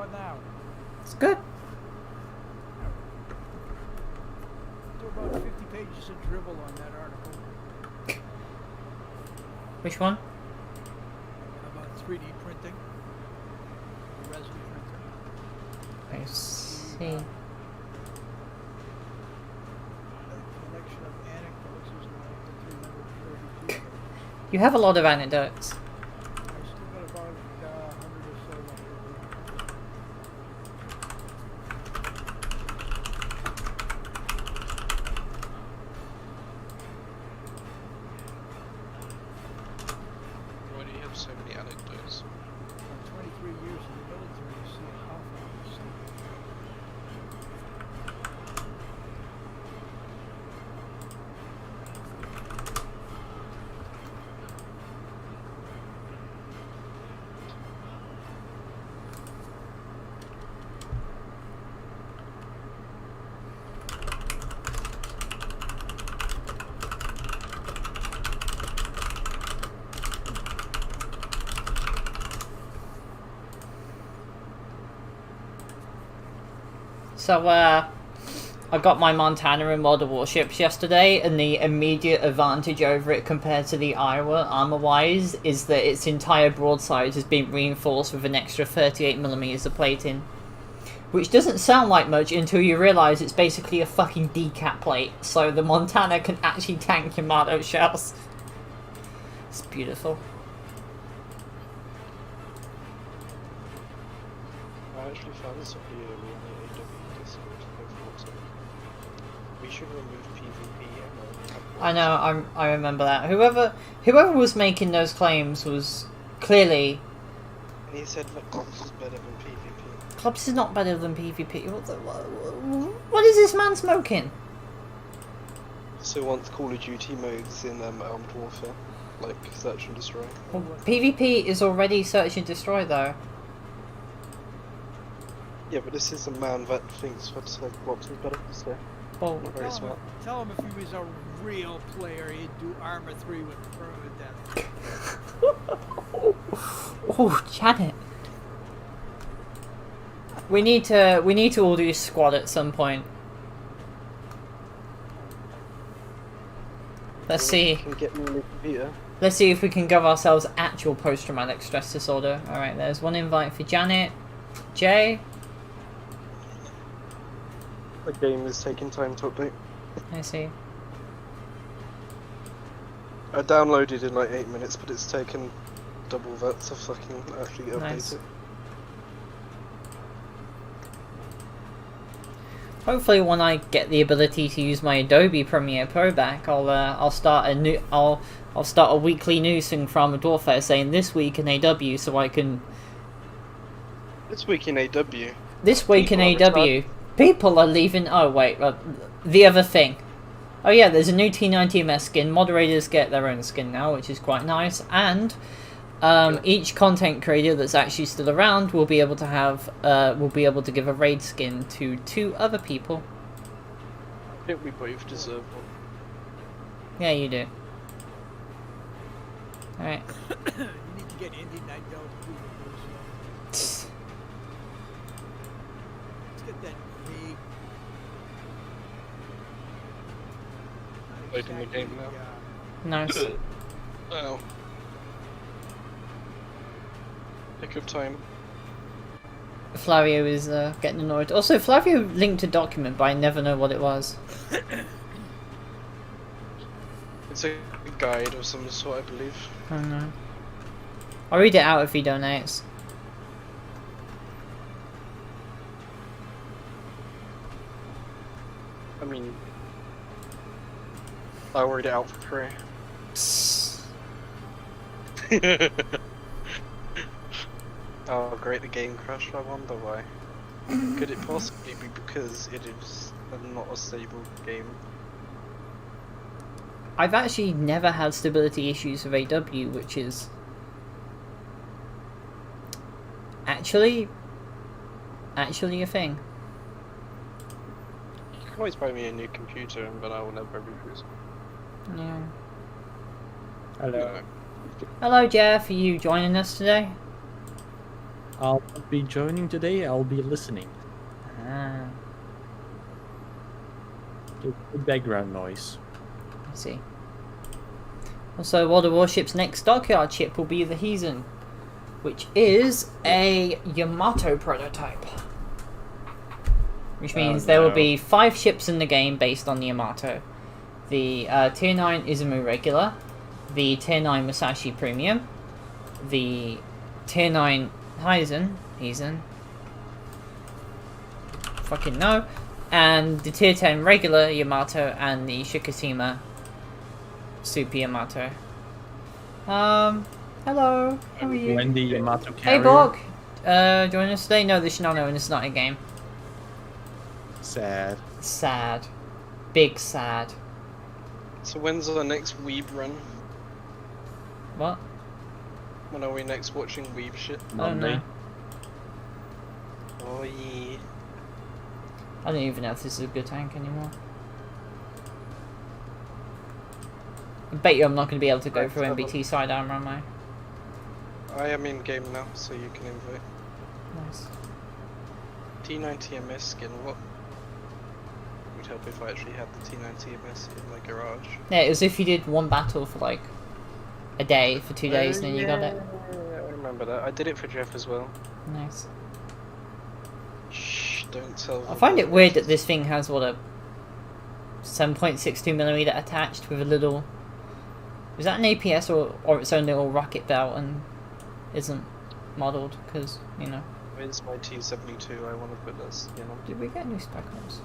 about now? It's good. Do about 50 pages of dribble on that article. Which one? About 3D printing. Resin printing. I see. A collection of anecdotes is like the 332 pages. You have a lot of anecdotes. I still got about 100 or so left to read. Why do you have so many anecdotes? 23 years in the military, you see how far this thing. So, I got my Montana in World of Warships yesterday, and the immediate advantage over it compared to the Iowa, armor-wise, is that its entire broadside has been reinforced with an extra 38mm of plating. Which doesn't sound like much until you realise it's basically a fucking decap plate, so the Montana can actually tank Yamato shells. It's beautiful. I actually found this video on the AW Discord. We should remove PvP ammo. I know, I remember that. Whoever was making those claims was clearly... And he said that Clubs is better than PvP. Clubs is not better than PvP. What is this man smoking? So wants Call of Duty modes in Armed Warfare, like Search and Destroy. Well, PvP is already search and destroy though. Yeah, but this is a man that thinks that Clubs is better, so Well, not very smart. Tell him if he was a real player, he'd do Armor 3 with permadeath. oh, Janet. We need to all do squad at some point. Let's see. Can get me on the computer. Let's see if we can give ourselves actual post-traumatic stress disorder. Alright, there's one invite for Janet. Jay? The game is taking time to update. I see. I downloaded in like 8 minutes, but it's taken double that to fucking actually update Nice. it. Hopefully, when I get the ability to use my Adobe Premiere Pro back, I'll start a weekly news thing from Armored Warfare saying this week in AW, so I can. This week in AW. This week in People are AW, people are leaving. Oh wait, the other thing. Oh yeah, there's a new T90MS skin. Moderators get their own skin now, which is quite nice, and each content creator that's actually still around will be able to have give a raid skin to 2 other people. I think we both deserve one. Yeah, you do. Alright. You need to get Indie Night Dog to do it. Let's get that big. Played in the game now. Nice. Oh. Pick up time. Flavio is getting annoyed. Also, Flavio linked a document, but I never know what it was. It's a guide of some sort, I believe. I don't know. I'll read it out if he donates. I mean, I'll read it out for free. Oh great, the game crashed, I wonder why. Could it possibly be because it is not a stable game? I've actually never had stability issues with AW, which is actually a thing. You can always buy me a new computer, but I will never refuse. Yeah. Hello. Hello, Jeff. Are you joining us today? I'll not be joining today, I'll be listening. Ah, It's good background noise. I see. Also, World of Warship's next dockyard ship will be the Heathen, which is a Yamato prototype. Which means there will no. be 5 ships in the game based on the Yamato. The Tier 9 Izumo Regular, the Tier 9 Musashi Premium, the Tier 9 Heisen, fucking no, and the Tier 10 Regular Yamato and the Shikashima Super Yamato. Hello, how are you? When the Yamato Hey carrier. Borg, join us today? No, this is not known, it's not a game. Sad. Sad. Big sad. So when's our next Weeb run? What? When are we next watching Weeb shit? I don't Monday. know. Oh yeah. I don't even know if this is a good tank anymore. I bet you I'm not going to be able to go through MBT side armor, am I? I am in game now, so you can invite. Nice. T9TMS skin, what? Would help if I actually had the T9TMS in my garage. Yeah, it was if you did one battle for like a day, for 2 days, and then you got it. Yeah, I remember that. I did it for Jeff as well. Nice. Shh, don't tell. I find it weird that this thing has, what, a 7.62mm attached with a little... Is that an APS or its own little rocket belt and isn't modelled? Because, you know... Where's my T72? I want to put that skin on. Did we get new spec ops?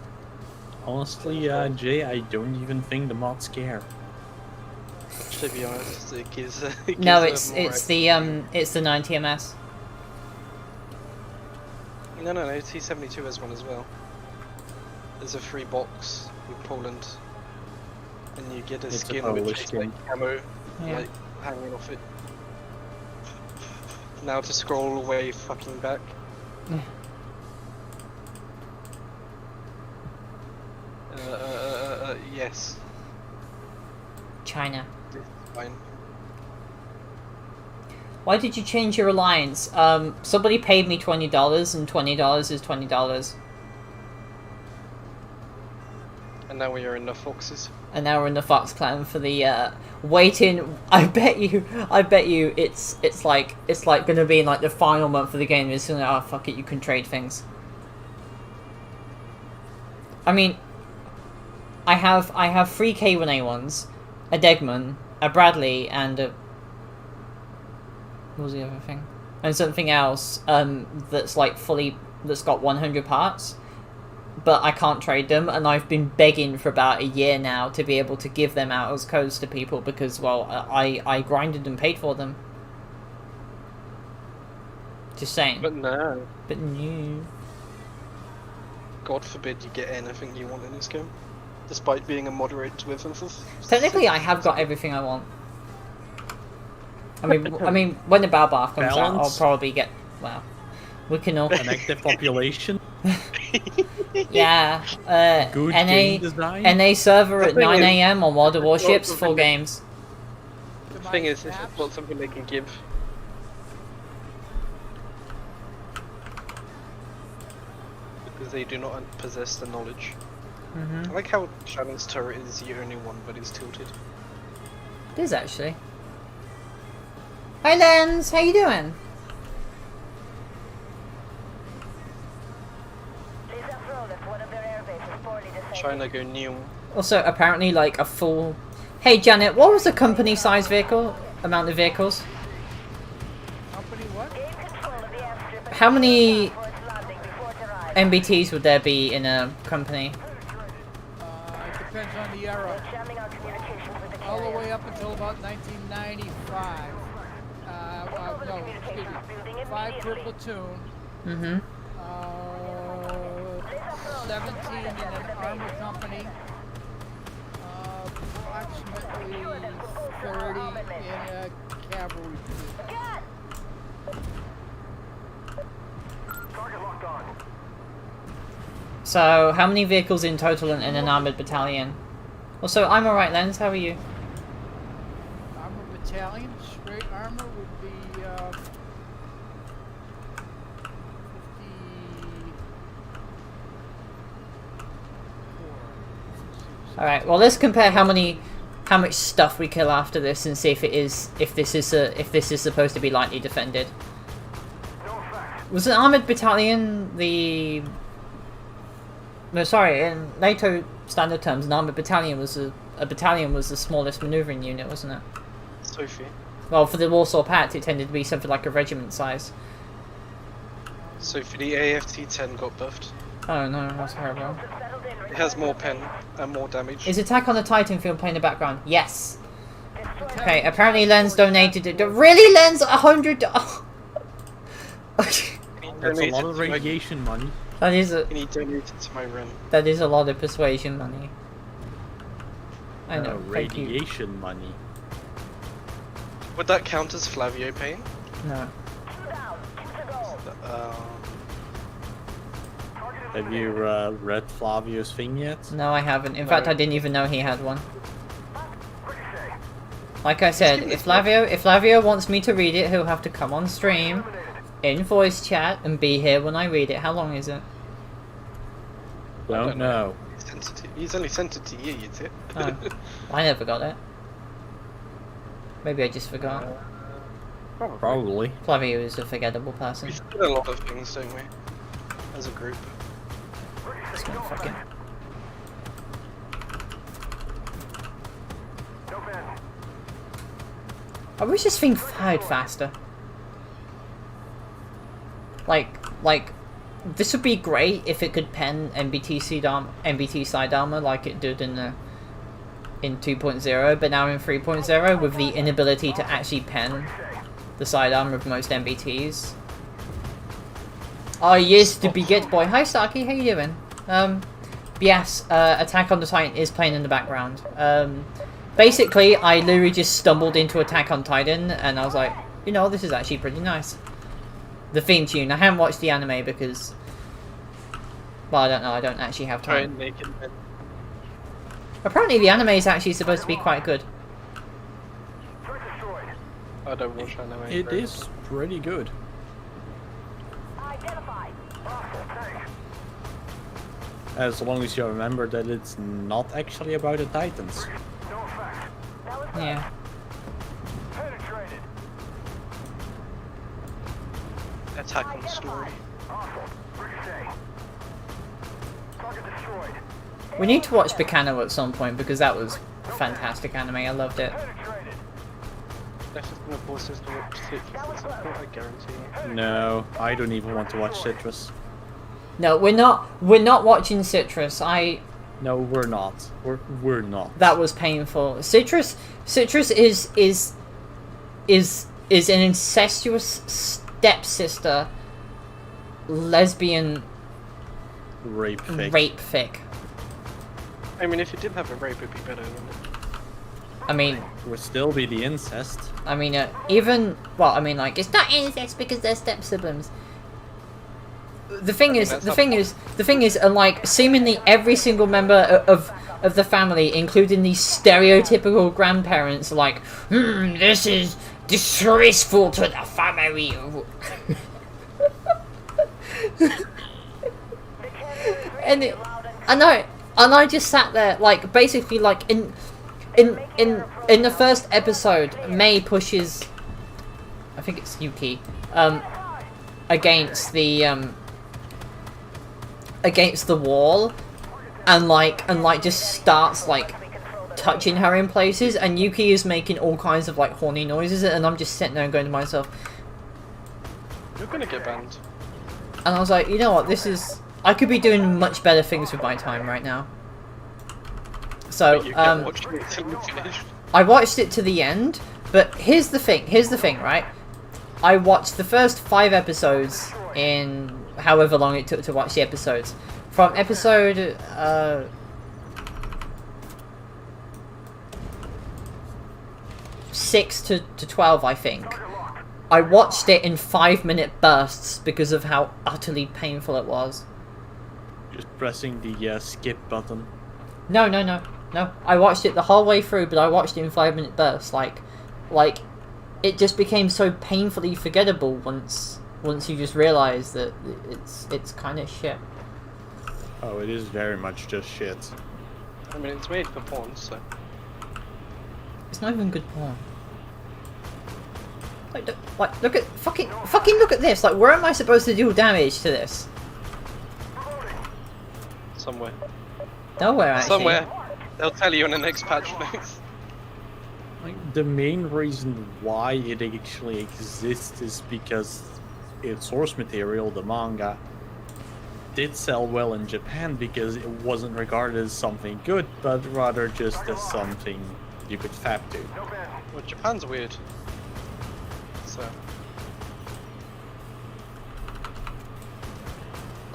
Honestly, Jay, I don't even think the mods care. To be honest, it gives. It No, gives it's more the 90ms. No, T72 has one as well. There's a free box with Poland, and you get a It's a skin Polish which is skin. like camo, Yeah. like hanging off it. Now to scroll away, fucking back. Yes. China. Fine. Why did you change your alliance? Somebody paid me $20, and $20 is $20. And now we are in the Foxes. And now we're in the Fox clan for the waiting. I bet you it's like gonna be in like the final month of the game. It's gonna, oh fuck it, you can trade things. I mean, I have 3 K1A1s, a Degman, a Bradley, and a... What was the other thing? And something else that's like that's got 100 parts, but I can't trade them, and I've been begging for about a year now to be able to give them out as codes to people because, well, I grinded and paid for them. Just saying. But no. But no. God forbid you get anything you want in this game, despite being a moderate with. Technically, I have got everything I want. I mean, when the Balbar comes out, I'll Balance. probably get. Well, we can all. An active population. Yeah. Good NA game design. NA server at The thing 9 is- AM on World of Warships, Well, full games. The thing is, this is not something they can give. Because they do not possess the knowledge. I like how Shannon's turret is the only one, but it's tilted. It is actually. Hi Lens, how you doing? China go new. Also, apparently, like a full. Hey Janet, what was the company size vehicle? Amount of vehicles? Company what? How many MBTs would there be in a company? It depends on the era. All the way up until about 1995. No, excuse me. 5 per platoon. Mm-hmm. 17 in an armor company. Approximately 30 in a cavalry platoon. So, how many vehicles in total in an armored battalion? Also, I'm alright, Lens. How are you? Armor battalion, straight armor would be All right. Well, let's compare how much stuff we kill after this and see if this is supposed to be lightly defended. Was an armored battalion the? No, sorry. In NATO standard terms, an armored battalion was a battalion was the smallest maneuvering unit, wasn't it? Sophie. Well, for the Warsaw Pact, it tended to be something like a regiment size. So for the AFT-10 got buffed. Oh no, that's horrible. It has more pen and more damage. Is Attack on the Titan film playing in the background? Yes. Okay, apparently Len's donated it. Really, Len's $100. That's a lot of radiation money. That is a. And he donated to my run. That is a lot of persuasion money. I know. Thank you. Radiation money. Would that count as Flavio paying? No. Have you read Flavio's thing yet? No, I haven't. In fact, I didn't even know he had one. Like I said, if Flavio wants me to read it, he'll have to come on stream, in voice chat, and be here when I read it. How long is it? Don't know. He's only sent it to you, you tip. Oh, I never got it. Maybe I just forgot. Probably. Flavio is a forgettable person. We did a lot of things, don't we? As a group. It's gonna fucking... I wish this thing fired faster. Like, this would be great if it could pen MBT side armor like it did in 2.0, but now in 3.0 with the inability to actually pen the side armor of most MBTs. Oh yes, the Beget Boy. Hi Starkey, how you doing? Yes, Attack on the Titan is playing in the background. Basically, I literally just stumbled into Attack on Titan, and I was like, you know, this is actually pretty nice. The theme tune. I haven't watched the anime because... Well, I don't know, I don't actually have time. Apparently the anime is actually supposed to be quite good. I don't watch anime. It is pretty good. As long as you remember that it's not actually about the Titans. Yeah. Attack on the story. We need to watch Bacano at some point because that was fantastic anime. I loved it. That's just gonna force us to watch Citrus at some point, I guarantee you. No, I don't even want to watch Citrus. No, we're not watching Citrus. No, we're not. We're not. That was painful. Citrus is an incestuous stepsister lesbian rape fic. I mean, if it didn't have a rape, it'd be better, wouldn't it? I mean, it would still be the incest. I mean, like, it's not incest because they're step siblings. The thing is, like, seemingly every single member of the family, including the stereotypical grandparents, are like, this is disgraceful to the family. And I just sat there, like, basically, like, in the first episode, Mei pushes, I think it's Yuki, against the wall, and just starts, like, touching her in places, and Yuki is making all kinds of, like, horny noises, and I'm just sitting there and going to myself, you're gonna get banned. and I was like, you know what, I could be doing much better things with my time right now. So, I watched it to the end, but here's the thing, right? I watched the first 5 episodes in however long it took to watch the episodes. From episode, 6 to 12, I think. I watched it in 5-minute bursts because of how utterly painful it was. Just pressing the skip button. No. I watched it the whole way through, but I watched it in 5-minute bursts. Like, it just became so painfully forgettable once you just realize that it's kind of shit. Oh, it is very much just shit. I mean, it's made for porn, so. It's not even good porn. Like, look at fucking look at this. Like, where am I supposed to do damage to this? Somewhere. Nowhere, actually. Somewhere. They'll tell you in the next patch notes. Like, the main reason why it actually exists is because its source material, the manga, did sell well in Japan because it wasn't regarded as something good, but rather just as something you could fap to. Well, Japan's weird. So.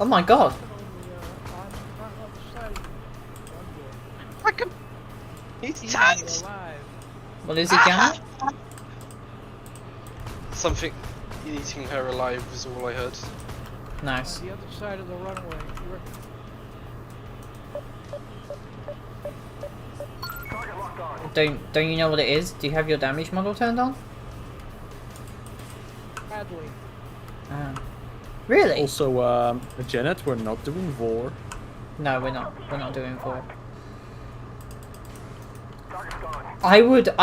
Oh my god. I can. He's tight. What is it, Janet? Something eating her alive is all I heard. Nice. On the other side of the runway. Don't you know what it is? Do you have your damage model turned on? Badly. Really? Also, Janet, we're not doing Vor. No, we're not. We're not doing 4. I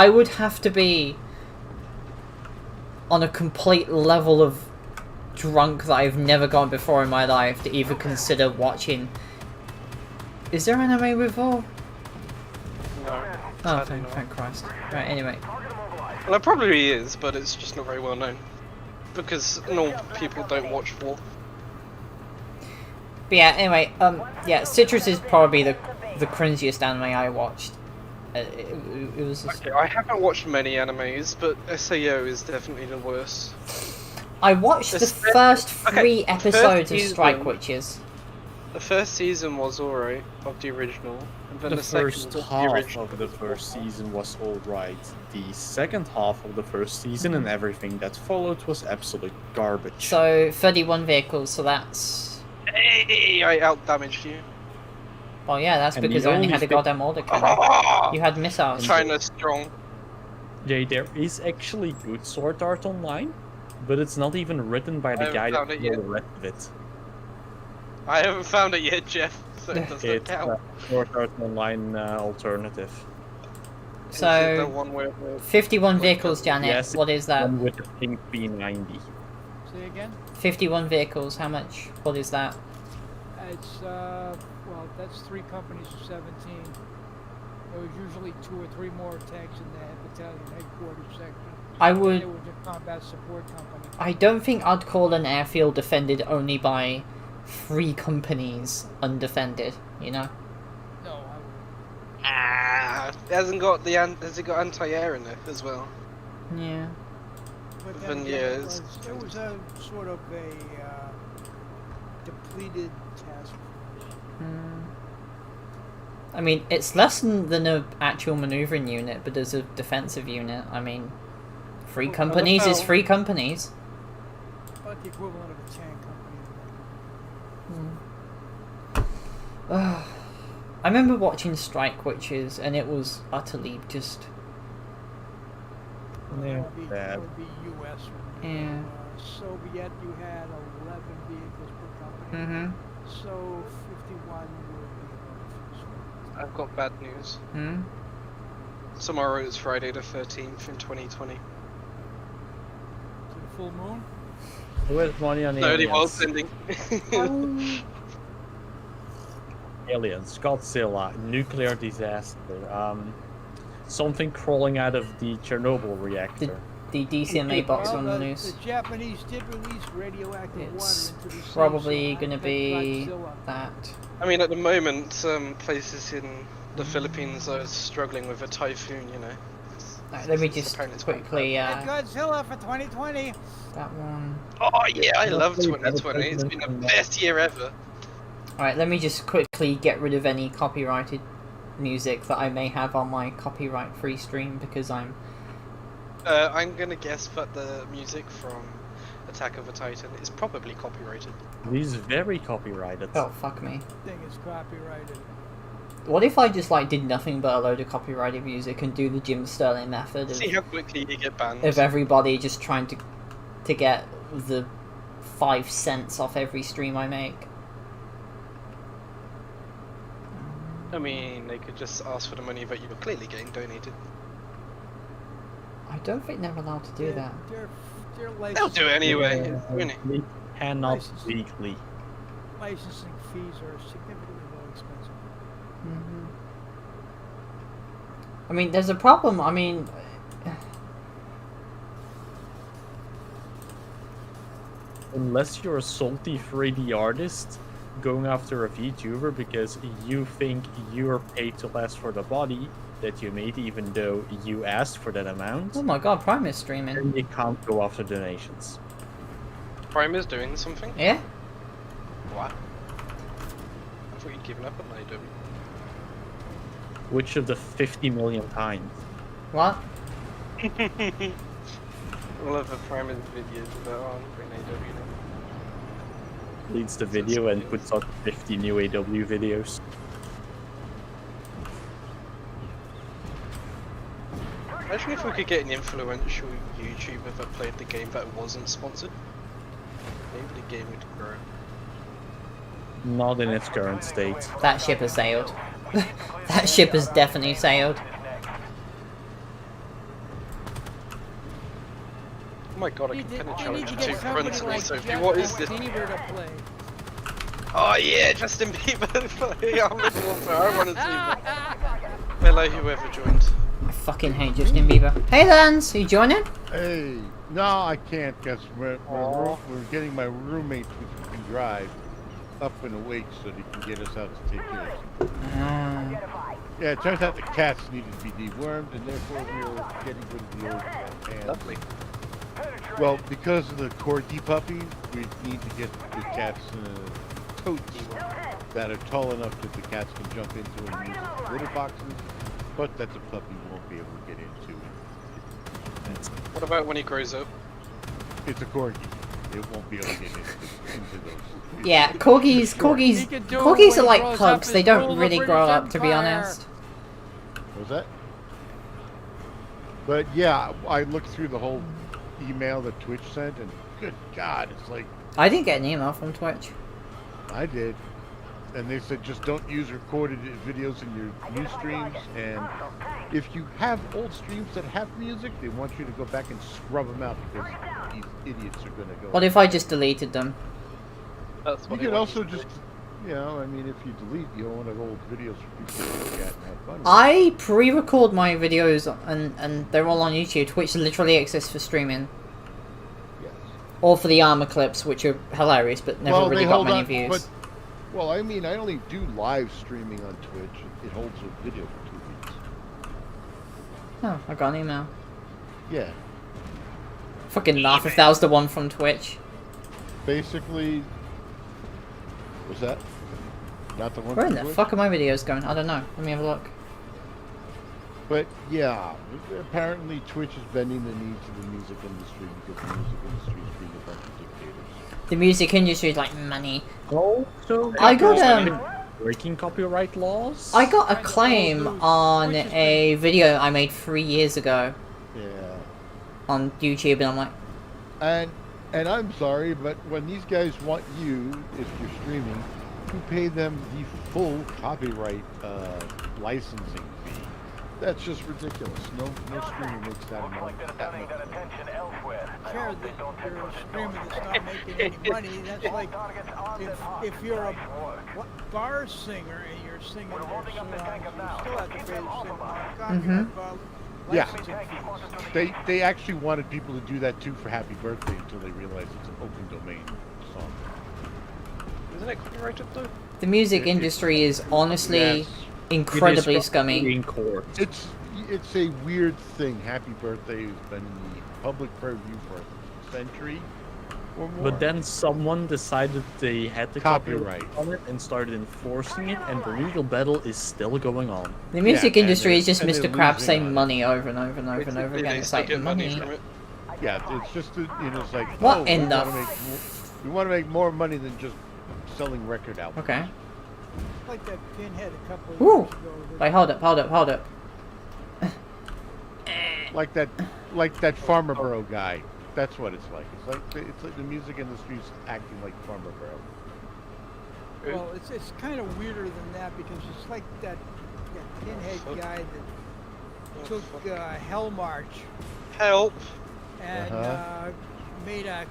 would have to be on a complete level of drunk that I've never gone before in my life to even consider watching. Is there anime with Vor? No. Oh, thank Christ. Right, anyway. Well, there probably is, but it's just not very well known. Because normal people don't watch War. But yeah, anyway, yeah, Citrus is probably the cringiest anime I watched. It was just... Okay, I haven't watched many animes, but SAO is definitely the worst. I watched the first 3 episodes of season. Strike Witches. The first season was alright, of the original, and then The the second first was the half original. of the first season was alright. The second half of the first season and everything that followed was absolute garbage. So, 31 vehicles, so that's... Hey, I out-damaged you. Well, yeah, that's And because the I only only had a thing- goddamn order cannon. Ah! You had missiles. China's strong. Yeah, there is actually good sword art online, but it's not even written by the haven't guy found that it wrote yet. the rest of it. I haven't found it yet, Jeff, so it doesn't It's count. sword art online alternative. Is it the So, one where the 51 vehicles, Janet. Yes, What is that? One with the pink P90. Say again? 51 vehicles, how much? What is that? It's, well, that's 3 companies of 17. There was usually 2 or 3 more tanks in the battalion headquarters section. I would... They were the combat support company. I don't think I'd call an airfield defended only by 3 companies undefended, you know? No, I wouldn't. it hasn't got the has it got anti-air in it as well? Yeah. But Then, then yeah, again, it's- it was a sort of a depleted task force. I mean, it's less than an actual maneuvering unit, but as a defensive unit, I mean, 3 Well, companies is well- 3 companies. About the equivalent of a tank company. I remember watching Strike Witches, and it was utterly just... Yeah, That bad. would be US. Yeah. Soviet, you had 11 vehicles per company. Mm-hmm. So 51 would be I've got bad news. Hmm? Tomorrow is Friday the 13th in 2020. the full moon. Who has money on the No, the aliens? world's ending. Aliens, Godzilla, nuclear disaster, something crawling out of the Chernobyl reactor. The DCMA box on the Well, news. The Japanese did release radioactive It's water into the sea, probably so I gonna bet be Godzilla. that. I mean, at the moment, places in the Philippines are struggling with a typhoon, you know. Right, let me just Apparently it's quite quickly, Get Godzilla for 2020. that one. Oh yeah, I love Hopefully 2020. It's been the better best year ever. Alright, let me just quickly get rid of any copyrighted music that I may have on my copyright-free stream, because I'm... I'm gonna guess that the music from Attack of the Titan is probably copyrighted. He's very copyrighted. Oh, fuck me. Thing is copyrighted. What if I just, like, did nothing but a load of copyrighted music and do the Jim Sterling method See how quickly you get banned. of everybody just trying to get the 5 cents off every stream I make? I mean, they could just ask for the money that you were clearly getting donated. I don't think they're allowed to do that. They'll do it anyway. Yeah, Really. they cannot License. legally. Licensing fees are significantly more expensive. Hmm. I mean, there's a problem. I mean, Unless you're a salty 3D artist going after a VTuber because you think you're paid to less for the body that you made, even though you asked for that amount, oh my god, Prime is streaming. then you can't go after donations. Prime is doing something? Yeah? What? I thought you'd given up on AW. Which of the 50 million times? What? All of the Prime videos about on doing AW now. Leads the video and puts out 50 new AW videos. Imagine if we could get an influential YouTuber that played the game that wasn't sponsored. Maybe the game would grow. Not in its current state. That ship has sailed. That ship has definitely sailed. Oh my god, I You can need pen a to challenge get two somebody fronts like Sophie. Justin What is this? Bieber to play. Oh yeah, Justin Bieber playing Armored Warfare. I want to see that. Hello, whoever joined. I fucking hate Justin Bieber. Hey Lance, are you joining? Hey, no, I can't because we're getting my roommate who can drive up and awake so that he can get us out to take care of something. Yeah, it turns out the cats needed to be dewormed and therefore we were getting rid of the old cats. Lovely. Well, because of the corgi puppies, we need to get the cats totes that are tall enough that the cats can jump into and use as litter boxes, but that the puppy won't be able to get into. What about when he grows up? It's a corgi. It won't be able to get into those. Yeah, corgis He can do it corgis when are he like grows pugs. up They and don't rule the really grow British up, to be Empire. honest. What was that? But yeah, I looked through the whole email that Twitch sent, and good God, it's like I didn't get an email from Twitch. I did, and they said just don't use recorded videos in your new streams, and if you have old streams that have music, they want you to go back and scrub them out because these idiots are going to go. What if I just deleted them? That's You what could also just, you know, I mean, if you delete, you don't want to have old videos for people to look at and have fun with. I pre-record my videos and they're all on YouTube. Twitch literally exists for streaming. Yes. Or for the armor clips, which are hilarious, but never really got many views. But, well, I mean, I only do live streaming on Twitch. It holds a video for 2 weeks. Oh, I got an email. Yeah. Fucking laugh if that was the one from Twitch. Basically, was that not the one? Where in from the Twitch? fuck are my videos going? I don't know. Let me have a look. But yeah, apparently Twitch is bending the knee to the music industry because the music industry is being a bunch of dictators. The music industry is like money. Also, I got breaking copyright laws. I got a claim on a video I made 3 years ago Yeah. on YouTube, and I'm like, And I'm sorry, but when these guys want you, if you're streaming, to pay them the full copyright licensing fee, that's just ridiculous. No streamer makes that amount. That much money. Care that you're screaming to stop making any money. That's like if you're a bar singer and you're singing their songs, you still have to pay the same amount of Yeah. licensing fees. They actually wanted people to do that too for Happy Birthday until they realized it's an open domain song. Isn't it copyrighted though? the music industry is honestly Yes. incredibly It is scummy. in court. It's a weird thing. Happy Birthday has been in the public purview for a century or more. But then someone decided they had the Copyright. on it and started enforcing it, and the legal battle is still going on. The music Yeah, and industry is just and Mr. they're Krabs losing saying on it. money over and over and over and over again. They It's still like get money money. from it. Yeah, it's just it's like What oh, in we the wanna make we want to make more money than just selling record albums. Okay. Like that Pinhead a couple of Ooh. years ago. Wait, hold up. Like that Farmer Bro guy. That's what it's like. It's like the music industry's acting like Farmer Bro. Well, it's kind of weirder than that because it's like that pinhead guy that took Hell March Help! and made a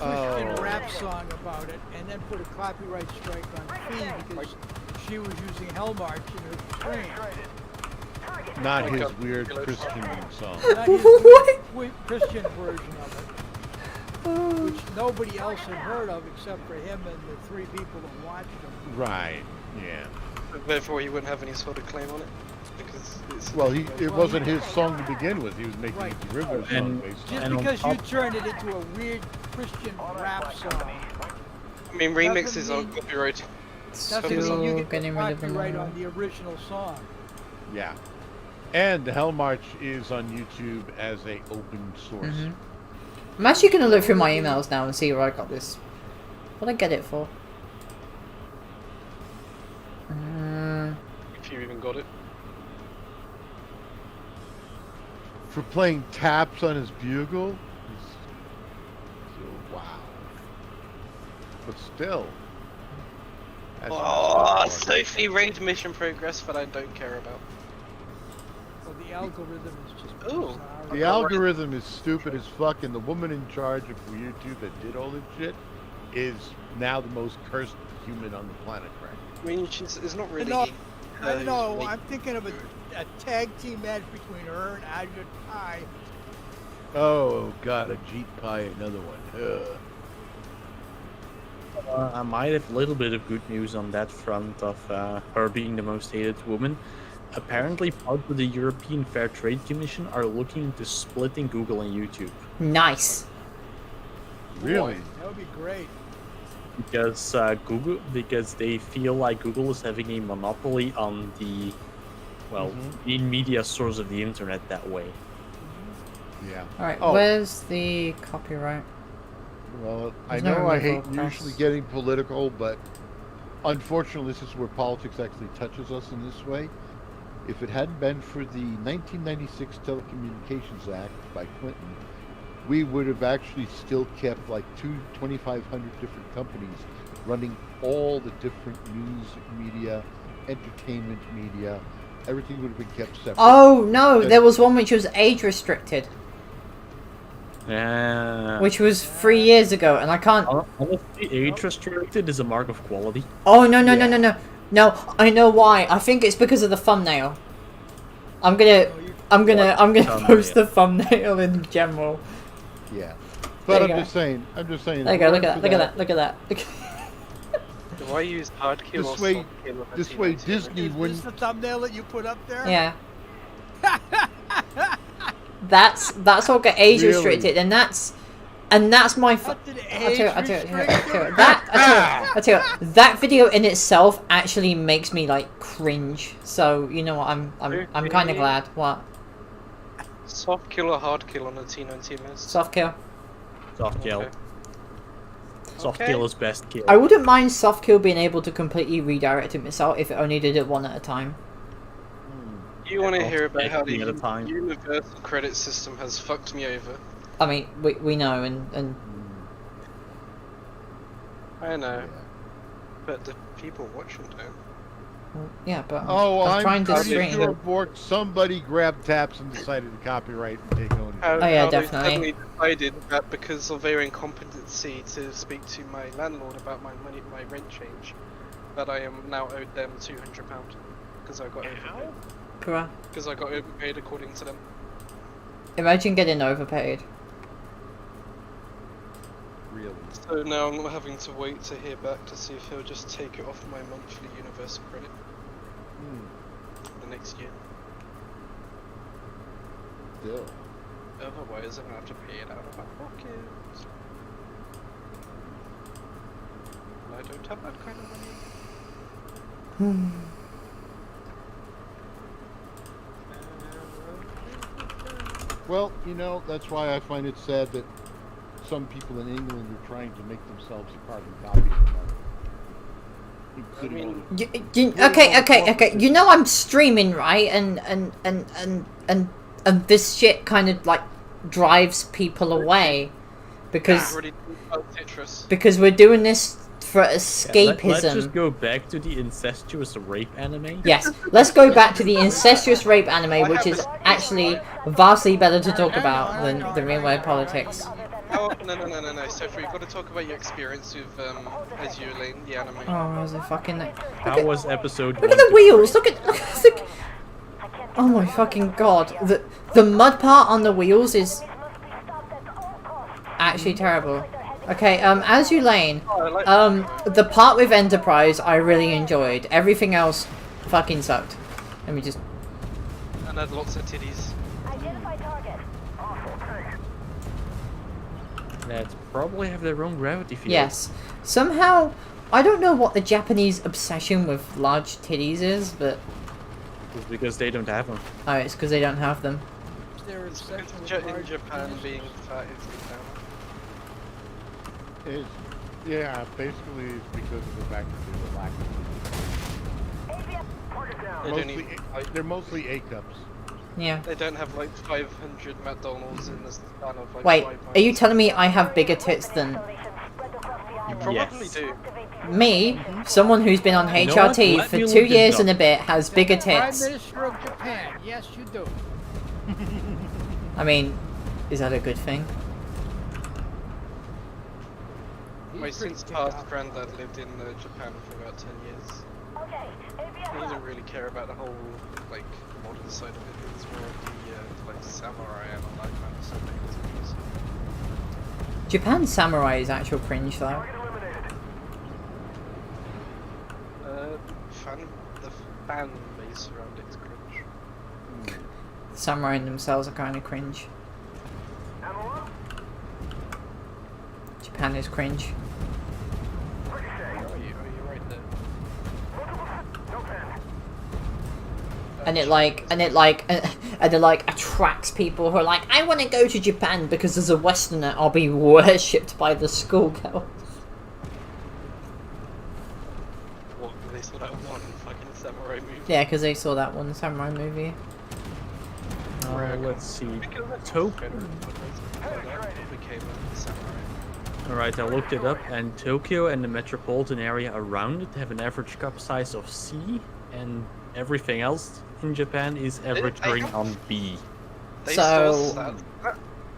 Oh. Christian rap song about it, and then put a copyright strike on Fee because she was using Hell March in her stream. Not his weird Christian song. Not his What? weird Christian version of it, which nobody else had heard of except for him and the 3 people that watched him. Right. Yeah. Therefore, he wouldn't have any sort of claim on it. Because it's Well, it wasn't his song to begin with. He was making a derivative song And- based Just on it. because you turned it into a weird Christian rap song I mean, remixes are mean- copyrighted. doesn't Still mean you get getting the rid of them copyright all. on the original song. Yeah. And the Hell March is on YouTube as a open source. I'm actually gonna look through my emails now and see where I got this. What did I get it for? If you even got it. For playing taps on his bugle? Wow. But still. That's Oh, Sophie raid mission progress that I don't care about. So the algorithm is just Ooh. bizarre. The algorithm is stupid as fuck, and the woman in charge of YouTube that did all this shit is now the most cursed human on the planet, right? I mean, it's not really. No, I who's know. making- I'm thinking of a tag team match between her and Ajit Pai. Oh god, a Jeet Pie, another one. Ugh. I might have a little bit of good news on that front of her being the most hated woman. Apparently, part of the European Fair Trade Commission are looking into splitting Google and YouTube Nice. Really? That would be great. because they feel like Google is having a monopoly on the main media source of the internet that way. Yeah. Alright, Oh. where's the copyright? Well, There's I no know I removal hate press. usually getting political, but unfortunately this is where politics actually touches us in this way. If it hadn't been for the 1996 Telecommunications Act by Clinton, we would have actually still kept like 2,500 different companies running all the different news media, entertainment media. Everything would have been kept separate. Oh no, there was one which was age restricted, Yeah. which was 3 years ago, and I can't. Honestly, age restricted is a mark of quality. Oh no no Yeah. no no no no! I know why. I think it's because of the thumbnail. I'm gonna Thumbnail? post the thumbnail in general. Yeah. There But you I'm go. just saying. There you go. Look at that. Look at that. Look at that. Do I use hard kill or This way- soft kill on a this way T90? Disney Is this wouldn't. the thumbnail that you put up there? Yeah. That's all got age Really? restricted, and that's my. That's an I age tell you, I restriction. tell you, that video in itself actually makes me like cringe. So you know what? I'm kind of Okay. glad. What? Soft kill or hard kill on a T90 miss? Soft kill. Soft kill. Okay. Soft Okay. kill is best kill. I wouldn't mind soft kill being able to completely redirect a missile if it only did it one at a time. You want to hear about how the At a time. universal credit system has fucked me over? I mean, we know, and I know, but the people watching don't. yeah, but Oh, I'm I'm trying to pretty stream. sure Bork, somebody grabbed taps and decided to copyright and take ownership. How, Oh, yeah, how they definitely. suddenly decided that because of their incompetency to speak to my landlord about my rent change, that I am now owed them £200 because I got overpaid. Bruh. Because I got overpaid according to them. Imagine getting overpaid. Really? So now I'm having to wait to hear back to see if he'll just take it off my monthly universal credit the next year. Still. Otherwise, I'm gonna have to pay it out of my pocket. And I don't have that kind of money. Well, you know, that's why I find it sad that some people in England are trying to make themselves a carbon copy of the market. Including all the- Okay. You know I'm streaming, right? And this shit kind of like drives people away because Already about citrus. we're doing this for escapism. Let's just go back to the incestuous rape anime. Yes, let's go back to the incestuous rape anime, which is actually vastly better to talk about than the real world politics. Oh, no. Sophie, you've got to talk about your experience with Azure Lane, the anime. Oh, is it fucking... How was episode Look at the wheels! Look at the... Oh my fucking god. The mud part on the wheels is actually terrible. Okay, Azure Lane, the part with Enterprise I really enjoyed. Everything else fucking sucked. Let me just... And had lots of titties. That probably have their own gravity field. Yes. Somehow, I don't know what the Japanese obsession with large titties is, but... It's because they don't have them. Oh, it's because they don't have them. Their It's obsession with in large Japan penis. being fat is the It's, yeah, basically it's because of the fact that They don't even, they're mostly A cups. Yeah. they don't have like 500 McDonald's in the span of like Wait, 5 are you months. telling me I have bigger tits than You probably Yes. do. me? Someone who's been on You know what? HRT Let for me 2 look this years up. and a bit has bigger Prime tits. Minister of Japan. Yes, you do. I mean, is that a good thing? He's My pretty since kicked past out. granddad lived in Japan for about 10 years. He didn't really care about the whole like modern side of it. It was more of the like samurai and all that kind of stuff that he was interested in. Japan samurai is actual cringe though. The fan base around it is cringe. Samurai themselves are kind of cringe. Japan is cringe. Are you right there? And it attracts people who are like, I want to go to Japan because as a Westerner I'll be worshipped by the schoolgirl. What, they saw that one fucking samurai movie? Yeah, because they saw that one samurai movie. Let's see. Because Tokyo. became a samurai. Alright, I looked it up, and Tokyo and the metropolitan area around it have an average cup size of C, and everything else in Japan is averaging on B. They So- saw that.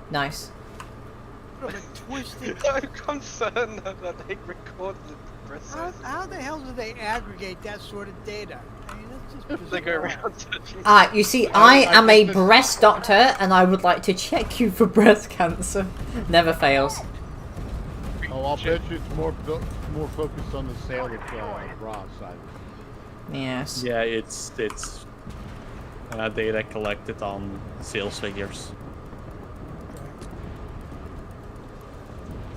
Nice. What a twisted. I'm concerned that they recorded the press. How the hell do they aggregate that sort of data? I mean, that's just They go bizarre. around touching. You see, I am a think this- breast doctor, and I would like to check you for breast cancer. Never fails. Oh, I'll bet you it's more focused on the sale of raw side. Yes. Yeah, it's data collected on sales figures.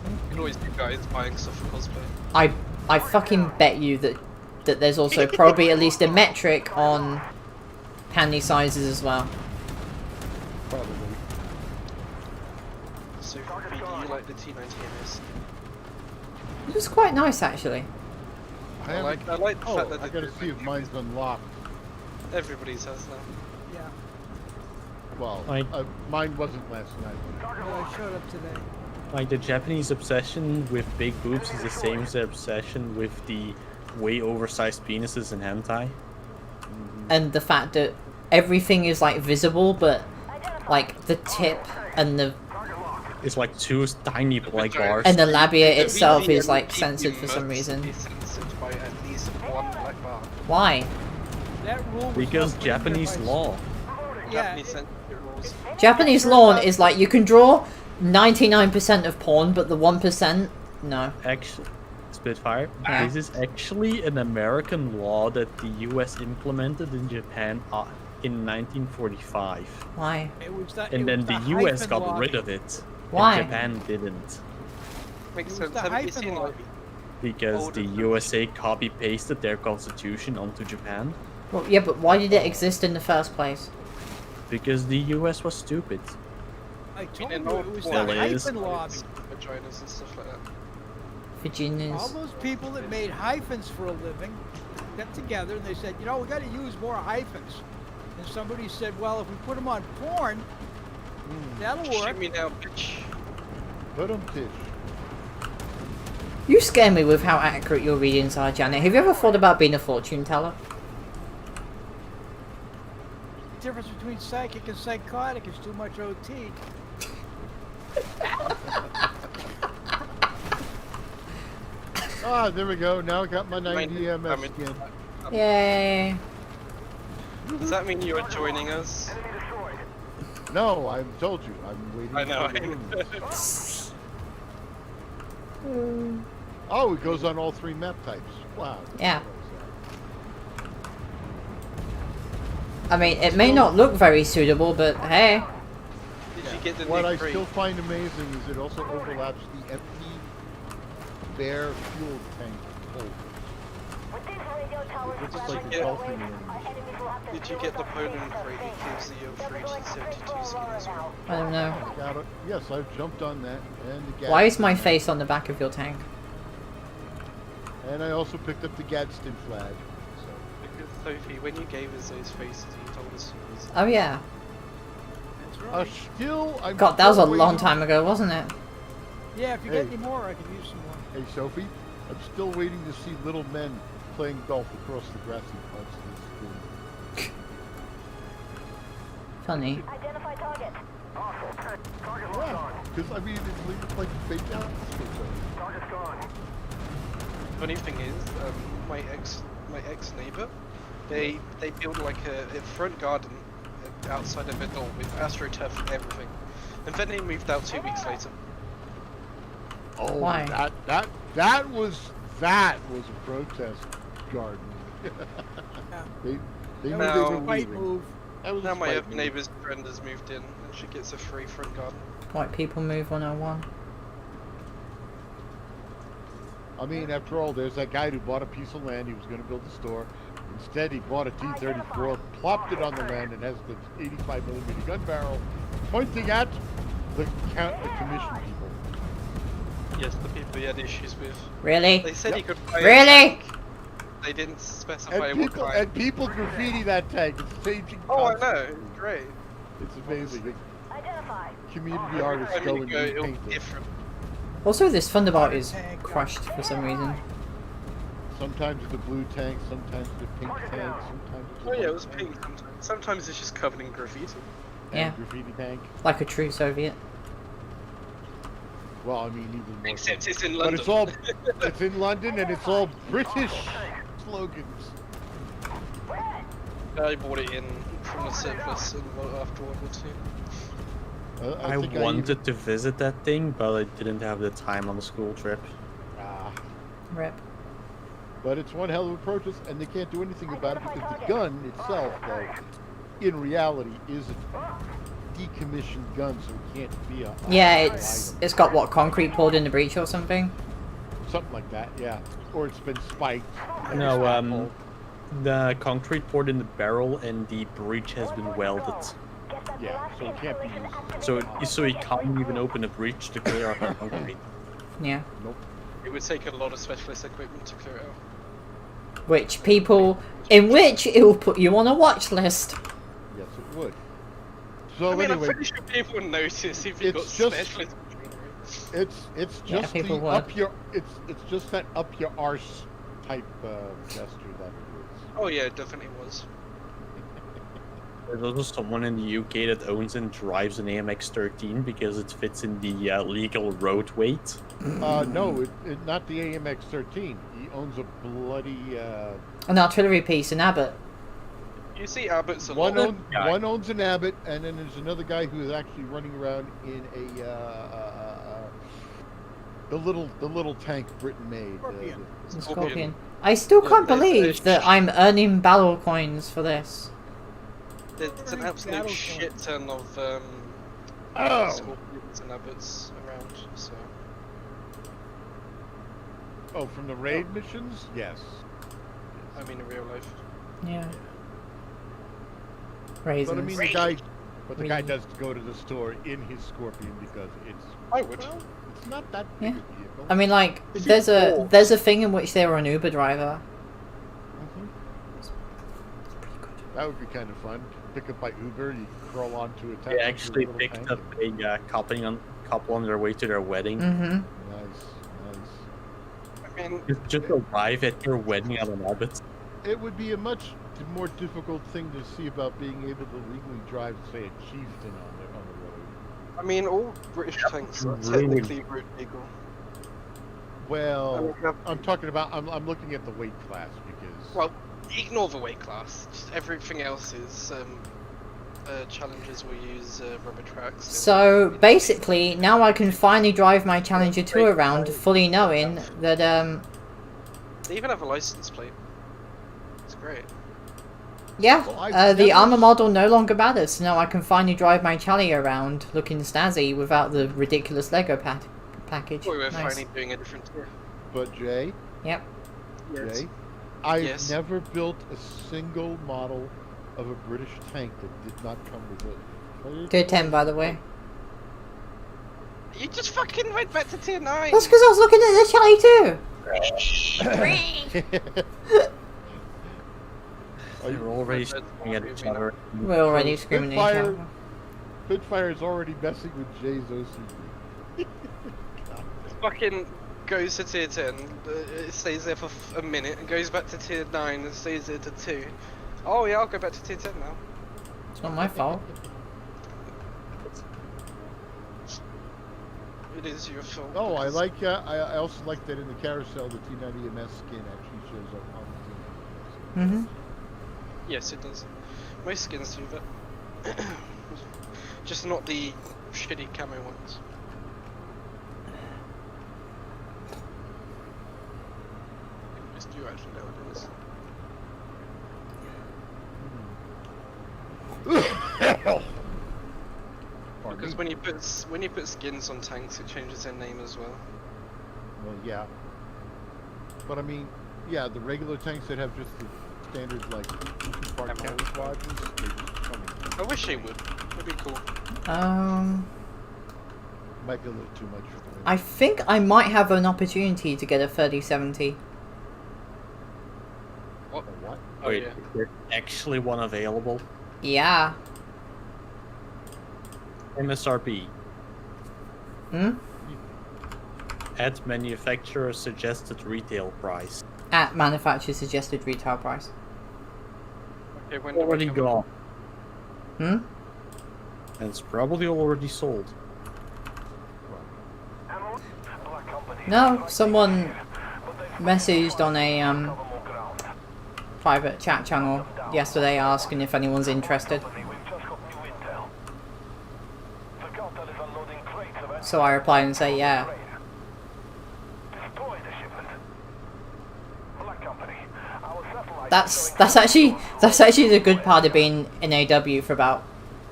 You can always do guys buying stuff for cosplay. I fucking bet you that there's also probably at least a metric on panty sizes as well. Probably. So, do you like the T90MS? It was quite nice actually. I like the fact that I they gotta do see if make mine's unlocked. Everybody's has now. Yeah. Well, mine wasn't last night. Well, I showed up today. Like, the Japanese obsession with big boobs is the same as their obsession with the way oversized penises in hentai. And the fact that everything is like visible, but like the tip and the It's like two tiny black vagina. bars. and the labia The itself is VDM like keep censored for some must reason. be censored by at least one black bar. Why? That rule was Because not put in there Japanese by- law. Yeah. Japanese censorship rules. Japanese law is like you can draw 99% of porn, but the 1%, no. Actually, Spitfire, Yeah. this is actually an American law that the US implemented in Japan in 1945. Why? It was the, And it then was the the US hyphen got law. rid of it. Why? And Japan didn't. Makes It was sense. the Haven't you hyphen seen law. like Because Older the version. USA copy-pasted their constitution onto Japan. Well, yeah, but why did it exist in the first place? Because the US was stupid. I told in you all it was porn, the it is. hyphen lobby. vaginas and stuff like that? All Virginians. those people that made hyphens for a living got together and they said, you know, we got to use more hyphens. And somebody said, well, if we put them on porn, that'll work. Shoot me now, bitch. Put 'em, Tish. You scare me with how accurate your readings are, Janet. Have you ever thought about being a fortune teller? The difference between psychic and psychotic is too much OT. Ah, there we go. Now I got my 90 EMS skin. Yay. Does that mean you're joining us? No, I told you. I'm waiting. I know. for the rooms. Oh, it goes on all 3 map types. Wow. Yeah. I mean, it may not look very suitable, but hey. Did you get the What new I crate? still find amazing is it also overlaps the empty bare fuel tank holders. It's just like a dolphin in. Did you get the Poland crate that gives the 372 skin as well? I don't know. Got it. Yes, I've jumped on that. And the Gadsden. Why is my face on the back of your tank? And I also picked up the Gadsden flag. So. Because Sophie, when you gave us those faces, you told us to use them. Oh yeah. That's right. I'm God, that was a still long waiting- time ago, wasn't it? Yeah, if you Hey. get any more, I can use some more. Hey, Sophie, I'm still waiting to see little men playing golf across the grassy parts of the screen. Funny. Identify target. Yeah, because I mean, it's like fake out. Target's gone. Funny thing is, my ex neighbor, they built like a front garden outside of their door with AstroTurf and everything, and then they moved out 2 weeks later. Oh, Why? that was a protest garden. they That knew Now- they was were a fight leaving. move. That was a Now my spite other move. neighbor's friend has moved in, and she gets a free front garden. White people move 101. I mean, after all, there's that guy who bought a piece of land. He was going to build a store. Instead, he bought a T-34, plopped it on the land, and has the 85mm gun barrel pointing at the commission people. Yes, the people he had issues with. Really? They said he could buy a Really? tank. They didn't specify And what people, kind. and people graffiti that tank. It's changing. Oh, I know. constantly. It's great. It's amazing. Identify. Community artists I go mean, and it'll be repaint it. different. Also, this Thunderbolt is crushed for some reason. Sometimes it's a blue tank, sometimes it's a pink tank, sometimes it's a Oh yeah, white it was tank, pink sometimes. Sometimes it's just covered in graffiti. and Yeah. graffiti tank. Like a true Soviet. Well, I mean, even more. Except it's in But London. it's all, it's in London and it's all British slogans. I bought it in from the surplus after World War II. I think wanted to visit that thing, but I didn't have the time on the school trip. Rip. But it's one hell of a protest, and they can't do anything about it because the gun itself, though, in reality, is a decommissioned gun, so it can't be a Yeah, item. it's got what, concrete poured in the breach or something? Something like that, yeah. Or it's been spiked. No, the concrete poured in the barrel and the breech has been welded. Yeah, so it can't be used. So you can't even open a breach to clear out the concrete. Yeah. Nope. It would take a lot of specialist equipment to clear it out. Which people, in which it will put you on a watch list. Yes, it would. So I mean, anyway, I'm pretty sure people would notice if you got it's just- specialist machinery. it's Yeah, just people the would. up your it's just that up your arse type gesture that it is. Oh yeah, it definitely was. There's also someone in the UK that owns and drives an AMX-13 because it fits in the legal road weight. No, not the AMX-13. He owns a bloody An artillery piece in Abbott. You see Abbott's a one lot. owns an Abbott, and then there's another guy who is actually running around in the little tank Britain made. Scorpion. The Scorpion. Scorpion. I still can't there's- believe that I'm earning battle coins for this. There's an absolute Battle shit ton of Oh! Scorpions and Abbotts around, so... Oh, from the raid missions? Yes. I mean in real life. Yeah. But Raisins. I mean, the guy does go to the store in his Scorpion because it's I would. it's not that big Yeah. a vehicle. I mean, like, Is there's it a full? there's a thing in which they were an Uber driver. Mhm. It's pretty good. That would be kind of fun. Pick up by Uber, you crawl onto a They actually picked up a couple on their way to their wedding. Mm-hmm. Nice, nice. I mean, Just arrive at your wedding on an orbit. It would be a much more difficult thing to see about being able to legally drive, say, a Chieftain on the road. I mean, all British tanks are Really? technically road legal. Well, I'm talking about. I'm looking at the weight class because. Well, ignore the weight class. Just everything else is Challengers will use rubber tracks. So basically, now I can finally drive my Challenger 2 around, fully knowing that They even have a license plate. It's great. yeah, Well, I've the never armor s- model no longer matters. So now I can finally drive my Chally around looking snazzy without the ridiculous Lego package. Boy, we're Nice. finally doing a different tier. But Jay, Yep. Jay, I've Yes. never built a single model of a British tank that did not come with it. Tier 10, by the way. You just fucking went back to tier 9! That's because I was looking at the Chally too. They're already screaming at each other. We're already screaming at each Spitfire- other. Spitfire is already messing with Jay's OCD. Fucking goes to tier 10, it stays there for a minute, and goes back to tier 9 and stays there to 2. Oh yeah, I'll go back to tier 10 now. It's not my fault. It is your fault. Oh, I because- like. I also like that in the carousel, the T90MS skin actually shows up on the T90MS. Mm-hmm. Yes, it does. Most skins do that. Just not the shitty camo ones. Just you actually know what it is. Pardon Because me? when you put skins on tanks, it changes their name as well. Well, yeah. But I mean, yeah, the regular tanks that have just the standard like two-part Emerald. camouflages, they just come in. I wish they would. That'd be cool. Might be a little too much for them. I think I might have an opportunity to get a 3070. What? A what? Oh Wait, yeah. is there actually one available? Yeah. MSRP. Hmm? At manufacturer suggested retail price. At manufacturer suggested retail price. Okay, when do I Already come- gone. Hmm? And it's probably already sold. No, someone messaged on a private chat channel yesterday asking if anyone's interested. So I replied and say yeah. That's actually the good part of being in AW for about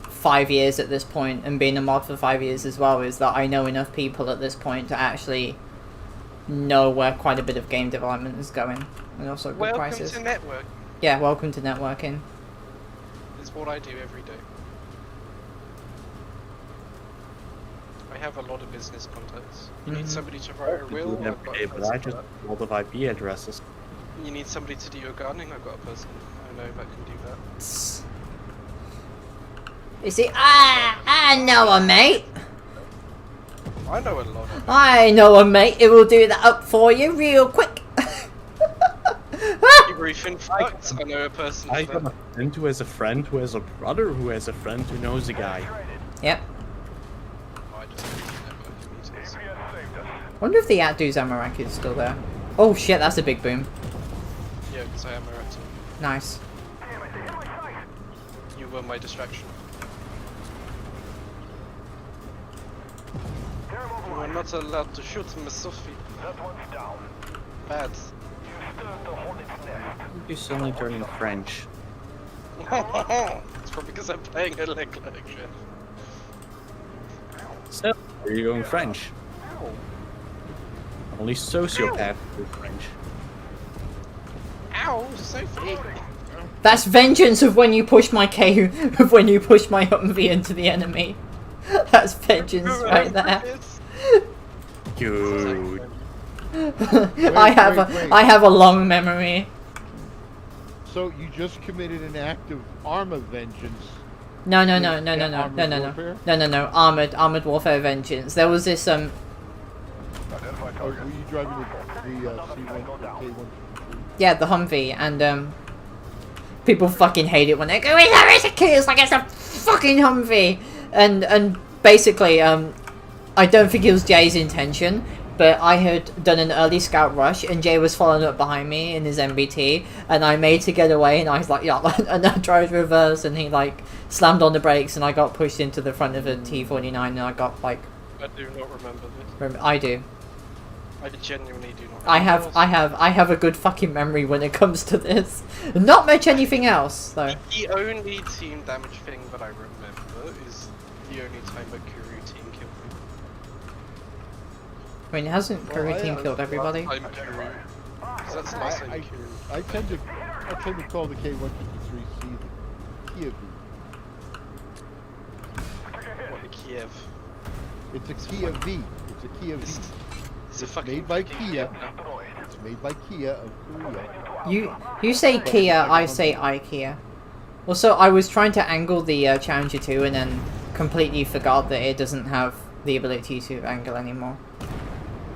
5 years at this point, and being a mod for 5 years as well, is that I know enough people at this point to actually know where quite a bit of game development is going, and also good Welcome prices. to network. Yeah, welcome to networking. Is what I do every day. I have a lot of business contacts. You need somebody to write a will. Do it I've got every a day, but person I for just that. a lot of IP addresses. You need somebody to do your gardening. I've got a person I know that can do that. You see, I know a mate. I know a lot of I know a mate who will do that up for you real quick. you. Briefing facts. I know a person I for got that. a friend who has a friend who has a brother who has a friend who knows a guy. Yep. I just do networking meetings. Wonder if the Atdu Zamorak is still there. Oh shit, that's a big boom. Yeah, because I am a rector. Nice. You were my distraction. You are not allowed to shoot me, Sophie. Bad. You're suddenly turning French. It's probably because I'm playing a Leclerc. So, are you going French? Only sociopaths do French. Ow, Sophie! That's vengeance of when you push my K of when you push my Humvee into the enemy. That's vengeance right there. Good. I wait. have a long memory. So you just committed an act of armor vengeance. No. Armored warfare? Armored warfare vengeance. There was this Oh, were you driving the C1, the K153? Yeah, the Humvee, and people fucking hate it when they go, it's a kid, it's like it's a fucking Humvee, and basically, I don't think it was Jay's intention, but I had done an early scout rush, and Jay was following up behind me in his MBT, and I made to get away, and I was like, yeah, and I drove reverse, and he like slammed on the brakes, and I got pushed into the front of a T49, and I got like. I do not remember this. I do. I genuinely do not. I have a good fucking memory when it comes to this. Not much anything else, though. The only team damage thing that I remember is the only time that Kuru team killed me. I mean, hasn't Kuru team killed everybody? I'm Kuru. 'Cause that's the last time Kuru. I tend to call the K153C the Kiev. What, the Kiev? It's a Kiev V. It's a Kiev V. It's a fucking made by fucking Kia. no. It's made by Kia of Korea. You say Kia, I say IKEA. Also, I was trying to angle the Challenger 2 and then completely forgot that it doesn't have the ability to angle anymore.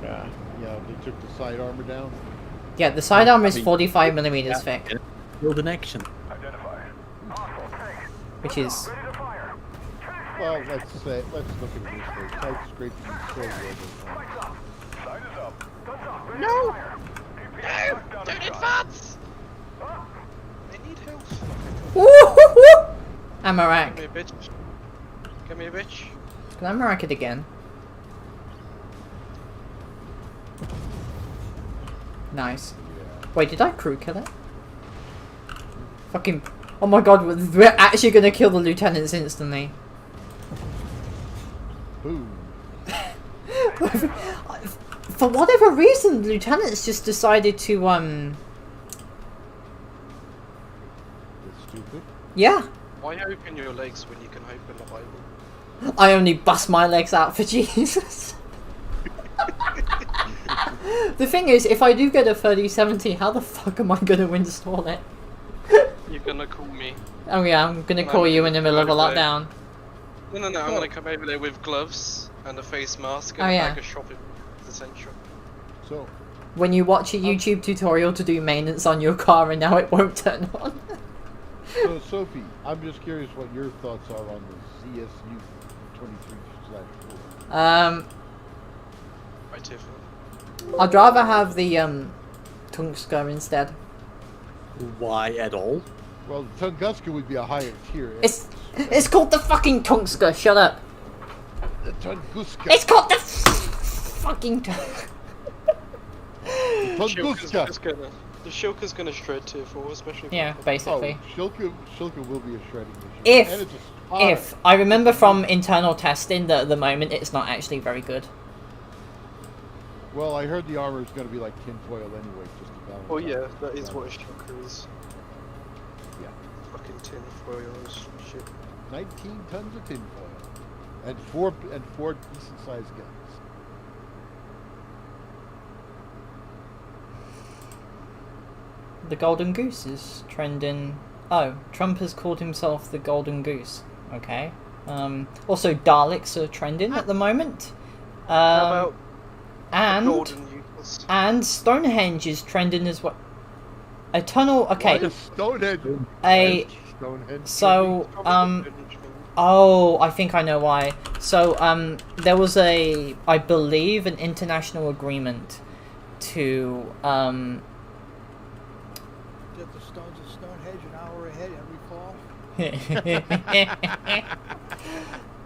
Yeah, they took the side armor down. Yeah, the sidearm is 45mm thick, Build an action. which is... Well, let's look at it this way. Side scraping is so well. No! No! Don't advance! I need health. Woo-hoo-hoo! Come Amarak. here, bitch. Come here, bitch. Can I Amarak it again? Nice. Wait, did I crew kill it? Fucking... Oh my god, we're actually gonna kill the lieutenants instantly. Boom. For whatever reason, the lieutenants just decided to, It's stupid. yeah. Why open your legs when you can open the Bible? I only bust my legs out for Jesus. The thing is, if I do get a 3070, how the fuck am I gonna install it? You're gonna call me. Oh yeah, I'm gonna call you in the middle of a lockdown. No, I'm gonna come over there with gloves and a face mask and Oh, a yeah. bag of shopping. It's essential. So, When you watch a YouTube tutorial to do maintenance on your car and now it won't turn on. so Sophie, I'm just curious what your thoughts are on the ZSU 23/4. Right, Tiff. I'd rather have the Tunguska instead. Why at all? Well, the Tunguska would be a higher tier. It's called the fucking Tunguska. Shut up. The Tunguska. It's called the fucking. Tunguska. The Shilka's gonna shred Tier 4, especially. Yeah, Oh, basically. Shilka will be a shredding machine. And it's a spy. If I remember from internal testing that at the moment it's not actually very good. Well, I heard the armor is going to be like tinfoil anyway, just to balance. Oh yeah, out. that is what a Shilka is. Yeah. Fucking tin foil shit. 19 tons of tinfoil, and four decent sized guns. The Golden Goose is trending. Oh, Trump has called himself the Golden Goose. Okay. Also, Daleks are trending at the moment. How about And useless? and Stonehenge is trending as well. A tunnel. Okay. What is Stonehenge? Stonehenge. So oh, I think I know why. So there was I believe an international agreement to Get the stones of Stonehenge an hour ahead every fall.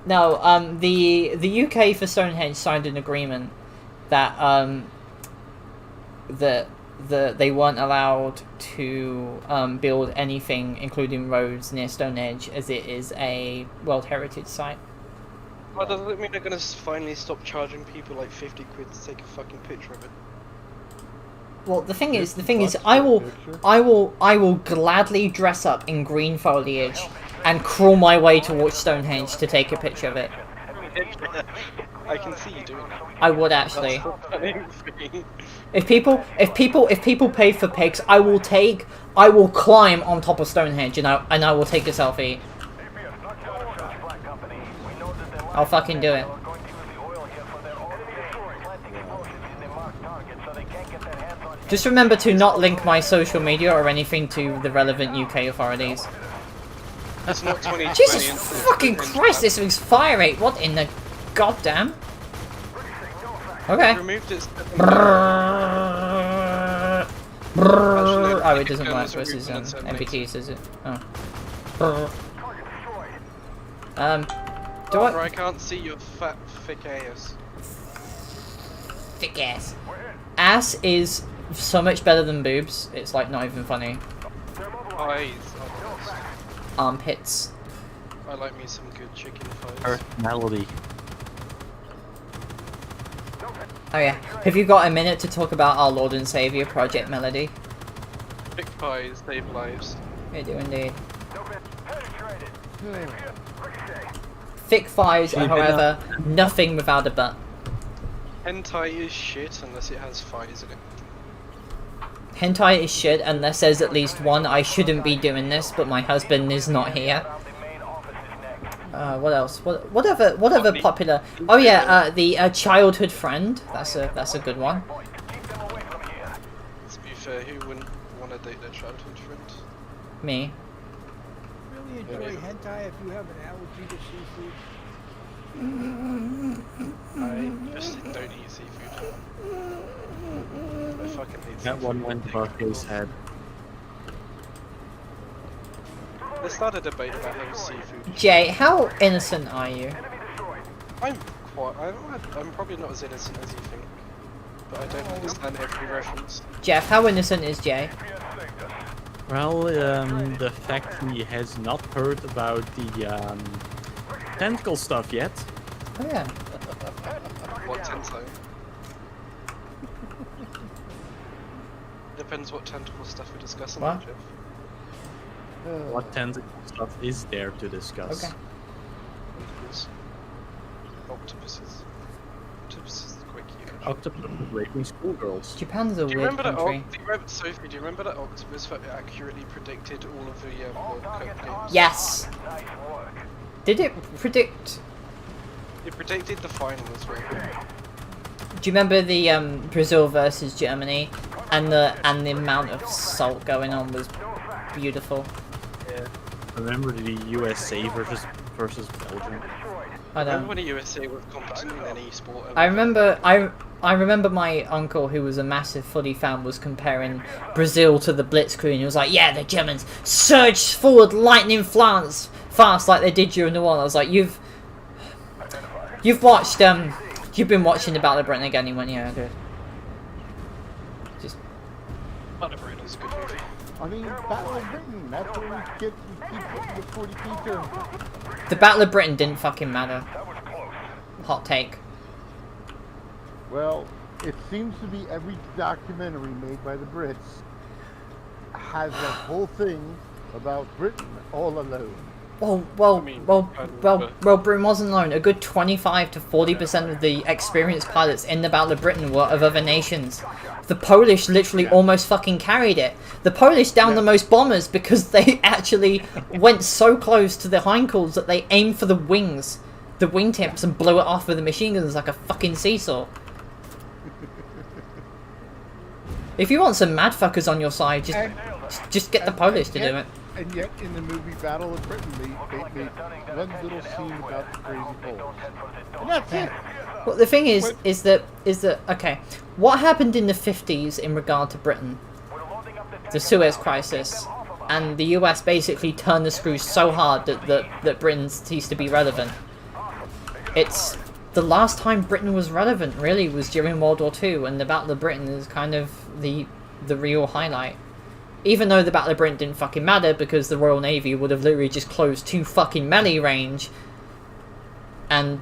No, the UK for Stonehenge signed an agreement that they weren't allowed to build anything, including roads, near Stonehenge, as it is a World Heritage Site. Well, does it mean they're gonna finally stop charging people like 50 quid to take a fucking picture of it? Well, the thing is, I will gladly dress up in green foliage and crawl my way towards Stonehenge to take a picture of it. I can see you doing that. I would actually. That's the funny thing. If people pay for pics, I will climb on top of Stonehenge and I will take a selfie. I'll fucking do it. Just remember to not link my social media or anything to the relevant UK authorities. It's not 2020. Jesus and- fucking Christ, this thing's fire rate. What in the goddamn? Okay. Removed its. Oh, it doesn't work versus MPTs, does it? Oh. Do Or I? I can't see your fat, thick ass. Thick ass. Ass is so much better than boobs. It's like not even funny. Eyes. Oh, Armpits. I like me some good chicken thighs. Personality. Oh yeah. Have you got a minute to talk about our Lord and Savior, Project Melody? Big pies save lives. We do indeed. Thick thighs are, however, nothing without a butt. Hentai is shit unless it has thighs in it. Hentai is shit unless there's at least one. I shouldn't be doing this, but my husband is not here. What else? Whatever popular. Oh yeah, the childhood friend. That's a good one. To be fair, who wouldn't want to date their childhood friend? Me. Really enjoy hentai if you have an allergy to seafood. I just don't eat seafood. I fucking hate That seafood. one went above his head. Let's start a debate about how seafood. Jay, how innocent are you? I'm probably not as innocent as you think, but I don't understand every reference. Jeff, how innocent is Jay? Well, the fact he has not heard about the tentacle stuff yet. Oh yeah. What tentacle? Depends what tentacle stuff we're discussing, What? Jeff. What tentacle stuff is there to discuss? Okay. Tentacles. Octopuses. Octopuses are quite cute. Octopus raping schoolgirls. Japan's a Do you weird remember that? country. Sophie, do you remember that Octopus accurately predicted all of the World Cup games? Yes. Did it predict? It predicted the final as well. Do you remember the Brazil versus Germany, and the amount of salt going on was beautiful. Yeah. Remember the USA versus Belgium? I Remember don't. when the USA was competent in any sport? I remember. I remember my uncle, who was a massive footy fan, was comparing Brazil to the Blitzkrieg. He was like, "Yeah, the Germans surged forward lightning fast like they did during the war." I was like, "You've watched you've been watching the Battle of Britain again." He went, "Yeah, good." Just Battle of Britain is a good movie. I mean, Battle of Britain, that's where we keep putting the 40p term. the Battle of Britain didn't fucking matter. Hot take. Well, it seems to be every documentary made by the Brits has a whole thing about Britain all alone. Well, Britain wasn't alone. A good 25 to 40% of the experienced pilots in the Battle of Britain were of other nations. The Polish literally almost fucking carried it. The Polish downed the most bombers because they actually went so close to the hindquarters that they aimed for the wings, the wingtips, and blew it off with the machine guns like a fucking seesaw. If you want some mad fuckers on your side, just get the Polish to do it. And yet, in the movie Battle of Britain, they made one little scene about the crazy Poles. And that's it! Well, the thing is that okay, what happened in the 50s in regard to Britain? The Suez Crisis, and the US basically turned the screws so hard that Britain ceased to be relevant. It's the last time Britain was relevant, really, was during World War II, and the Battle of Britain is kind of the real highlight. Even though the Battle of Britain didn't fucking matter because the Royal Navy would have literally just closed 2 fucking melee range, and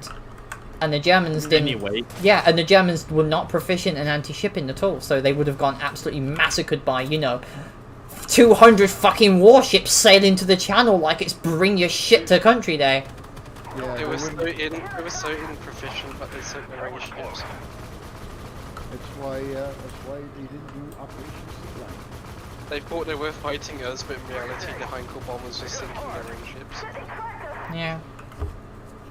the Germans didn't. Anyway. Yeah, and the Germans were not proficient in anti-shipping at all, so they would have gone absolutely massacred by, 200 fucking warships sailing to the channel like it's bring your shit to country day. Yeah, They were so inproficient that they sent their own ships. That's why they didn't do Operation Supply. They thought they were fighting us, but in reality the Heinkel bombers were sinking their own ships. Yeah.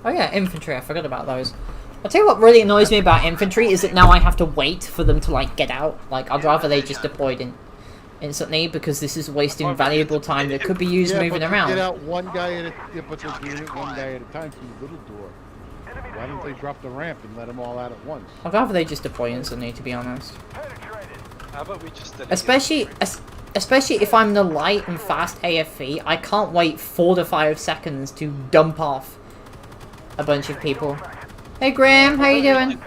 Oh yeah, infantry, I forgot about those. I'll tell you what really annoys me about infantry is that now I have to wait for them to like get out. Like I'd rather they just deployed instantly because this is wasting valuable time that could be used moving but around. Get out one guy at a but they're doing it one guy at a time through the little door. Why don't they drop the ramp and let them all out at once? I'd rather they just deploy instantly, to be honest. How about we just delete Especially if I'm the light and fast AFV, I can't wait 4 to 5 seconds to dump off a bunch of people. Hey Graham, how you doing?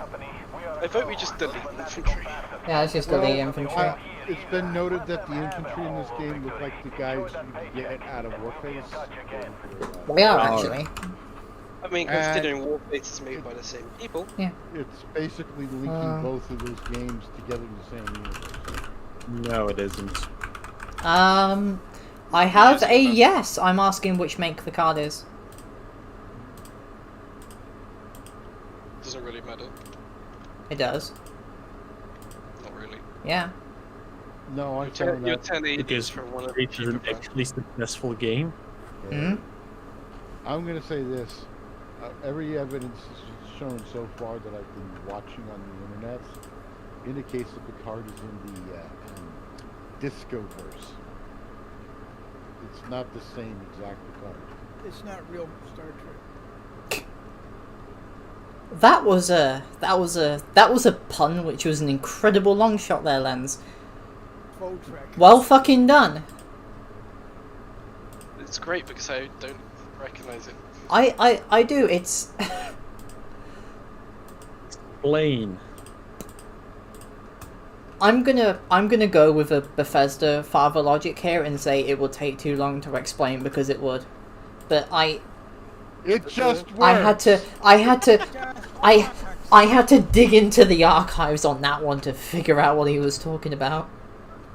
I vote we just delete infantry. Yeah, it's just delete infantry. It's been noted that the infantry in this game look like the guys you get out of Warface. They are actually. I mean, considering Warface is made by the same people. Yeah. It's basically linking both of those games together in the same universe. No, it isn't. I have a yes. I'm asking which make the card is. Doesn't really matter. It does. Not really. Yeah. No, I Your found that. 1080 Because is from one of it is an the actually successful game. Hmm? I'm going to say this. Every evidence is shown so far that I've been watching on the internet indicates that the card is in the Discoverse. It's not the same exact card. It's not real Star Trek. That was a pun, which was an incredible long shot there, Lens. Faux Trek. Well fucking done. It's great because I don't recognize it. I do. It's Plain. I'm gonna go with a Bethesda father logic here and say it will take too long to explain because it would. But It just works. I had to dig into the archives on that one to figure out what he was talking about.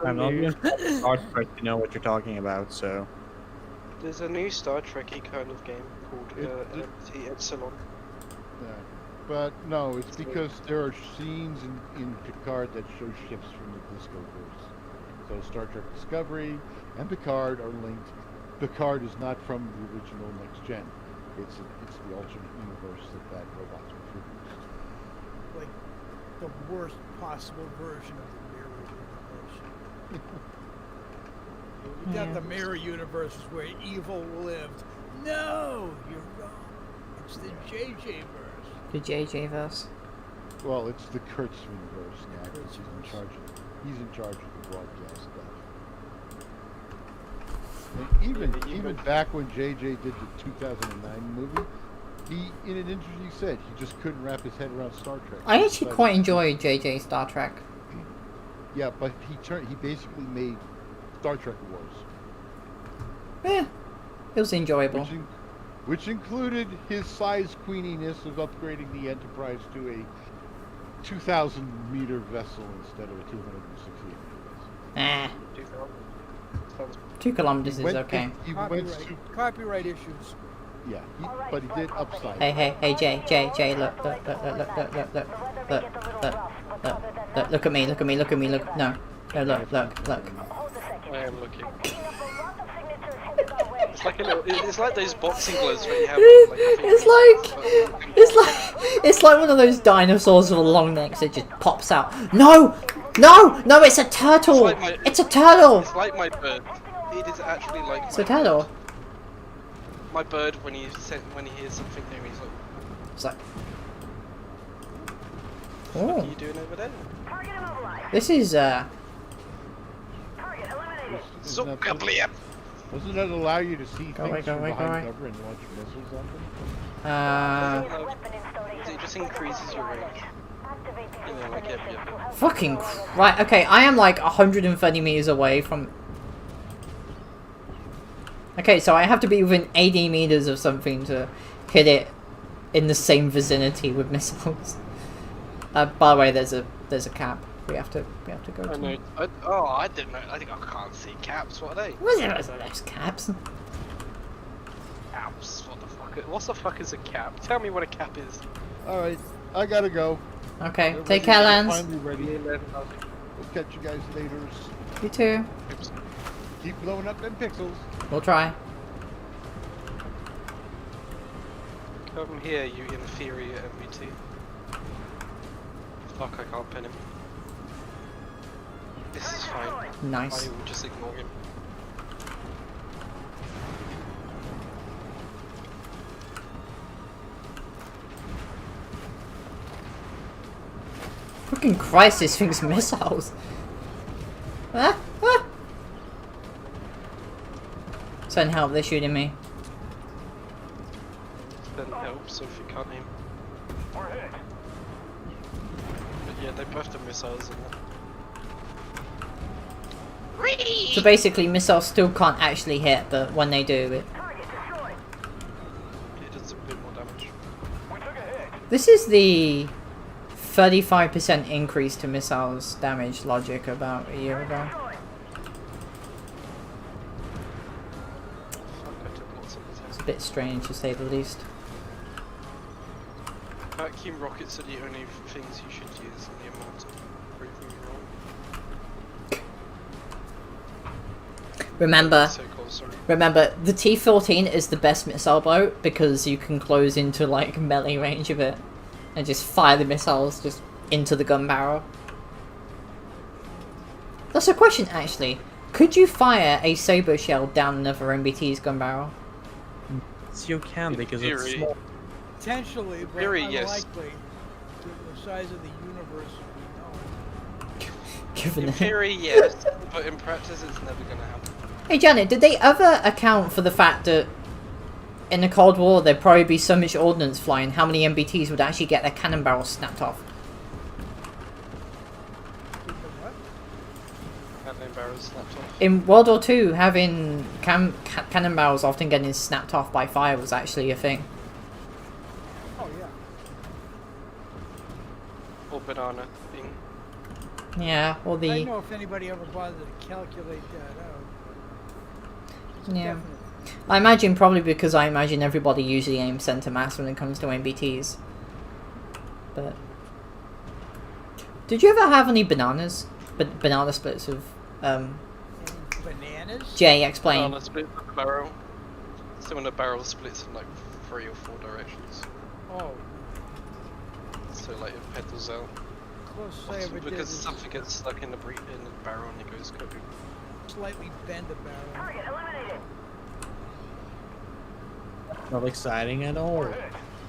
I'm not even Star Trek to know what you're talking about, so. There's a new Star Trek-y kind of game called AMD Epsilon. Yeah. But no, it's because there are scenes in Picard that show ships from the Discoverse. So Star Trek Discovery and Picard are linked. Picard is not from the original Next Gen. It's the alternate universe that robots were produced. Like the worst possible version of the mirror universe. You got the mirror universe where evil lived. No, you're wrong. It's the JJ verse. The JJ verse. Well, it's the Kurtz universe now because he's in charge of the broadcast stuff. And even back when JJ did the 2009 movie, he in an interview said he just couldn't wrap his head around Star Trek. I actually quite enjoy JJ Star Trek. Yeah, but he basically made Star Trek Wars. Yeah, it was enjoyable. Which included his size queeniness of upgrading the Enterprise to a 2,000-meter vessel instead of a 268 vessel. 2 kilometers is okay. Copyright issues. Yeah, but he did upside. Hey, Jay, look at me, look. No, look. I am looking. It's like those boxing gloves where you have. It's like one of those dinosaurs with a long neck that just pops out. No, it's a turtle. It's a turtle. It's like my bird. It is actually like. It's a turtle. My bird when he hears something new, he's like. It's like. What are Oh, you doing over there? this is Doesn't that allow you to see Go away, things go from away, behind go away. cover and launch missiles on them? It just increases your range. You know, like yeah. fucking right. Okay, I am like 130 meters away from. Okay, so I have to be within 80 meters of something to hit it in the same vicinity with missiles. By the way, there's a cap. We have to go to. I know. I didn't know. I think I can't see caps. What are they? What are those caps? Caps. What the fuck? What the fuck is a cap? Tell me what a cap is. Alright, I gotta go. Okay, Everybody take care, is Lance. Finally ready. We'll catch you guys later. You too. Keep blowing up them pixels. We'll try. Come here, you inferior MBT. Fuck, I can't pin him. This is fine. Nice. I will just ignore him. Fucking Christ, this thing's missiles. Ah, ah. Send help, they're shooting me. Then helps if you can't aim. But yeah, they both have missiles in it. So basically, missiles still can't actually hit, but when they do, It does a bit more damage. this is the 35% increase to missiles damage logic about a year ago. Fuck, I took lots of It's attacks. a bit strange to say the least. Vacuum rockets are the only things you should use in the amount of proving wrong. Remember, So cool, sorry. remember, the T-14 is the best missile boat because you can close into like melee range of it and just fire the missiles just into the gun barrel. That's a question actually. Could you fire a saber shell down another MBT's gun barrel? Yes, you can In because it's theory. small. Potentially, but Very, unlikely. yes. To the size of the universe we know. Given In it. theory, yes, but in practice, it's never gonna happen. Hey Janet, did they ever account for the fact that in the Cold War there'd probably be so much ordnance flying, how many MBTs would actually get their cannon barrels snapped off? Cannon barrels snapped off. In World War II, having cannon barrels often getting snapped off by fire was actually a thing. Oh yeah. Or banana thing. Yeah, or I don't the... know if anybody ever bothered to calculate that out. It's a Yeah. definite. I imagine probably because I imagine everybody usually aims center mass when it comes to MBTs. But... Did you ever have any bananas? Banana splits of... And bananas? Jay, explain. Banana split the barrel. So when the barrel splits in like 3 or 4 directions. Oh, So like it petals out. close say Also of it did because is something gets stuck in the barrel and it goes kaboom. slightly bend the barrel. Target eliminated. Not exciting at all.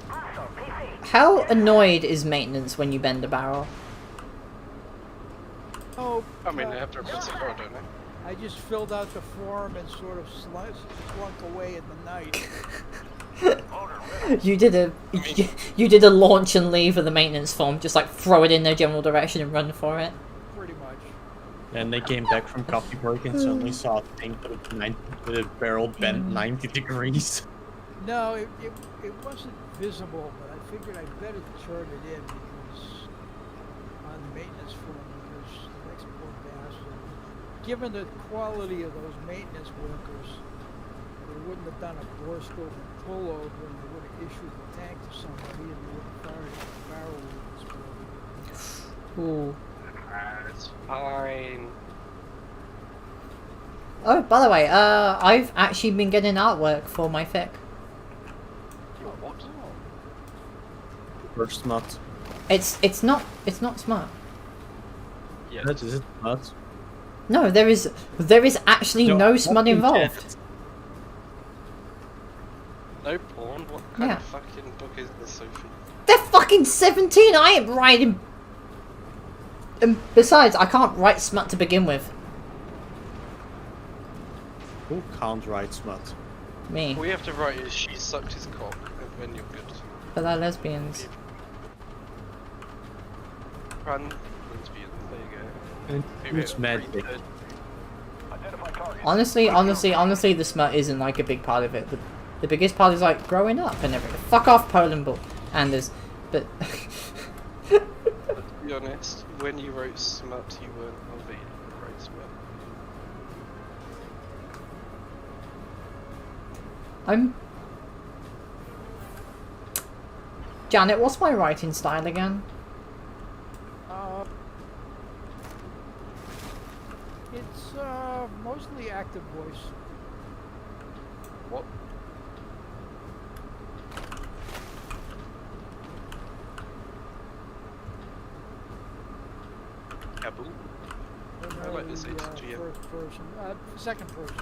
Hostile PC. How annoyed is maintenance when you bend a barrel? Oh, I mean, they have to replace the barrel, don't they? I just filled out the form and sort of slunk away in the night. You did a you did a launch and leave of the maintenance form, just like throw it in their general direction and run for it. Pretty much. And they came back from coffee break and suddenly saw a thing with a barrel bent 90 degrees. No, it wasn't visible, but I figured I'd better turn it in because on the maintenance form because the next poor bastard, given the quality of those maintenance workers, they wouldn't have done a bore scope and pullover and they would have issued the tank to somebody and they would have fired it the barrel would have exploded. Ooh. It's fine. Oh, by the way, I've actually been getting artwork for my fic. You what? First smut. It's not smart. Yeah. That is it, smut. No, there is actually no smut involved. No porn? What kind Yeah. of fucking book is this, Sophie? They're fucking 17. I ain't writing. And besides, I can't write smut to begin with. Who can't write smut? Me, All you have to write is she sucked his cock, and then you're good. but they're lesbians. Run, lesbian, there you go. And Maybe who's a mad? free third. Honestly, the smut isn't like a big part of it. The biggest part is like growing up and everything. Fuck off, Poland bull. And there's, but To be honest, when you wrote smut, you weren't of age to write smut. I'm. Janet, what's my writing style again? It's mostly active voice. What? Kabul. Primarily, like this HGM. first person, second person.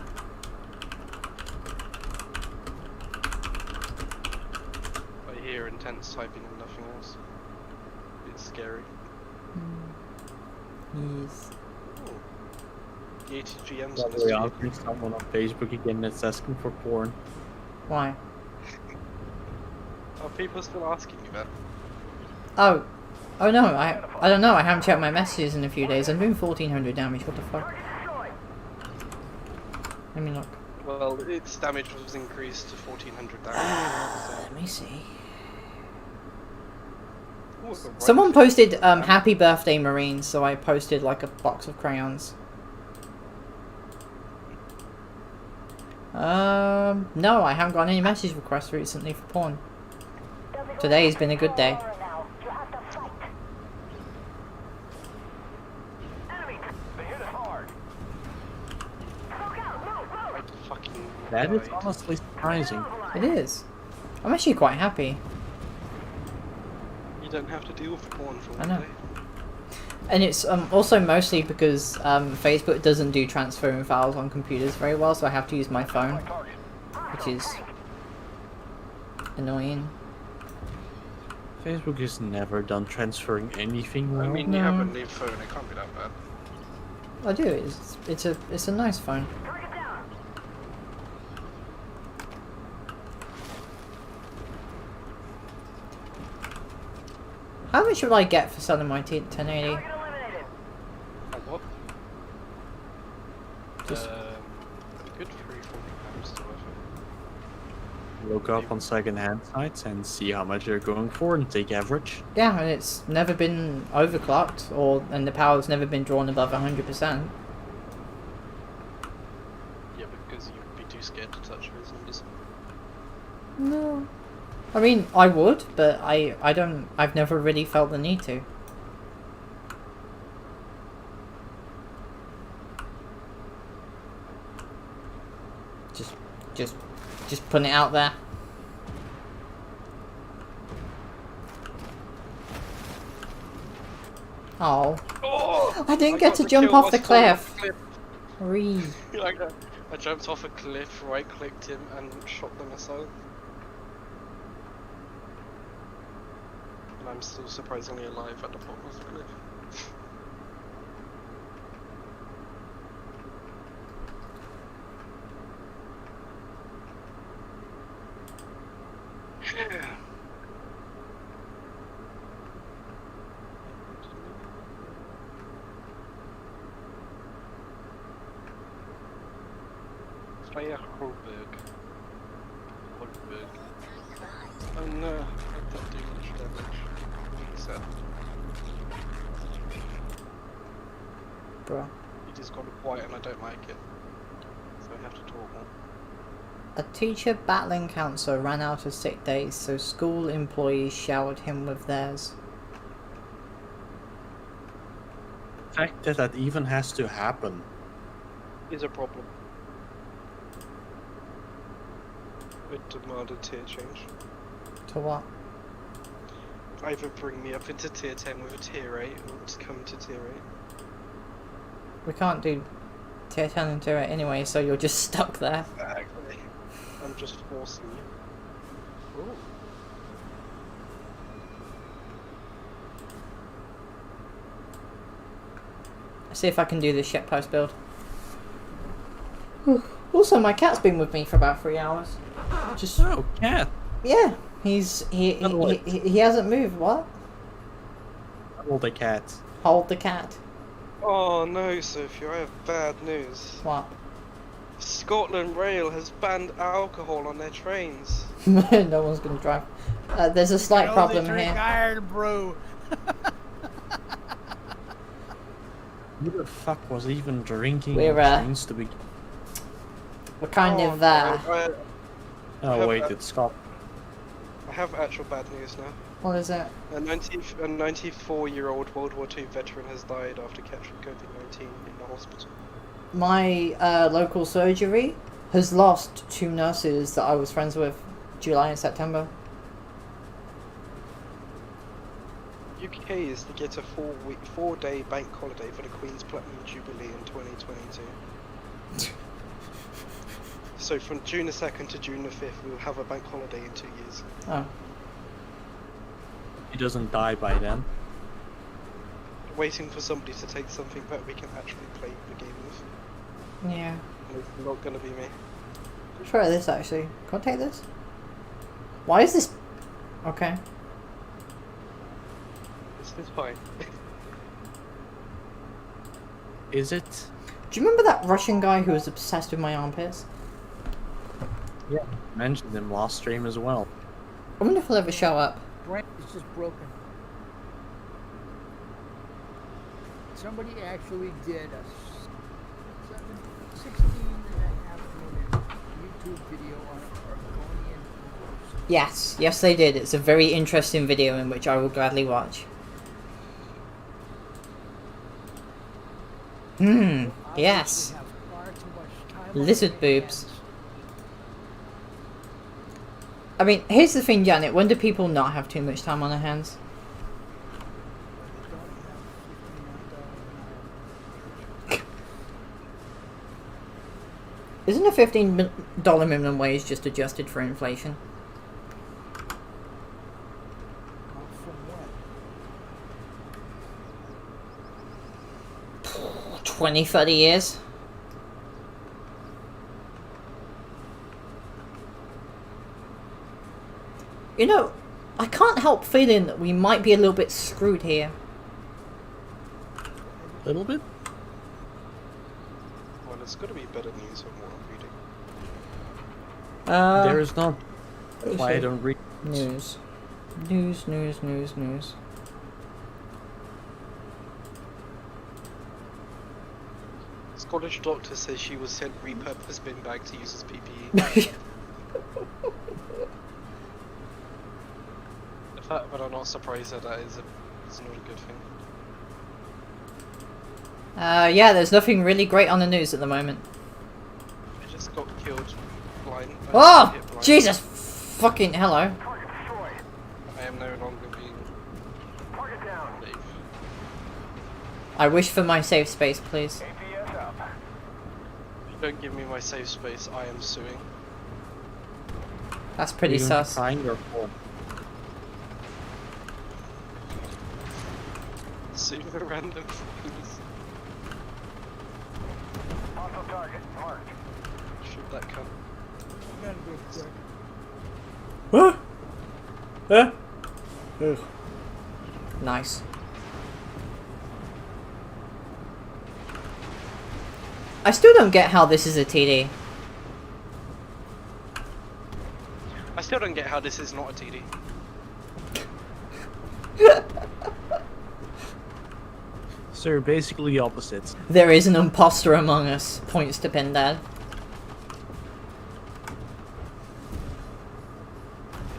I hear intense typing and nothing else. It's scary. Yes. Ooh. The ATGM's By on the this way, vehicle. I've seen someone on Facebook again that's asking for porn. Why? Are people still asking you that? Oh. Oh no, I don't know, I haven't checked my messages in a few days. I'm doing 1400 damage, what the fuck? Let me look. Well, its damage was increased to 1400 damage. Let me see. Ooh, it's a right Someone click. posted happy birthday Marines, so I posted like a box of crayons. No, I haven't got any message requests recently for porn. Today's been a good day. Fucking That is died. honestly surprising. It is. I'm actually quite happy. You don't have to deal with porn for I one know. day. And it's also mostly because Facebook doesn't do transferring files on computers very well, so I have to use my phone, which is annoying. Facebook has never done transferring anything well. I mean, you have a new phone, it can't be that bad. I do. It's a nice phone. How much would I get for selling my 1080? Like what? Just- a good £340 still worth it. Look up on second-hand sites and see how much they're going for and take average. Yeah, and it's never been overclocked, and the power's never been drawn above 100%. Yeah, because you'd be too scared to touch those numbers. No. I mean, I would, but I've never really felt the need to. Just putting it out there. Oh. Oh! I didn't get to jump off the cliff. Whee. Like I jumped off a cliff, right-clicked him, and shot the missile. And I'm still surprisingly alive at the bottom of the cliff. Freya Holberg. Oh no, I didn't do much damage. Really sad. Bruh. He just got quiet and I don't like it. So I have to talk more. A teacher battling cancer ran out of sick days, so school employees showered him with theirs. The fact that that even has to happen. Is a problem. It demanded tier change. To what? Either bring me up into tier 10 with a tier 8 or to come to tier 8. We can't do tier 10 and tier 8 anyway, so you're just stuck there. Exactly. I'm just forcing you. Ooh. See if I can do this shitpost build. Also, my cat's been with me for about 3 hours. Just Oh, cat! yeah, he Cuddle it. he hasn't moved. What? Cuddle the cat. Hold the cat. Oh no, Sophia, I have bad news. What? Scotland Rail has banned alcohol on their trains. No one's gonna drive. There's a slight problem drink here. iron brew. Who the fuck was even drinking We're, on trains to be... We're kind of Oh wait, it's Scott. I have actual bad news now. what is it? A 94-year-old World War II veteran has died after catching COVID-19 in the hospital. My local surgery has lost 2 nurses that I was friends with July and September. UK is to get a 4-day bank holiday for the Queen's Platinum Jubilee in 2022. So from June the 2nd to June the 5th, we'll have a bank holiday in 2 years. Oh. He doesn't die by then. Waiting for somebody to take something that we can actually play the game with. Yeah. And it's not gonna be me. Let's try this actually. Can I take this? Why is this? Okay. This is fine. Is it? Do you remember that Russian guy who was obsessed with my armpits? Yeah. Mentioned him last stream as well. I wonder if he'll ever show up. Brand is just broken. Somebody actually did a 16.5-minute YouTube video on Argonian wars. Yes, yes they did. It's a very interesting video in which I will gladly watch. Yes. Have far too much time on Lizard their boobs. hands. I mean, here's the thing, Janet. When do people not have too much time on their hands? They don't have $59 an hour. Isn't a $15 minimum wage just adjusted for inflation? Well, from what? 20, 30 years? You know, I can't help feeling that we might be a little bit screwed here. A little bit? Well, it's gotta be better news than what I'm reading. There is not. Why I don't read. News. News. Scottish doctor says she was sent repurposed bin bag to use as PPE. The fact that I'm not surprised at that is not a good thing. Yeah, there's nothing really great on the news at the moment. I just got killed blind. Oh! hit blind. Jesus! Fucking hello. Target destroyed. I am no longer being Target down. safe. I wish for my safe space, please. APS up. If you don't give me my safe space, I am suing. That's pretty Are you going to sus. crying or full? Sue the random things. Hostile target marked. Shoot that cunt. I'm gonna go quick. Nice. I still don't get how this is a TD. I still don't get how this is not a TD. So you're basically opposites. There is an imposter among us. Points to Pindad.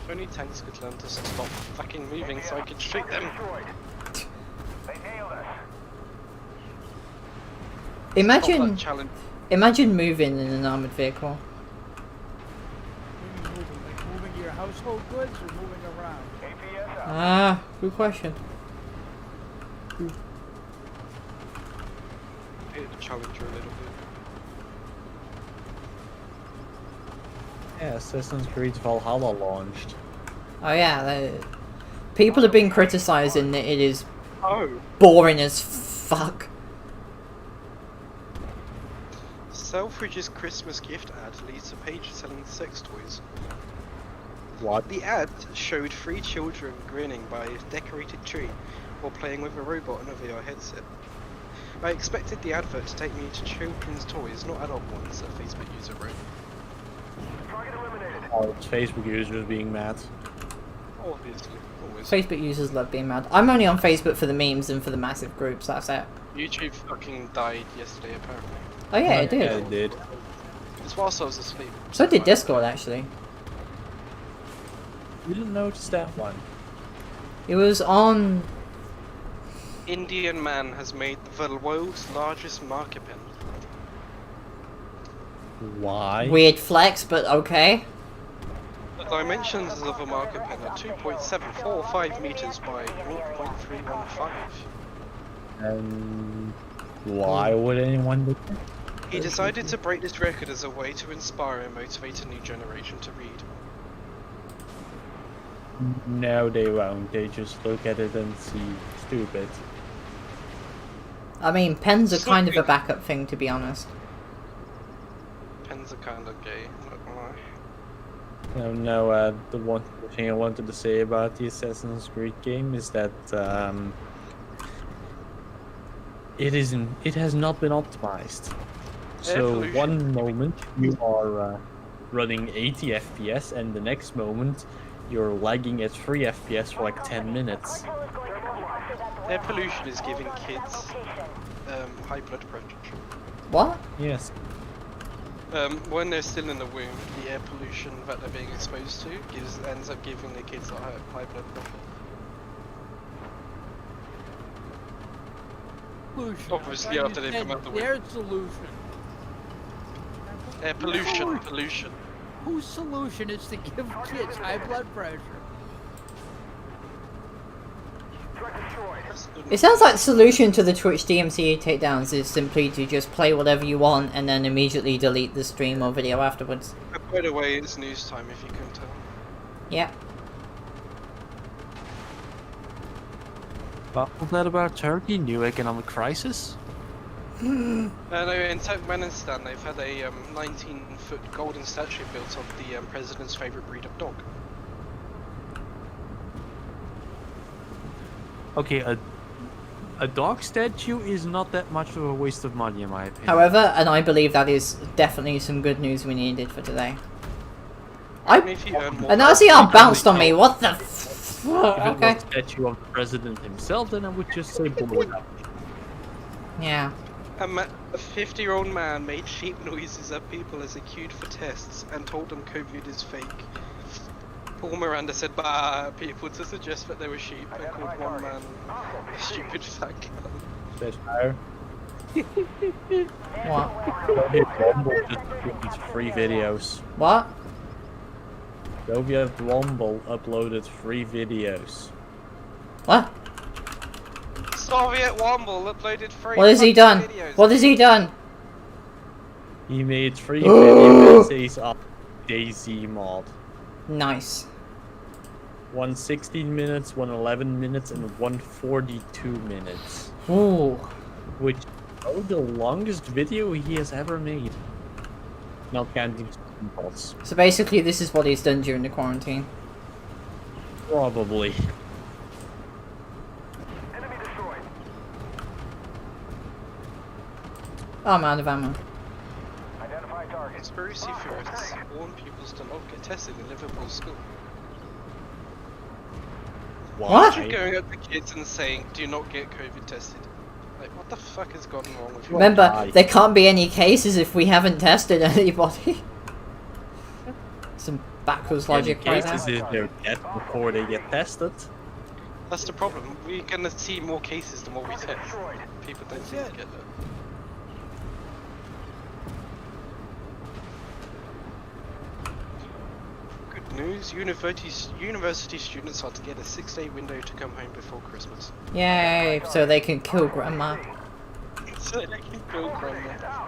If only tanks could learn to stop fucking moving so I could shoot them. Destroyed. They nailed us. Stop Imagine, that challenge. imagine moving in an armored vehicle. What are you moving? Like moving your household goods or moving around? APS up. Ah, good question. Hit the challenger a little bit. Yeah, Assassin's Creed Valhalla launched. Oh yeah, people have been criticizing that it is Oh! boring as fuck. Selfridge's Christmas gift ad leads to page selling sex toys. What? The ad showed 3 children grinning by a decorated tree while playing with a robot and a VR headset. I expected the advert to take me to children's toys, not adult ones, a Facebook user wrote. Target eliminated. All Facebook users being mad. Obviously, always. Facebook users love being mad. I'm only on Facebook for the memes and for the massive groups, that's it. YouTube fucking died yesterday, apparently. Oh yeah, it Yeah, did. it did. It's whilst I was asleep. So did Discord, actually. You didn't notice that one. It was on... Indian man has made the world's largest marker pen. Why? Weird flex, but okay. The dimensions of a marker pen are 2.745 meters by 0.315. And why would anyone do that? He decided to break this record as a way to inspire and motivate a new generation to read. No, they won't. They just look at it and see stupid. I mean, pens are kind of a backup thing, to be honest. Pens are kind of gay, not gonna lie. The one thing I wanted to say about the Assassin's Creed game is that it has not been optimized. So one moment you are running 80 FPS and the next moment you're lagging at 3 FPS for like 10 minutes. Air pollution is giving kids high blood pressure. What? Yes. When they're still in the womb, the air pollution that they're being exposed to ends up giving the kids high blood pressure. Solution. Obviously, after they've come out the womb. Their solution. Air pollution. Whose solution is to give kids high blood pressure? It sounds like the solution to the Twitch DMCA takedowns is simply to just play whatever you want and then immediately delete the stream or video afterwards. By the way, it's news time if you can tell. Yeah. What was that about Turkey? New economic crisis? No, in Turkmenistan they've had a 19-foot golden statue built of the president's favourite breed of dog. Okay, a dog statue is not that much of a waste of money in my opinion. However, and I believe that is definitely some good news we needed for today. And now see how bounced on me, what the If it okay. was a statue of the president himself, then I would just say blow it up. Yeah. A 50-year-old man made sheep noises at people as they queued for tests and told them COVID is fake. Paul Miranda said bah people to suggest that they were sheep and called one man a stupid fat girl. Spitfire. What? Just free videos. What? Soviet Womble uploaded 3 videos. What? Soviet Womble uploaded 3 What has he done? videos. What has he done? He made 3 video essays of DayZ mod. Nice. One 16 minutes, one 11 minutes, and one 42 minutes. Ooh. Which is the longest video he has ever made. Not counting bots. So basically this is what he's done during the quarantine. Probably. Enemy destroyed. Oh, I'm out of ammo. Identify target. Conspiracy theorists warn pupils to not get tested in Liverpool school. What? Imagine going up to kids and saying, do not get COVID tested. Like, what the fuck has gone wrong with you? Remember, there can't be any cases if we haven't tested anybody. Some backwards logic right cases now. if they're dead before they get tested. That's the problem. We're gonna see more cases the more we test. People don't seem to get that. Good news, university students are to get a 6-day window to come home before Christmas. Yay, so they can kill grandma. So they can kill grandma.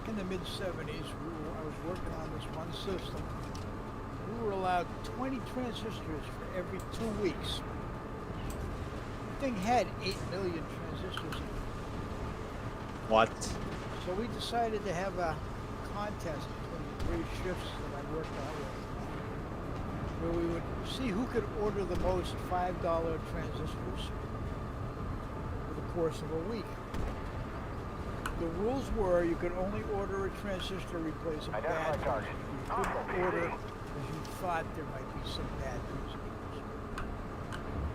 In the mid-70s, I was working on this one system. We were allowed 20 transistors for every 2 weeks. The thing had 8 million transistors in it. What? So we decided to have a contest between the 3 shifts that I worked on with, where we would see who could order the most $5 transistors over the course of a week. The rules were you could only order a transistor to replace a bad transistor. You couldn't order because you thought there might be some bad transistors.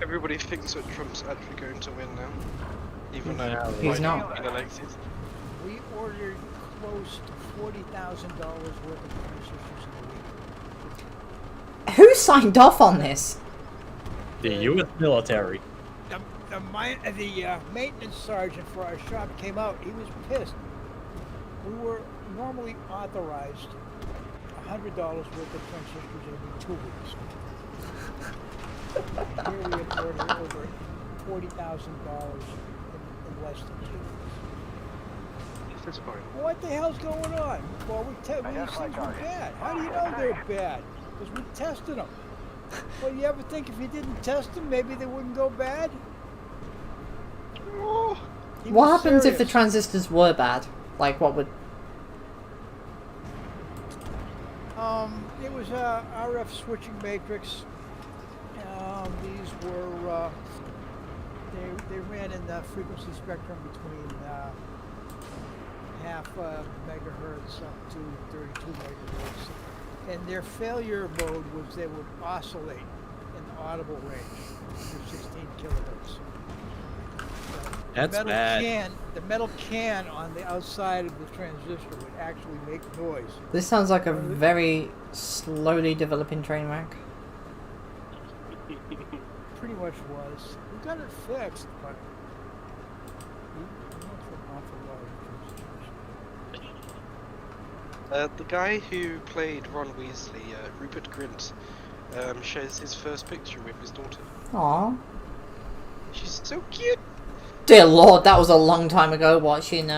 Everybody thinks that Trump's actually going to win now. Even though He's Biden not. has been elected. We ordered close to $40,000 worth of transistors in a week. Who signed off on this? The US military. The maintenance sergeant for our shop came out. He was pissed. We were normally authorized $100 worth of transistors every 2 weeks. Here we have ordered over $40,000 in less than 2 weeks. That's fine. What the hell's going on? Well, these things were bad. How do you know they're bad? Because we tested them. Well, you ever think if you didn't test them, maybe they wouldn't go bad? Oh, He What was happens if the serious. transistors were bad? Like, what would... It was a RF switching matrix. These were they ran in the frequency spectrum between half megahertz up to 32 megahertz, and their failure mode was they would oscillate in the audible range under 16 kilohertz. That's bad. The metal can on the outside of the transistor would actually make noise. This sounds like a very slowly developing train wreck. Pretty much was. We got it fixed, but we went through an awful lot of the guy who played Ron Weasley, Rupert Grint, shares his first picture with his daughter. Aww. She's so cute. Dear Lord, that was a long time ago watching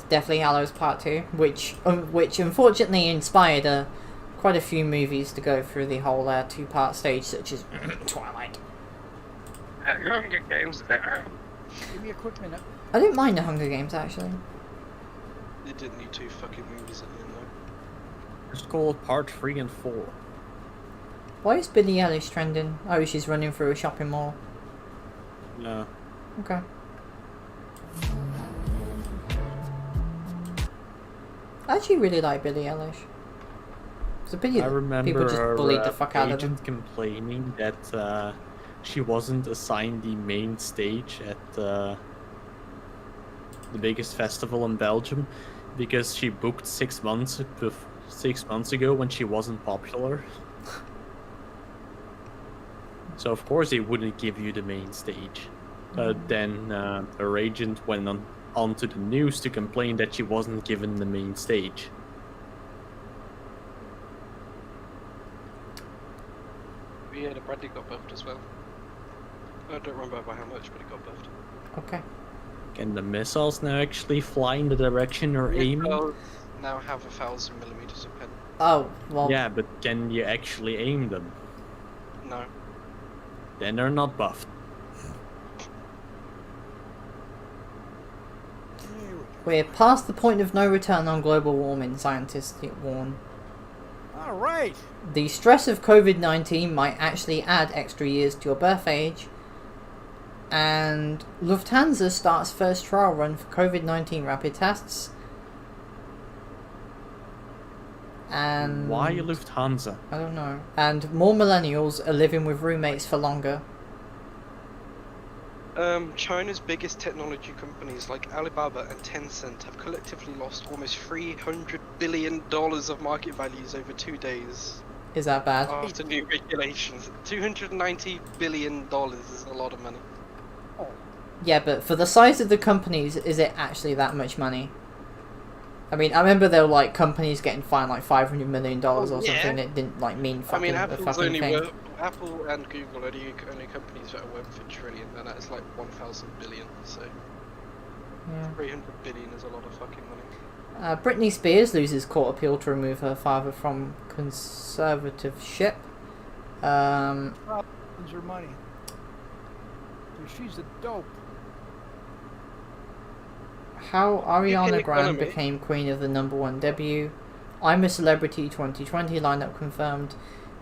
Deathly Hallows Part 2, which unfortunately inspired quite a few movies to go through the whole 2-part stage, such as Twilight. Hunger Games there. Give me a quick minute. I didn't mind the Hunger Games, actually. They didn't need 2 fucking movies at the end though. It's called part 3 and 4. Why is Billie Eilish trending? Oh, she's running through a shopping mall. No. Okay. I actually really like Billie Eilish. It's a pity I that remember people just her bullied the fuck out of them. agent complaining that she wasn't assigned the main stage at the biggest festival in Belgium because she booked 6 months ago when she wasn't popular. So of course they wouldn't give you the main stage. Then her agent went on to the news to complain that she wasn't given the main stage. Yeah, the Bradley got buffed as well. I don't remember by how much, but it got buffed. Okay. Can the missiles now actually fly in the direction you're aiming? Missiles now have 1,000 millimeters of pen. Oh, well... Yeah, but can you actually aim them? No. Then they're not buffed. We're past the point of no return on global warming, scientists warn. All right. The stress of COVID-19 might actually add extra years to your birth age. And Lufthansa starts first trial run for COVID-19 rapid tests. And Why Lufthansa? I don't know. And more millennials are living with roommates for longer. China's biggest technology companies like Alibaba and Tencent have collectively lost almost $300 billion of market values over 2 days Is that bad? after new regulations. $290 billion is a lot of money. Yeah, but for the size of the companies, is it actually that much money? I mean, I remember there were like companies getting fined like $500 million or something. It didn't like mean fucking a fucking thing. Apple and Google are the only companies that are worth a trillion, and that's like 1,000 billion. So Yeah. 300 billion is a lot of fucking money. Britney Spears loses court appeal to remove her father from conservatorship. Problems her money. She's a dope. How Ariana UK Grande economy. became queen of the #1 debut. I'm a Celebrity 2020 lineup confirmed.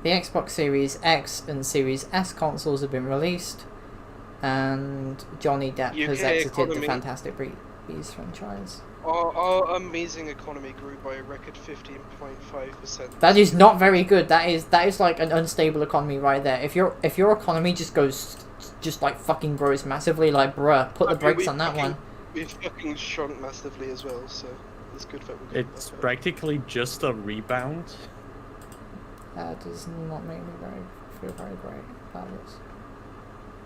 The Xbox Series X and Series S consoles have been released. And Johnny Depp has UK exited the economy. Fantastic Beasts franchise. Our amazing economy grew by a record 15.5%. That is not very good. That is like an unstable economy right there. If your economy just like fucking grows massively, like bruh, put the brakes on that one. We've fucking shrunk massively as well, so it's good that we did It's that. practically just a rebound. That does not make me feel very great about this.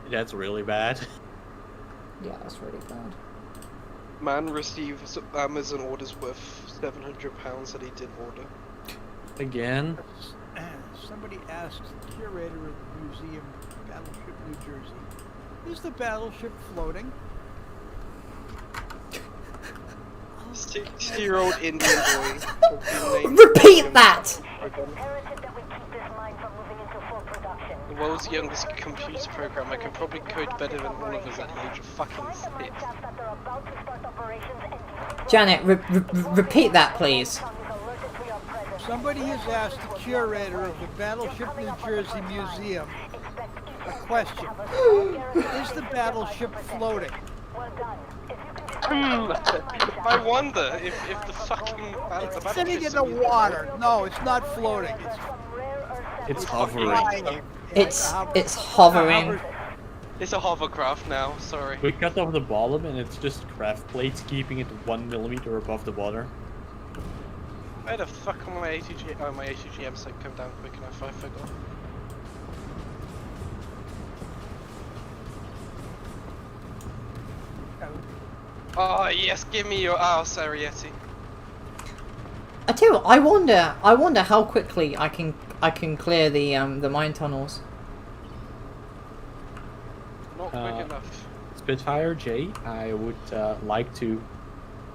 That's really bad. Yeah, that's really bad. Man receives Amazon orders worth £700 that he didn't order. Again. Somebody asked the curator of the museum, Battleship New Jersey, is the battleship floating? 60-year-old Indian boy. Repeat that! The world's youngest computer programmer can probably code better than all of us at the age of fucking 6. Janet, repeat that, please. Somebody has asked the curator of the Battleship New Jersey Museum a question. Is the battleship floating? I wonder if the fucking It's sitting in the water. No, it's not floating. It's hovering. It's hovering. It's a hovercraft now, sorry. We cut off the bottom and it's just craft plates keeping it 1 millimeter above the water. Why the fuck will my ATG, my ATGM set come down quick enough? I forgot. Oh yes, give me your Sarietti. I tell you what, I wonder how quickly I can clear the mine tunnels. Not quick enough. Spitfire J, I would like to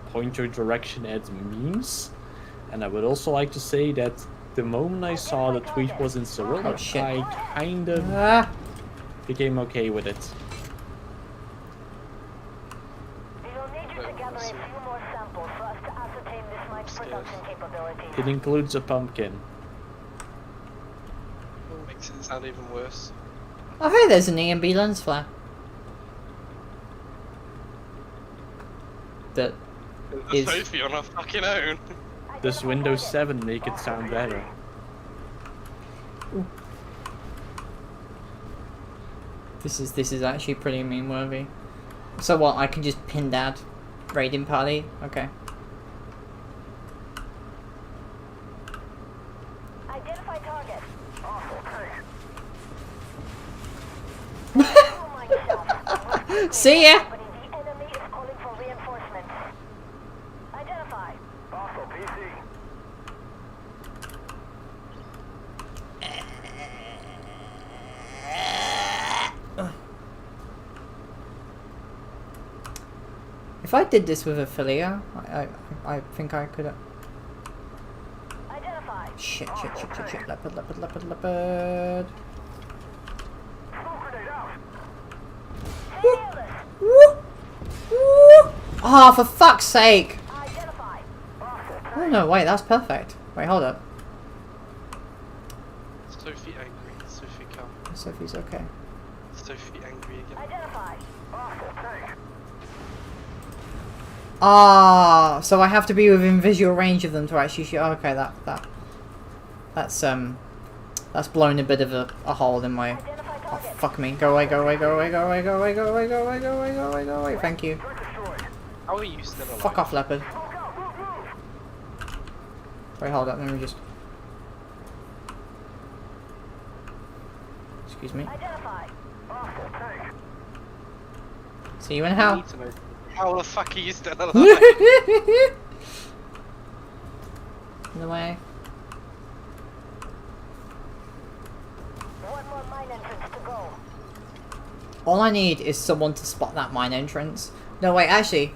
point your direction at memes, and I would also like to say that the moment I saw the tweet was in Cyrillic, Oh, shit. I kind of became okay with it. It includes a pumpkin. Makes it sound even worse. Oh hey, there's an AMD lens flare. That A is... Sophie on her fucking own. Does Windows 7 make it sound better? This is actually pretty meme worthy. So what? I can just pin that raiding party. Okay. Identify target. See ya. The enemy is calling for reinforcements. Identify. Hostile PC. If I did this with Affiliate, I think I could. Identify. Shit. Leopard. Ah, for fuck's sake! Identify. Oh no, wait, that's perfect. Wait, hold up. Sophie angry. Sophie calm. Sophie's okay. Sophie angry again. Identify. Ah, so I have to be within visual range of them to actually shoot. Oh, okay, that's blown a bit of a hole in my. Oh, fuck me! Go away! Thank you. How are you still alive? Fuck off, leopard. Wait, hold up. Let me just. Excuse me. Identify. See you in I hell. need to know. How the fuck are you still alive? In the way. One more mine entrance to go. All I need is someone to spot that mine entrance. No, wait, actually.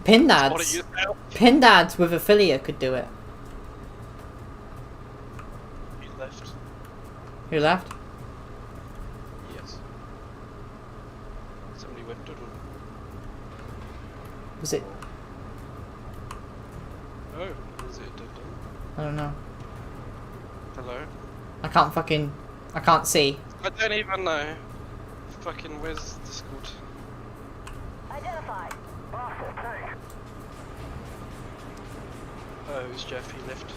Pindads with Affiliate could do it. You left. Who left? Yes. Somebody went doodle. Was it? Oh, is it doodle? I don't know. Hello? I can't see. I don't even know. Fucking where's Discord? Identify. Oh, it was Jeff, he left.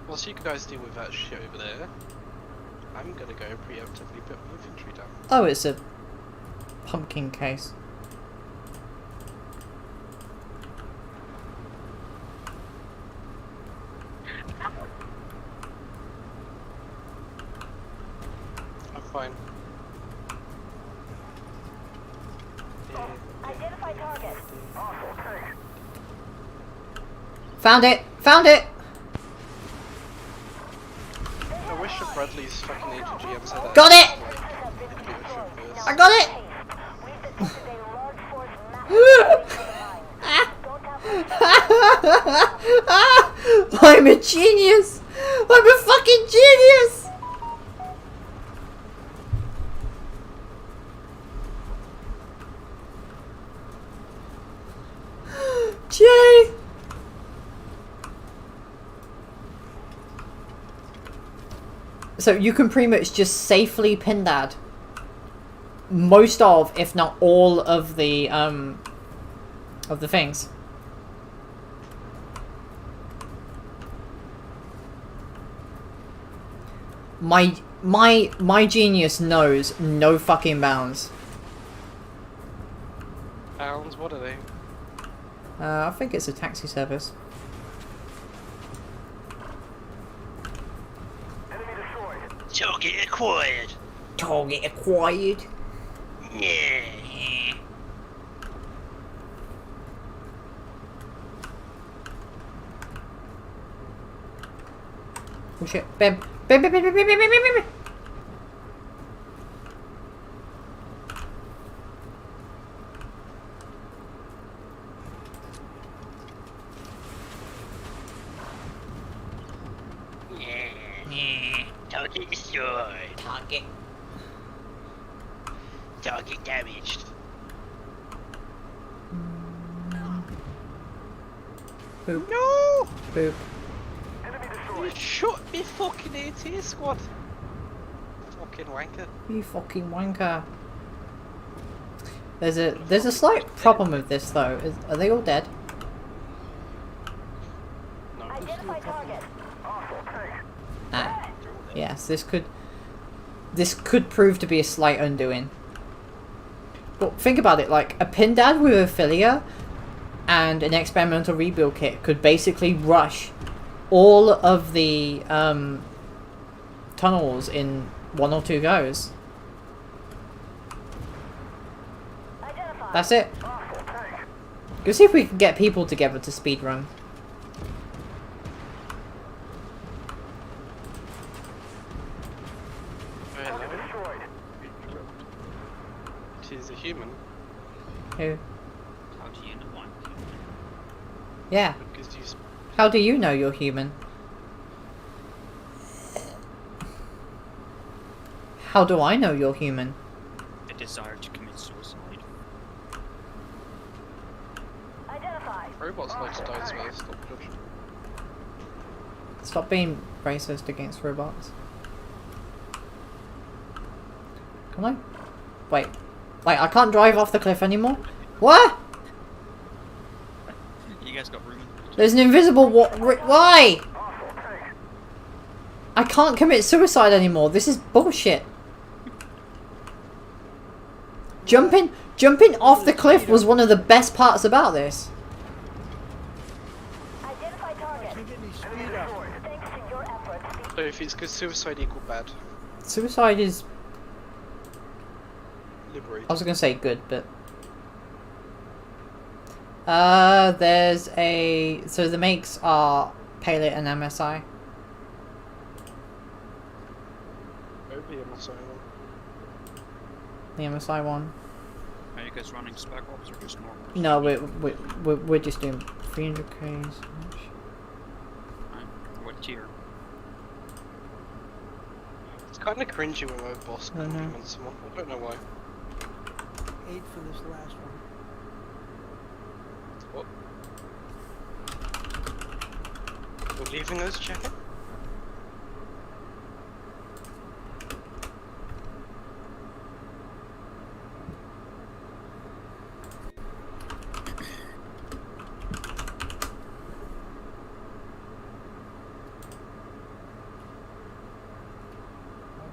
Whilst you guys deal with that shit over there, I'm gonna go preemptively put my infantry down. Oh, it's a pumpkin case. I'm fine. Found it! Found it! I wish that Bradley's fucking Agent GM said that. Got it! Like, I got it! I'm a genius! I'm a fucking genius! Jay! So you can pretty much just safely pin that most of, if not all of the things. My genius knows no fucking bounds. Bounds? What are they? I think it's a taxi service. Target acquired. Target acquired. Yeah. Oh shit. Bam. Bam, bam, bam, bam, bam, bam, bam, bam. Target destroyed. Target. Target damaged. Boop. No! Boop. You shot me fucking AT squad. Fucking wanker. You fucking wanker. There's a slight problem with this though. Are they all dead? No. Identify target. Ah. Yes, this could prove to be a slight undoing. But think about it, like a pin dad with a Philia and an experimental rebuild kit could basically rush all of the tunnels in 1 or 2 goes. Identify. That's it. Go see if we can get people together to speedrun. She's a human. Who? How do you know one? Yeah. Because you How do you know you're human? How do I know you're human? The desire to commit suicide. Identify. robots like to die as well. Stop judging. Stop being racist against robots. Can I? Wait. Wait, I can't drive off the cliff anymore? What? You guys got room? There's an invisible why? I can't commit suicide anymore. This is bullshit. Jumping off the cliff was one of the best parts about this. Identify target. Can't get any speed up. Thanks to your efforts. So if it's because suicide equal bad, Suicide is, liberate. I was gonna say good, but there's a, so the makes are Palit and MSI. Maybe I'm not saying one. The MSI one. Are you guys running Spec Ops or just normal? No, we're just doing 300Ks. What tier? It's kind of cringy when my boss I know. compliments someone. I don't know why. 8 for this last one. What? You're leaving us, check it?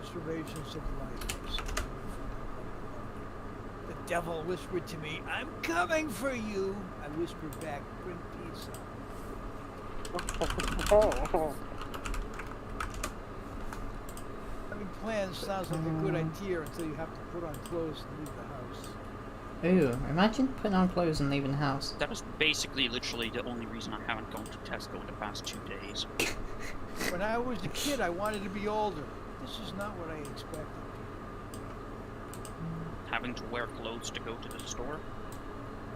Observations of life. The devil whispered to me, "I'm coming for you." I whispered back, "Bring pizza." Having plans sounds like a good idea until you have to put on clothes and leave the house. Ooh, imagine putting on clothes and leaving the house. That is basically literally the only reason I haven't gone to Tesco in the past 2 days. When I was a kid, I wanted to be older. This is not what I expected. Having to wear clothes to go to the store.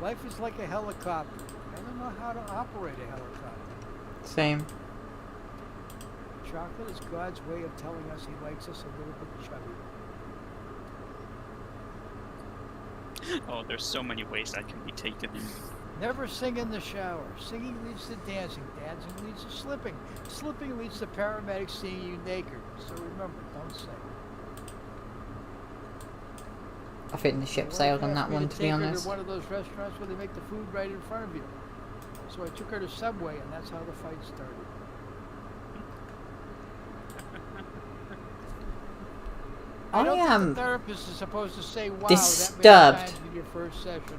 Life is like a helicopter. I don't know how to operate a helicopter. Same. Chocolate is God's way of telling us he likes us a little bit chubby. Oh, there's so many ways that can be taken in. Never sing in the shower. Singing leads to dancing. Dancing leads to slipping. Slipping leads to paramedics seeing you naked. So remember, don't sing. I think the ship sailed on that one, to be honest. To one of those restaurants where they make the food right in front of you. So I took her to Subway, and that's how the fight started. I don't think the therapist is supposed to say, wow, disturbed. that many times in your first session.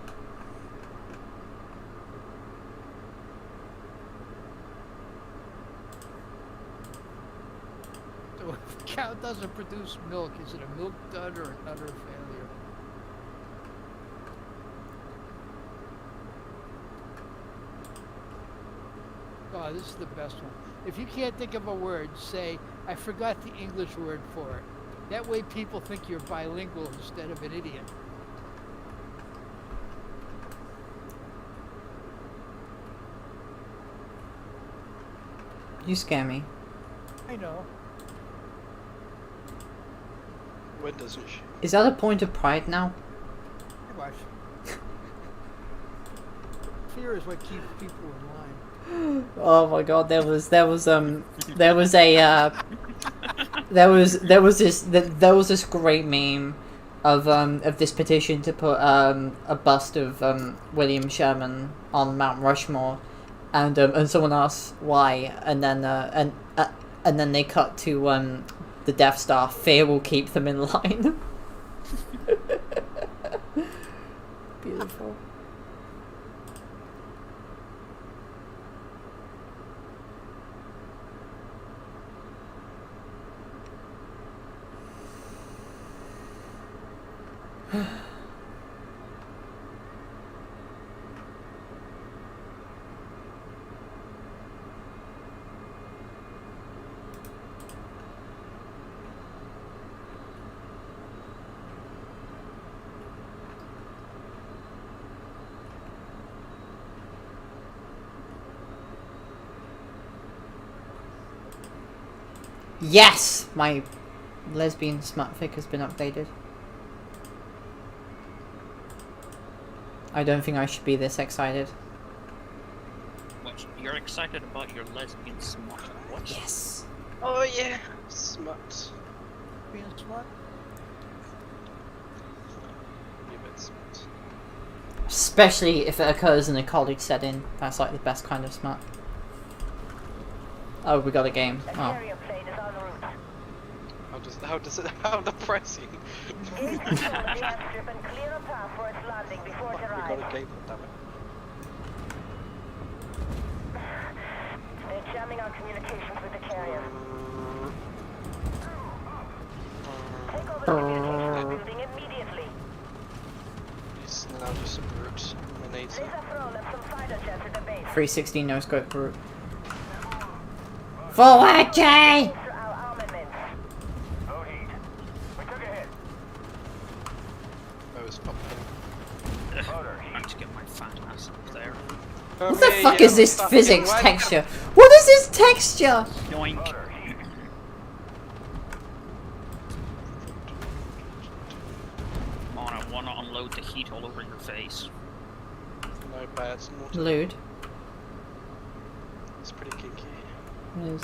So if a cow doesn't produce milk, is it a milk dud or an utter failure? Oh, this is the best one. If you can't think of a word, say, I forgot the English word for it. That way people think you're bilingual instead of an idiot. You scare me. I know. When doesn't she? Is that a point of pride now? Hey, watch. Fear is what keeps people in line. Oh my god, there was this great meme of this petition to put a bust of William Sherman on Mount Rushmore, and someone asked why, and then they cut to the Death Star. Fear will keep them in line. Beautiful. Yes! My lesbian smut fic has been updated. I don't think I should be this excited. What? You're excited about your lesbian smut? What? Yes! Oh yeah, smut. Being smart? Be a bit smut. Especially if it occurs in a college setting. That's like the best kind of smut. Oh, we got a game. Oh. How depressing. Use the strip and clear a path for its landing before it We got arrives. a game, damn it. They're jamming our communications with the carrier. Take over the communications building immediately. He's now just a brute. Laser throw left some fighter jets at the base. 360 no scope group. Forward, Jay! For our armaments. Oh, we took a hit. Oh, it's popping. I'm to get my fat ass up there. What the fuck is this physics texture? What is this texture? Yoink. Come on, I wanna unload the heat all over your face. No bad, naughty. Lewd. It's pretty kinky. It is.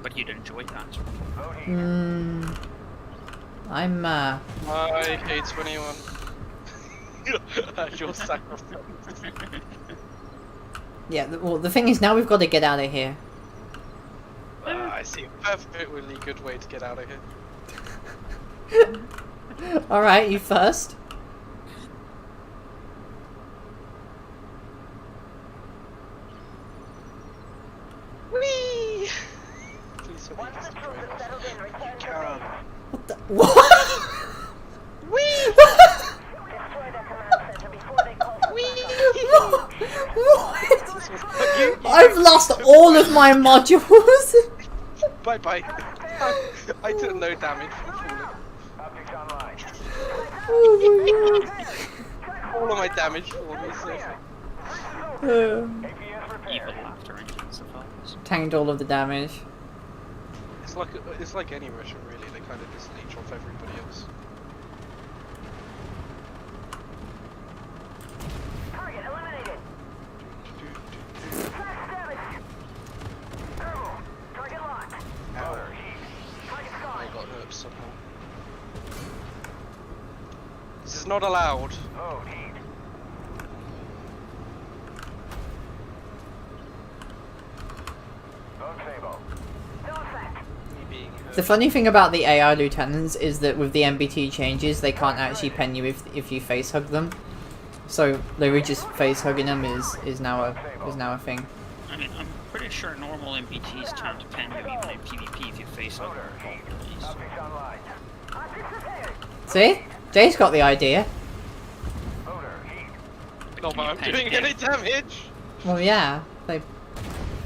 But you'd enjoy that. I'm I hate 21. Your sacrifice. yeah, well, the thing is, now we've got to get out of here. I see a perfectly good way to get out of here. Alright, you first. Whee! Please tell me Once you the can troops drive have off. settled in, return to Come. base. What the? What? Destroy their command all of my modules. Bye bye. I took no damage from falling. Optics online. Oh my god. All of my damage for me so far. APS repaired. Evil laughter engines of ours. Tanked all of the damage. It's like any Russian really. They kind of just leech off everybody else. Target eliminated. Flash damage. Thermal. Target locked. Ow. Target I gone. got hurt somehow. This is not allowed. Mode heat. Mode stable. No effect. Me being hurt. The funny thing about the AI lieutenants is that with the MBT changes, they can't actually pen you if you face hug them. So literally just face hugging them is now a thing. I mean, I'm pretty sure normal MPTs tend to pen you even in PvP if you face up. Optics online. Optics repaired. See? Jay's got the idea. Motor heat. Not that I'm doing any damage. Well, yeah. They.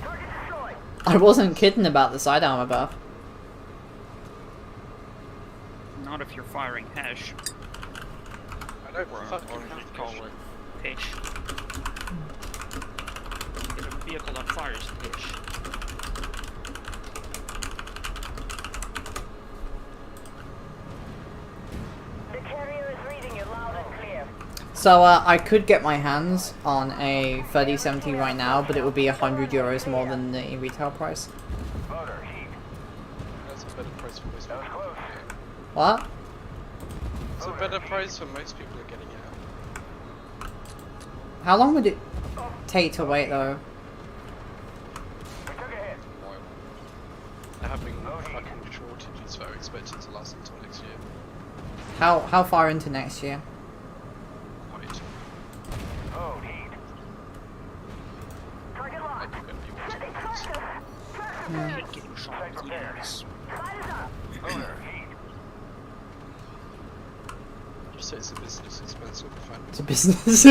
Target destroyed. I wasn't kidding about the side armor buff. Not if you're firing hash, I don't or fucking you have call to. it fish. Get a vehicle that fires fish. The carrier is reading you loud and clear. So I could get my hands on a 3070 right now, but it would be €100 more than the retail price. Motor heat. That's a better price for most people. What? It's a better price for most people are getting it. How long would it take to wait though? We took a hit. They're having fucking shortages that are expected to last until next year. How far into next year? Quite. Mode heat. Target I locked. think that'd be what Getting it is. pressure. Keep getting shot with EMS. Side is up. Motor heat. Just say it's a business expense, it'll be fine. It's a business.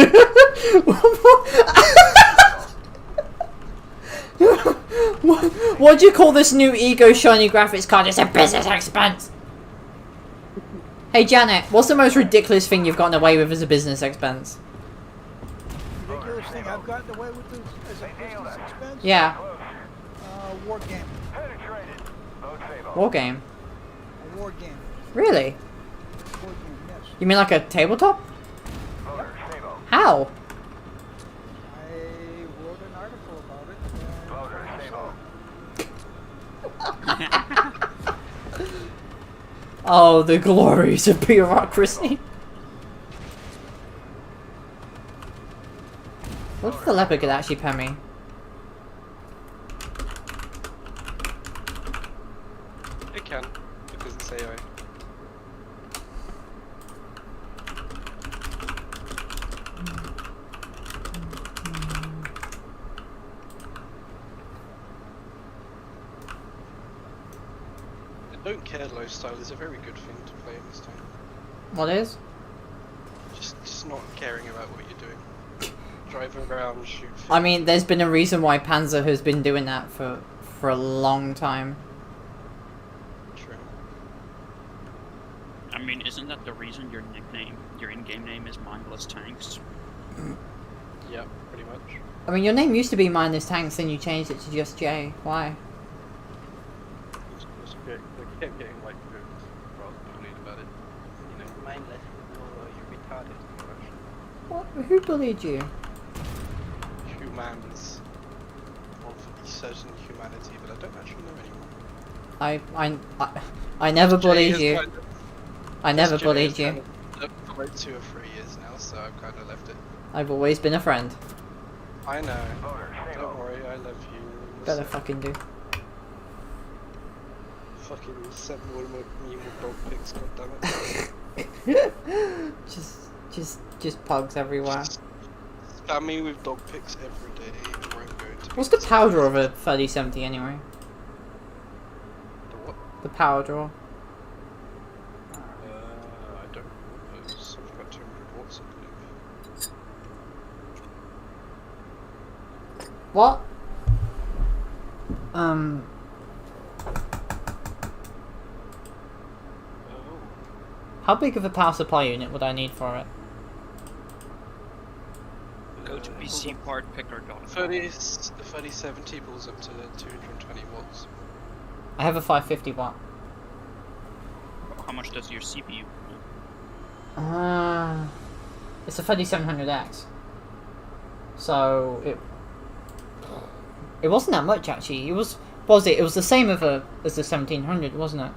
what do you call this new Ego shiny graphics card? It's a business expense. Hey Janet, what's the most ridiculous thing you've gotten away with as a business expense? Ridiculous thing I've gotten away with as a business expense? Yeah, War game. Penetrated. Mode stable. war game. A war game. Really? War game, yes. You mean like a tabletop? Motor stable. How? I wrote an article about it. Motor stable. Oh, the glories of bureaucracy. What if the leopard could actually pen me? It can, because it's AI. The don't care lifestyle is a very good thing to play in this time. What is? Just not caring about what you're doing. Drive around, shoot. I mean, there's been a reason why Panzer has been doing that for a long time. True. I mean, isn't that the reason your nickname, your in-game name is Mindless Tanks? Yeah, pretty much. I mean, your name used to be Mindless Tanks, then you changed it to just J. Why? I kept getting like rather bullied about it. You know, mindless. Oh, you're retarded. What? Who bullied you? Humans of a certain humanity that I don't actually know anymore. I never bullied Jay you. has kind of- I never Jay bullied has you. kind of looked for like 2 or 3 years now, so I've kind of left it. I've always been a friend. I know. Motor Don't stable. worry, I love you. Better So fucking do. fucking send more more dog pics, goddammit. just pugs everywhere. Spam me with dog pics every day, or I'm going to. What's the power draw of a 3070 anyway? The what? The power draw. I don't know. It's something about 200 watts, I believe. What? How big of a power supply unit would I need for it? Go to PCPartPicker.com. 3070 pulls up to 220 watts. I have a 550 watt. How much does your CPU pull? It's a 3700X. So it wasn't that much actually. It was it? It was the same as the 1700, wasn't it?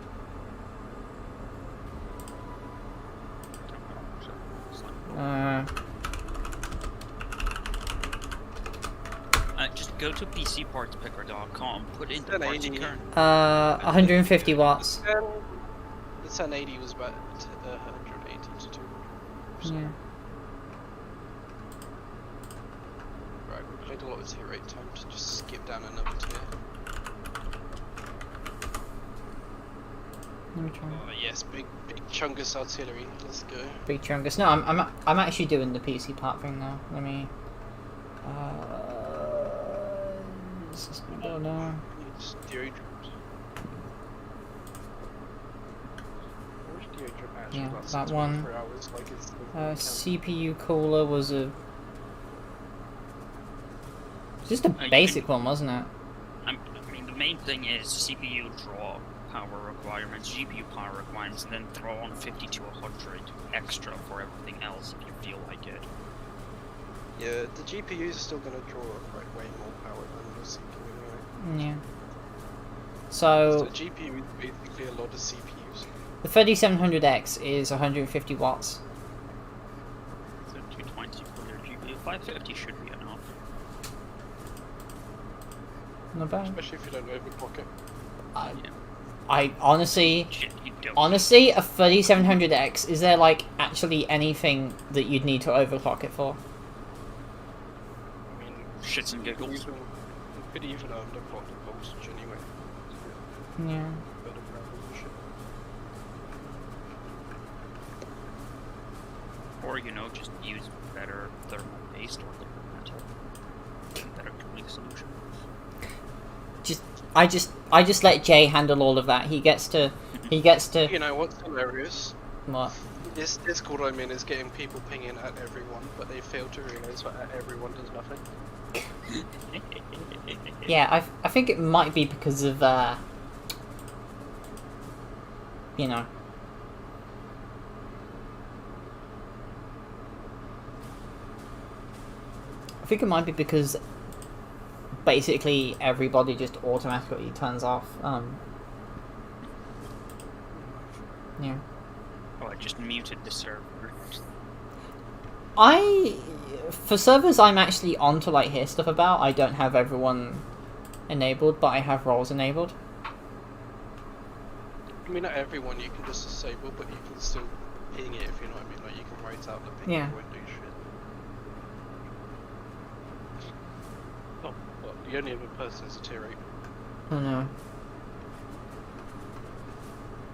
Just go to PCPartPicker.com. Put in the parts current. 150 watts. The 1080 was about 180 to 200. Yeah. Right, we played a lot of tier 8 time to just skip down another tier. Let me try. Yes, big chungus artillery. Let's go. Big chungus. No, I'm actually doing the PC part thing now. Let me. Go down. Theory drops. Where's theory drop actually? Yeah, lasts that 24 one. hours, like it's the CPU cooler was just a basic one, wasn't it? I mean, the main thing is CPU draw power requirements, GPU power requirements, and then throw on 50 to 100 extra for everything else if you feel like it. Yeah, the GPUs are still going to draw like way more power than the CPU anyway. Yeah. So So the GPU is basically a lot of CPUs. the 3700X is 150 watts. So 220 for your GPU, 550 should be enough. Not bad. Especially if you don't overclock it. I honestly, Shit, you don't. a 3700X, is there like actually anything that you'd need to overclock it for? I mean, Shits and giggles. you could even underclock the voltage anyway. Yeah. Better parameters and shit. Or, just use better thermal-based or liquid metal. Better cooling solution. I just let Jay handle all of that. He gets to. You know what's hilarious? What? This Discord I'm in is getting people pinging at everyone, but they fail to realise that at everyone does nothing. Yeah, I think it might be because of you know. I think it might be because basically everybody just automatically turns off. Yeah. Oh, I just muted the server. For servers I'm actually on to like hear stuff about, I don't have everyone enabled, but I have roles enabled. I mean, not everyone you can just disable, but you can still ping it if you know what I mean. Like you can write out the ping Yeah. window shit. Oh, well, the only other person is a tier 8. Oh no.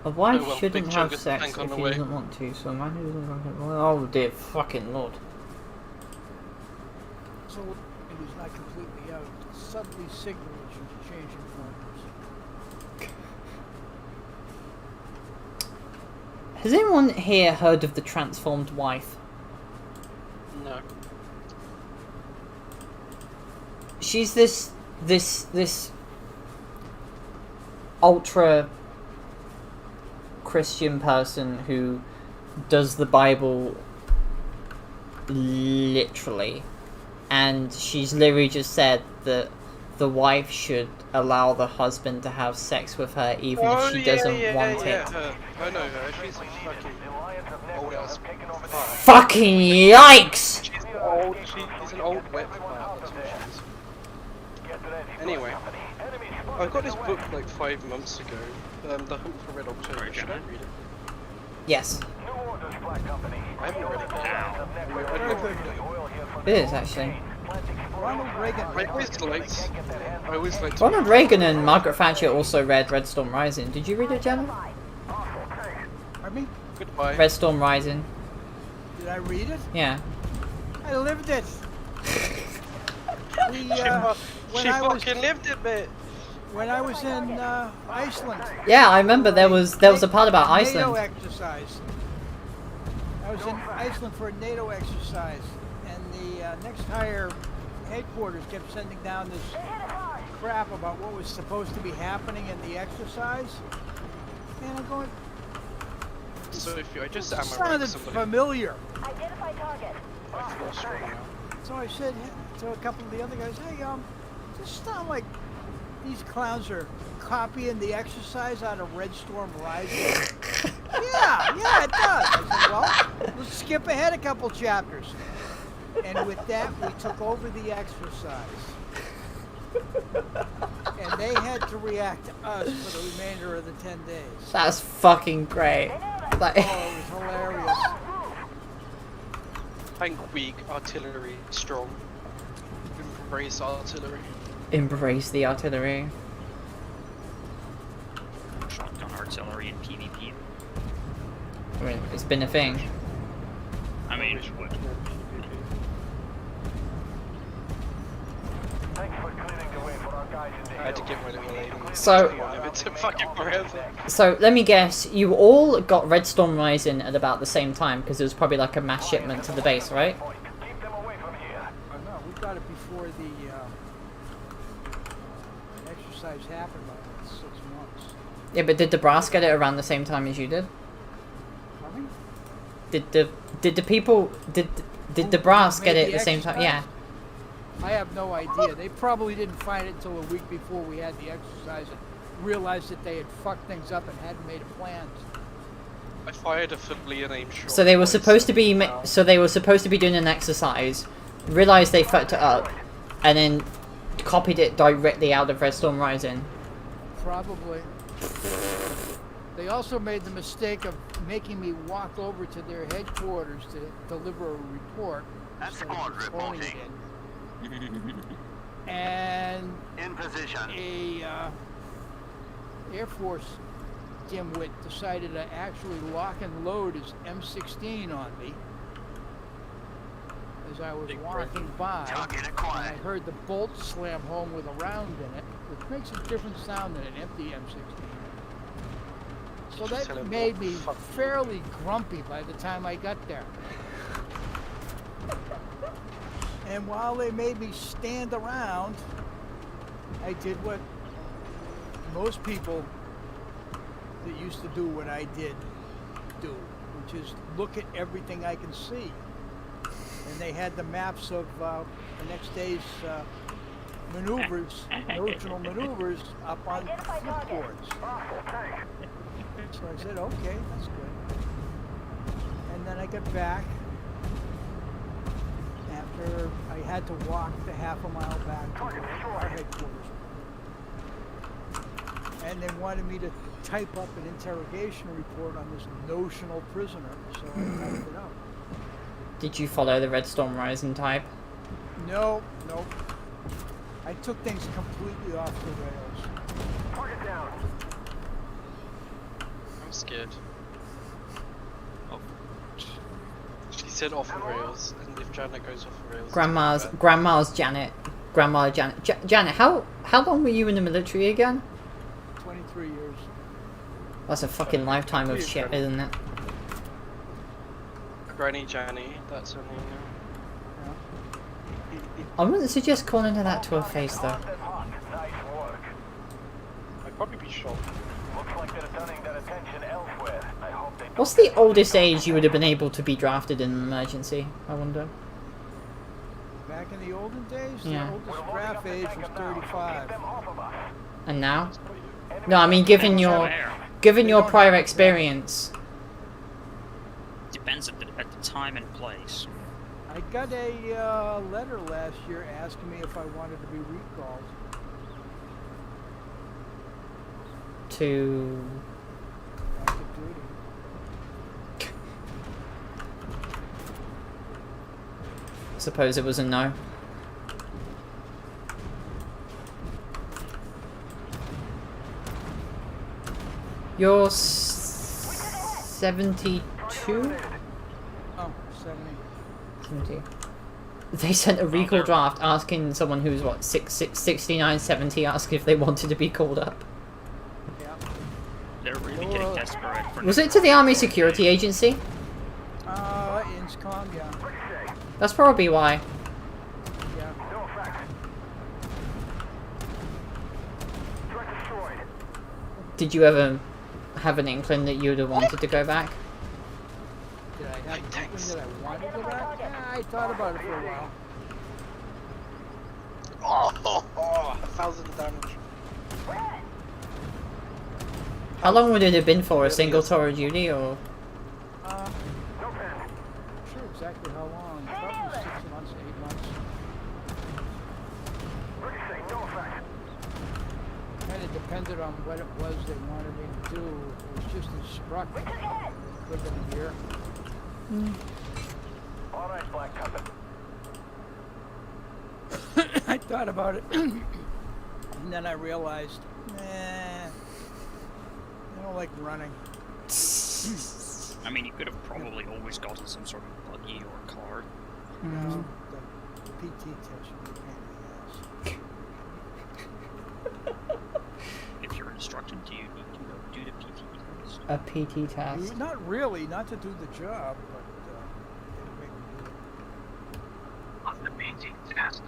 A wife Oh, well, shouldn't big have chunk of sex tank on if the he way. doesn't want to, so a man who doesn't want it. Oh dear fucking lord. So it is not completely out. Suddenly signals she's changing forms. Has anyone here heard of the transformed wife? No. She's this ultra Christian person who does the Bible literally, and she's literally just said that the wife should allow the husband to have sex with her even if she doesn't want it. Her. I know her. She's a fucking old ass. Fucking yikes! She's old. She's an old wet fart. That's what she is. Anyway, I got this book like 5 months ago. The Hunt for Red October. Should I read it? Yes, I haven't read it yet. I'd love to read it. it is actually. Ronald Reagan. I always liked. Ronald Reagan and Margaret Thatcher also read Red Storm Rising. Did you read it, Gemma? Pardon me? Goodbye. Red Storm Rising. Did I read it? Yeah. I lived it. We, She when I was fucking lived it, mate. When I was in Iceland. Yeah, I remember there was a part about NATO Iceland. exercise. I was in Iceland for a NATO exercise, and the next higher headquarters kept sending down this crap about what was supposed to be happening in the exercise. And I'm going, So if I just this ammo sounded somebody, familiar. Identify target. I feel strong now. So I said to a couple of the other guys, hey, this sound like these clowns are copying the exercise out of Red Storm Rising. yeah, it does. I said, well, let's skip ahead a couple chapters. And with that, we took over the exercise. And they had to react to us for the remainder of the 10 days. That's fucking great. Like, Oh, it was hilarious. Tank weak, artillery strong. Embrace artillery. embrace the artillery. Shotgun artillery in PvP. I mean, it's been a thing. I mean, Thanks for clearing the way for our guys in the I had to get my little lady. So- It took fucking forever. So let me guess, you all got Red Storm Rising at about the same time because it was probably like a mass shipment to the base, right? Keep them away from here. Oh, no, we got it before the exercise happened by like 6 months. Yeah, but did the brass get it around the same time as you did? Pardon me? Did the people did the brass get it at the same time? Yeah. I have no idea. They probably didn't find it until a week before we had the exercise and realized that they had fucked things up and hadn't made a plan. I fired a fully unaimed shot. So they were twice. supposed to be doing an exercise, realized they fucked it up, and then copied it directly out of Red Storm Rising. Probably. They also made the mistake of making me walk over to their headquarters to deliver a report. instead of just phoning it in. And In position. a Air Force dimwit decided to actually lock and load his M16 on me as I was walking by, and I heard the bolt slam home with a round in it, which makes a different sound than an empty M16. So Just tell that him made what me the fuck. fairly grumpy by the time I got there. And while they made me stand around, I did what most people that used to do what I did do, which is look at everything I can see. And they had the maps of the next day's maneuvers, notional maneuvers, up on flipboards. So I said, okay, that's good. And then I got back after I had to walk the half a mile back to our headquarters. And they wanted me to type up an interrogation report on this notional prisoner, so I typed it up. Did you follow the Red Storm Rising type? No. I took things completely off the rails. Target down. I'm scared. Oh. She said off the rails, and if Janet goes off the rails... Grandma's Janet. Grandma Janet. Janet, how long were you in the military again? 23 years. That's a fucking lifetime of shit, isn't it? Granny Janny, that's her name now. I wouldn't suggest calling her that to her face, though. Nice work. I'd probably be shocked. Looks like they're turning their attention elsewhere. I hope they What's the oldest age you would have been able to be drafted in an emergency, I wonder? Back in the olden days, Yeah. the oldest draft age was 35. them off of us. And now? No, I mean, given your prior experience. depends at the time and place. I got a letter last year asking me if I wanted to be recalled. To... Active duty. Suppose it was a no. You're 72? Oh, 70. 70. They sent a recall draft asking someone who's what 69, 70, asking if they wanted to be called up. Yeah. They're really getting desperate. For Was it to the Army Security Agency? INSCOM, yeah. That's probably why. Yeah. Did you ever have an inkling that you'd have wanted to go back? Did I have something that I wanted to go back? Yeah, I thought about it for a while. Oh, 1,000 damage. How long would it have been for? A single tour of duty, or? I'm not sure exactly how long. Probably 6 months, 8 months. Kind of depended on what it was they wanted me to do. It was just instructed. It could have been a year. All right, Black Company. I thought about it, and then I realized, I don't like running. I mean, you could have probably always gotten some sort of buggy or car. You know, the PT test would be a pain in the ass. If you're instructed, do you need to go do the PT first? A PT test. Not really, not to do the job, but they make me do it. On the PT test.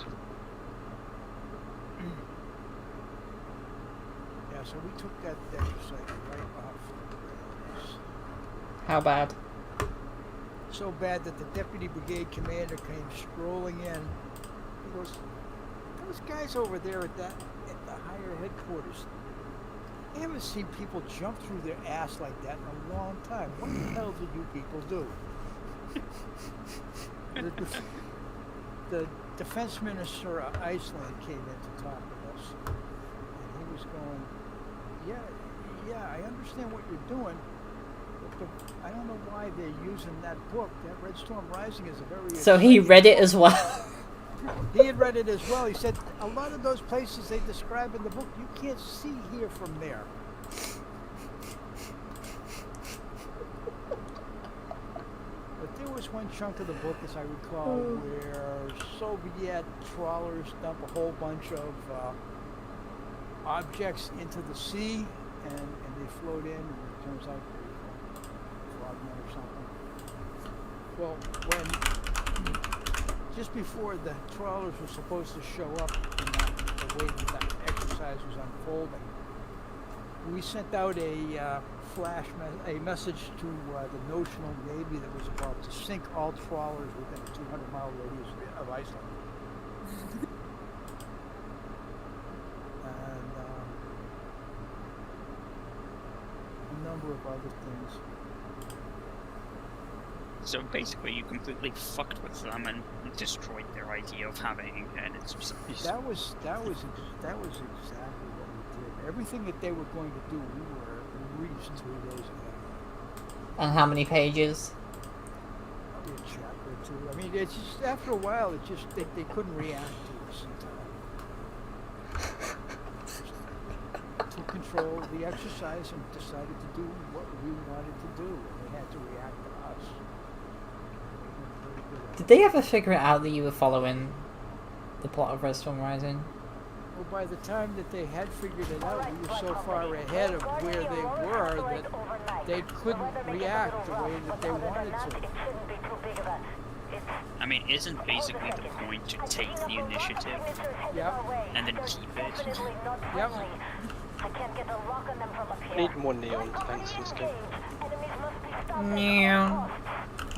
Yeah, so we took that exercise right off the rails. How bad? So bad that the deputy brigade commander came strolling in. He goes, "Those guys over there at the higher headquarters, I haven't seen people jump through their ass like that in a long time. What the hell did you people do?" The defense minister of Iceland came in to talk with us, and he was going, yeah, I understand what you're doing, but I don't know why they're using that book. That Red Storm Rising is a very... So he read it as well. He had read it as well. He said, a lot of those places they describe in the book, you can't see here from there. But there was one chunk of the book, as I recall, where Soviet trawlers dump a whole bunch of objects into the sea, and they float in, and it turns out they're frogmen or something. Well, just before the trawlers were supposed to show up, and the way that the exercise was unfolding, we sent out a message to the notional navy that was about to sink all trawlers within a 200-mile radius of Iceland. And a number of other things. So basically, you completely fucked with them and destroyed their idea of having an exercise. That was exactly what we did. Everything that they were going to do, we were reached 3 days ago. And how many pages? Probably a chapter or two. I mean, it's just after a while, it just they couldn't react to us in time. Took control of the exercise and decided to do what we wanted to do, and they had to react to us. Did they ever figure it out that you were following the plot of Red Storm Rising? Well, by the time that they had figured it out, we were so far ahead of where they were that they couldn't react the way that they wanted to. I mean, isn't basically the point to take the initiative Yep. and then keep it? Yep. Need more neon tanks in this game. Yeah.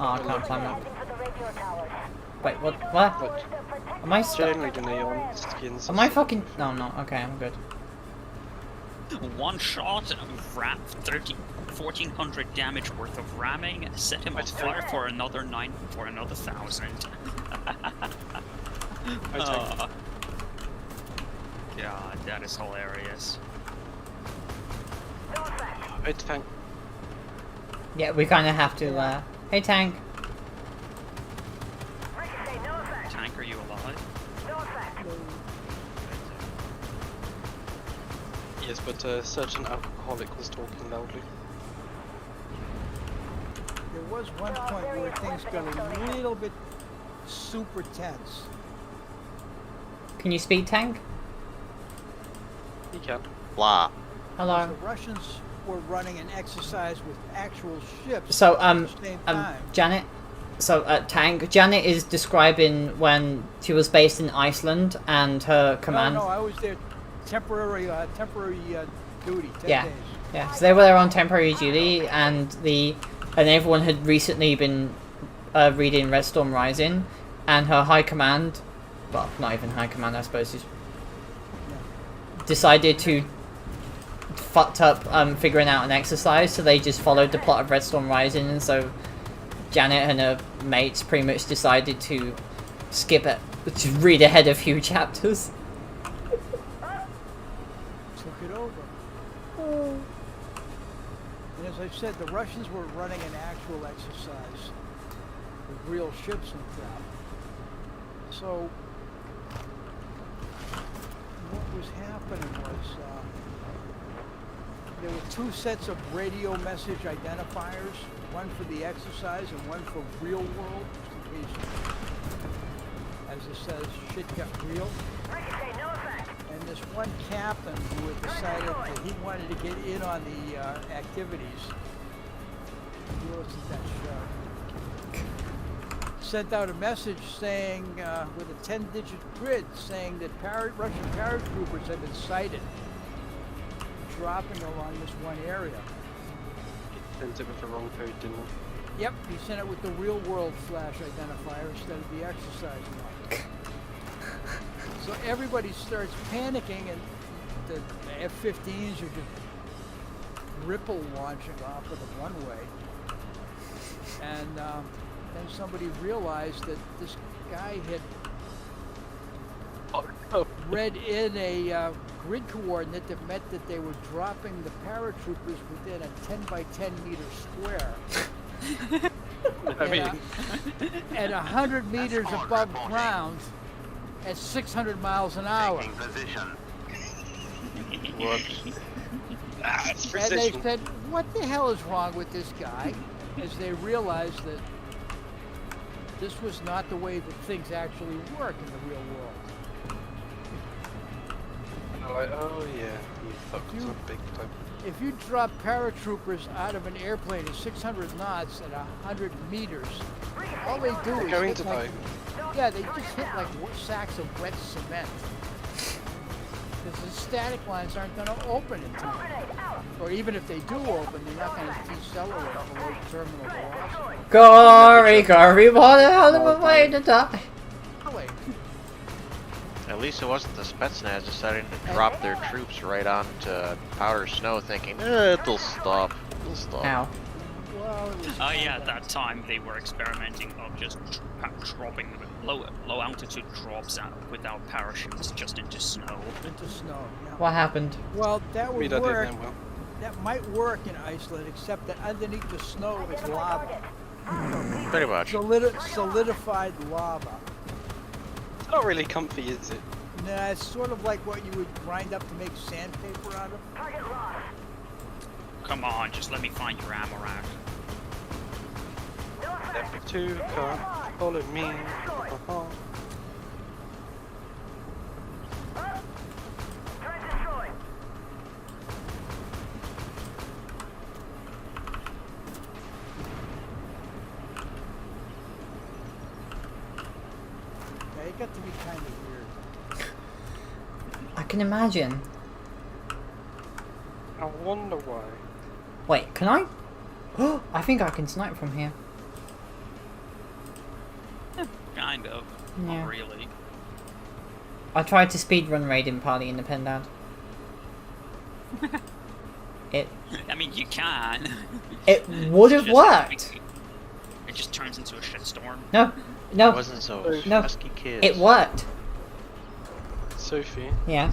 Oh, I can't climb up. Wait, what? But Am I stuck? generally the neon skins. Am I fucking... No, I'm not. Okay, I'm good. One shot, 1,400 damage worth of ramming, set him on fire for another 1,000. God, that is hilarious. It's tank. Yeah, we kind of have to, Hey, tank. Tank, are you alive? Yes, but a certain alcoholic was talking loudly. There was one point where things got a little bit super tense. Can you speak tank? You can. Blah. Hello. The Russians were running an exercise with actual ships So, at the same time. Janet. So, tank. Janet is describing when she was based in Iceland and her command. No, I was there temporary duty. 10 Yeah. days. Yeah, so they were there on temporary duty, and everyone had recently been reading Red Storm Rising, and her high command, well, not even high command, I suppose, just decided to fucked up figuring out an exercise, so they just followed the plot of Red Storm Rising, and so Janet and her mates pretty much decided to skip it, to read ahead a few chapters. Took it over. And as I said, the Russians were running an actual exercise with real ships and crap. So what was happening was there were two sets of radio message identifiers, one for the exercise and one for real world, just in case, as it says, shit got real. And this one captain who had decided that he wanted to get in on the activities, you listen to that show, sent out a message saying, with a 10-digit grid, saying that Russian paratroopers had been sighted dropping along this one area. Sent it with the wrong code, didn't it? Yep, he sent it with the real world flash identifier instead of the exercise one. So everybody starts panicking, and the F-15s are just ripple launching off of the runway. And then somebody realized that this guy had read in a grid coordinate that meant that they were dropping the paratroopers within a 10 by 10 meter square. At 100 meters above ground at 600 miles an hour. What? And they said, what the hell is wrong with this guy? As they realized that this was not the way that things actually work in the real world. And they're like, oh yeah, you fucked up big time. If you drop paratroopers out of an airplane at 600 knots at 100 meters, all they do is Going hit to like, die. yeah, they just hit like sacks of wet cement. Because the static lines aren't going to open in time. Or even if they do open, they're not going to decelerate below terminal velocity. Gory, what the hell of a way to die? At least it wasn't the Spetsnaz deciding to drop their troops right onto powder snow thinking, it'll stop. It'll stop. Ow. Well, it was Oh yeah, at that time they were experimenting of just dropping low altitude drops out without parachutes just into snow. into snow. Yeah. What happened? Well, that would We don't work. think that well. That might work in Iceland, except that underneath the snow is lava. Pretty much. Solidified lava. It's not really comfy, is it? Nah, it's sort of like what you would grind up to make sandpaper out of. Come on, just let me find your ammo rack. F2, can't follow me. Yeah, it got to be kind of weird. I can imagine. I wonder why. Wait, can I? I think I can snipe from here. Kind of. Yeah. Not really. I tried to speedrun Raiden Party Independent. It I mean, you can. it would have Just- worked. It just turns into a shitstorm. No, It no, wasn't so no. pesky kids. it worked. Sophie, Yeah.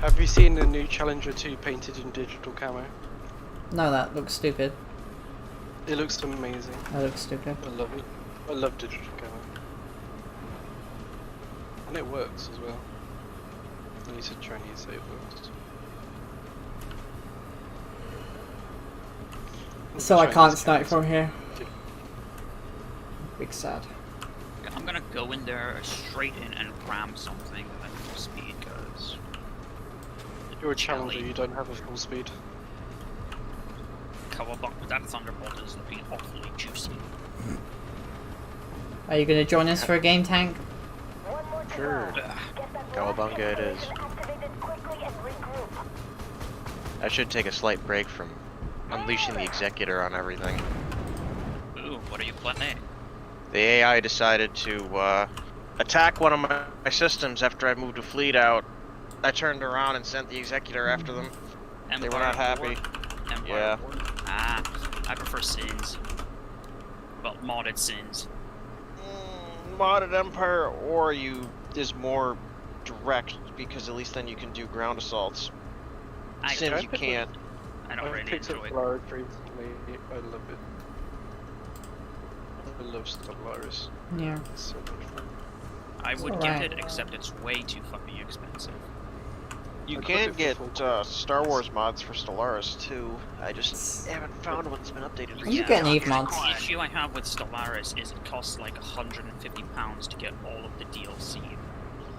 have you seen the new Challenger 2 painted in digital camo? No, that looks stupid. It looks amazing. That looks stupid. I love it. I love digital camo. And it works as well. At least the Chinese say it works. So I can't Chinese snipe cans. from here. Big sad. go in there straight in and ram something at full speed, because You're a challenger, you don't have a full speed. Cowabunga with that Thunderbolt is looking awfully juicy. Are you going to join us for a game, Tank? Sure. Cowabunga it is. I should take a slight break from unleashing the Executor on everything. Ooh, what are you planning? The AI decided to attack one of my systems after I moved a fleet out. I turned around and sent the Executor after them. They were not happy. Yeah. Ah, I prefer Sins. Well, modded Sins. Modded Empire, or you is more direct, because at least then you can do ground assaults. Sins you can't. I don't really enjoy it. Stellaris recently. I love it. I love Stellaris. Yeah. It's so much fun. I would alright. get it, except it's way too fucking expensive. You I can put it get for Star Wars mods for Stellaris too. I just haven't found one that's been updated You recently. get Eve mods. The issue I have with Stellaris is it costs like £150 to get all of the DLC.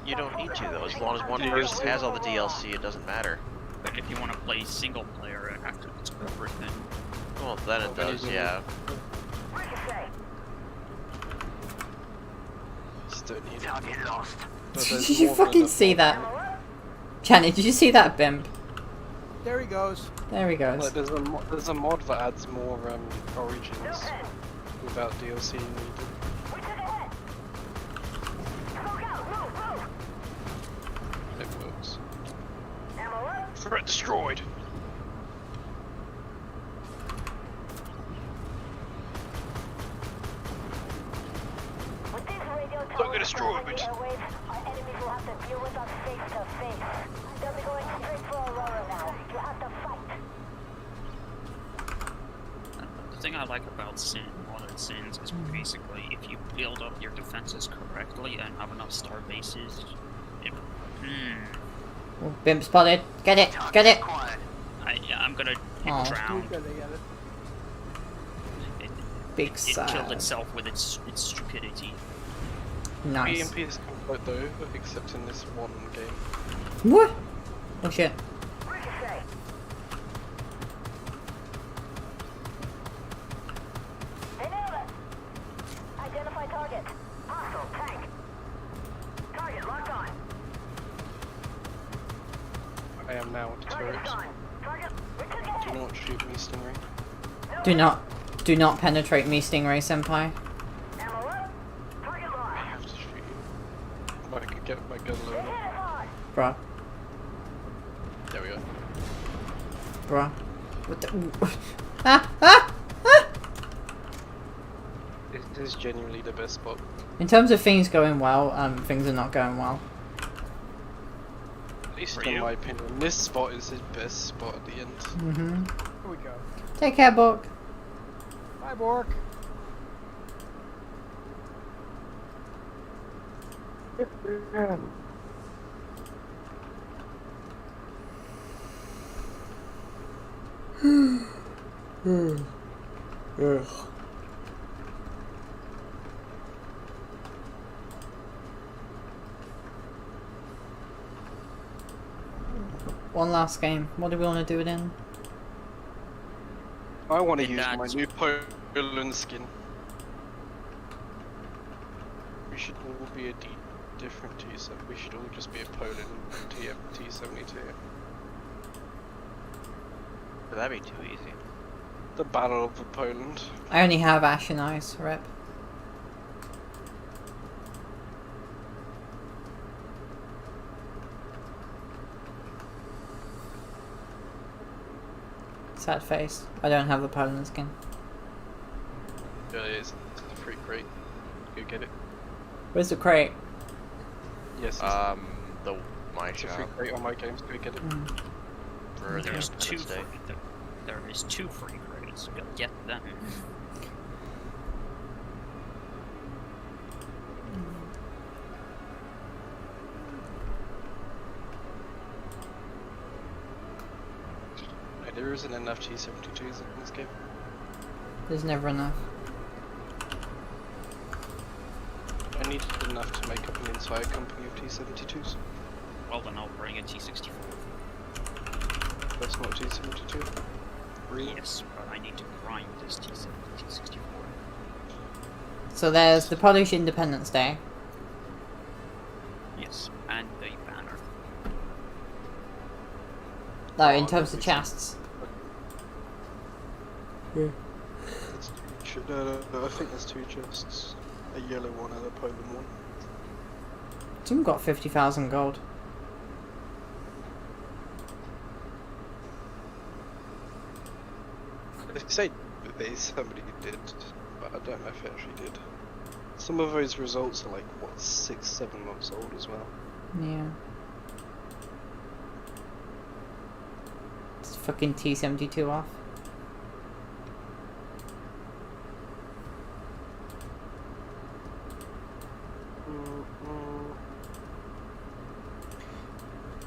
You don't need to though. As long as one person has all the DLC, it doesn't matter. But if you want to play single player, it actually it's everything. Well, then it does, yeah. Still need it. But Did there's you more than fucking enough see mod. that? Channy, did you see that, Bimp? There he goes. There he Like, goes. there's a mod that adds more origins without DLC needed. It works. Threat destroyed. Don't get destroyed, bitch. Our enemies will have to deal with us face to face. They'll be going straight for Aurora now. You have to fight. The thing I like about modern Sins is basically if you build up your defenses correctly and have enough star bases, it, Oh, Bimp spotted. Get it! Get it! I'm gonna Aw. drown. You gotta get it. Big It killed sad. itself with its stupidity. Nice. EMP is complete though, except in this one game. What? Oh shit. Ricochet. They nailed it. Identify target. Hostile tank. Target locked on. I am now at the turret. Target's on. Target. We took Do it. not shoot me, Stingray. Do not penetrate me, Stingray Senpai. Ammo up. Target I locked. have to shoot you. If I could get my gun Hit loaded. it hard. Bruh. There we go. Bruh. What the? Ah! Ah! Ah! This is genuinely the best spot. In terms of things going well, things are not going well. At least For in you? my opinion. This spot is his best spot at the end. Mm-hmm. Here we go. Take care, Book. Bye, Bork. One last game. What do we want to do it in? I want to Did use that- my new Poland skin. We should all be a different T7. We should all just be a Poland T72. That'd be too easy. The Battle of Poland. I only have Ash and Ice, rep. Sad face. I don't have the Poland skin. Yeah, it is. It's pretty great. Go get it. Where's the crate? Yes, My it's a shop free crate on my games. Go get it. for the There's two. Independence Day. There is 2 free credits. Go get them. No, there isn't enough T72s in this game. There's never enough. I needed enough to make up an entire company of T-72s. Well then I'll bring a T-64. That's not T-72. Really? Yes, but I need to grind this T-64. So there's the Polish Independence Day. Yes, and the banner. No, in terms of chests. Yeah. No, I think there's 2 chests. A yellow one and a Poland one. Tim got 50,000 gold. They say somebody did, but I don't know if it actually did. Some of those results are like, what, 6-7 months old as well. Yeah. It's fucking T-72 off.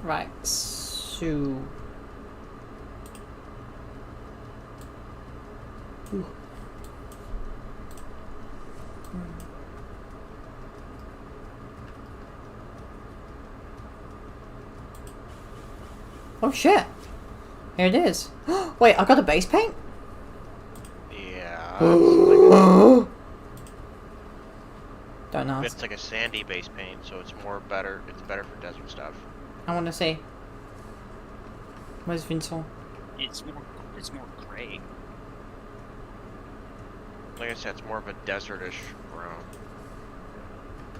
Right, so... Ooh. Oh shit! Here it is. Wait, I got a base paint? Yeah. Don't know. It's like a sandy base paint, so it's better for desert stuff. I want to see. Where's Vincent? It's more gray. Like I said, it's more of a desertish brown.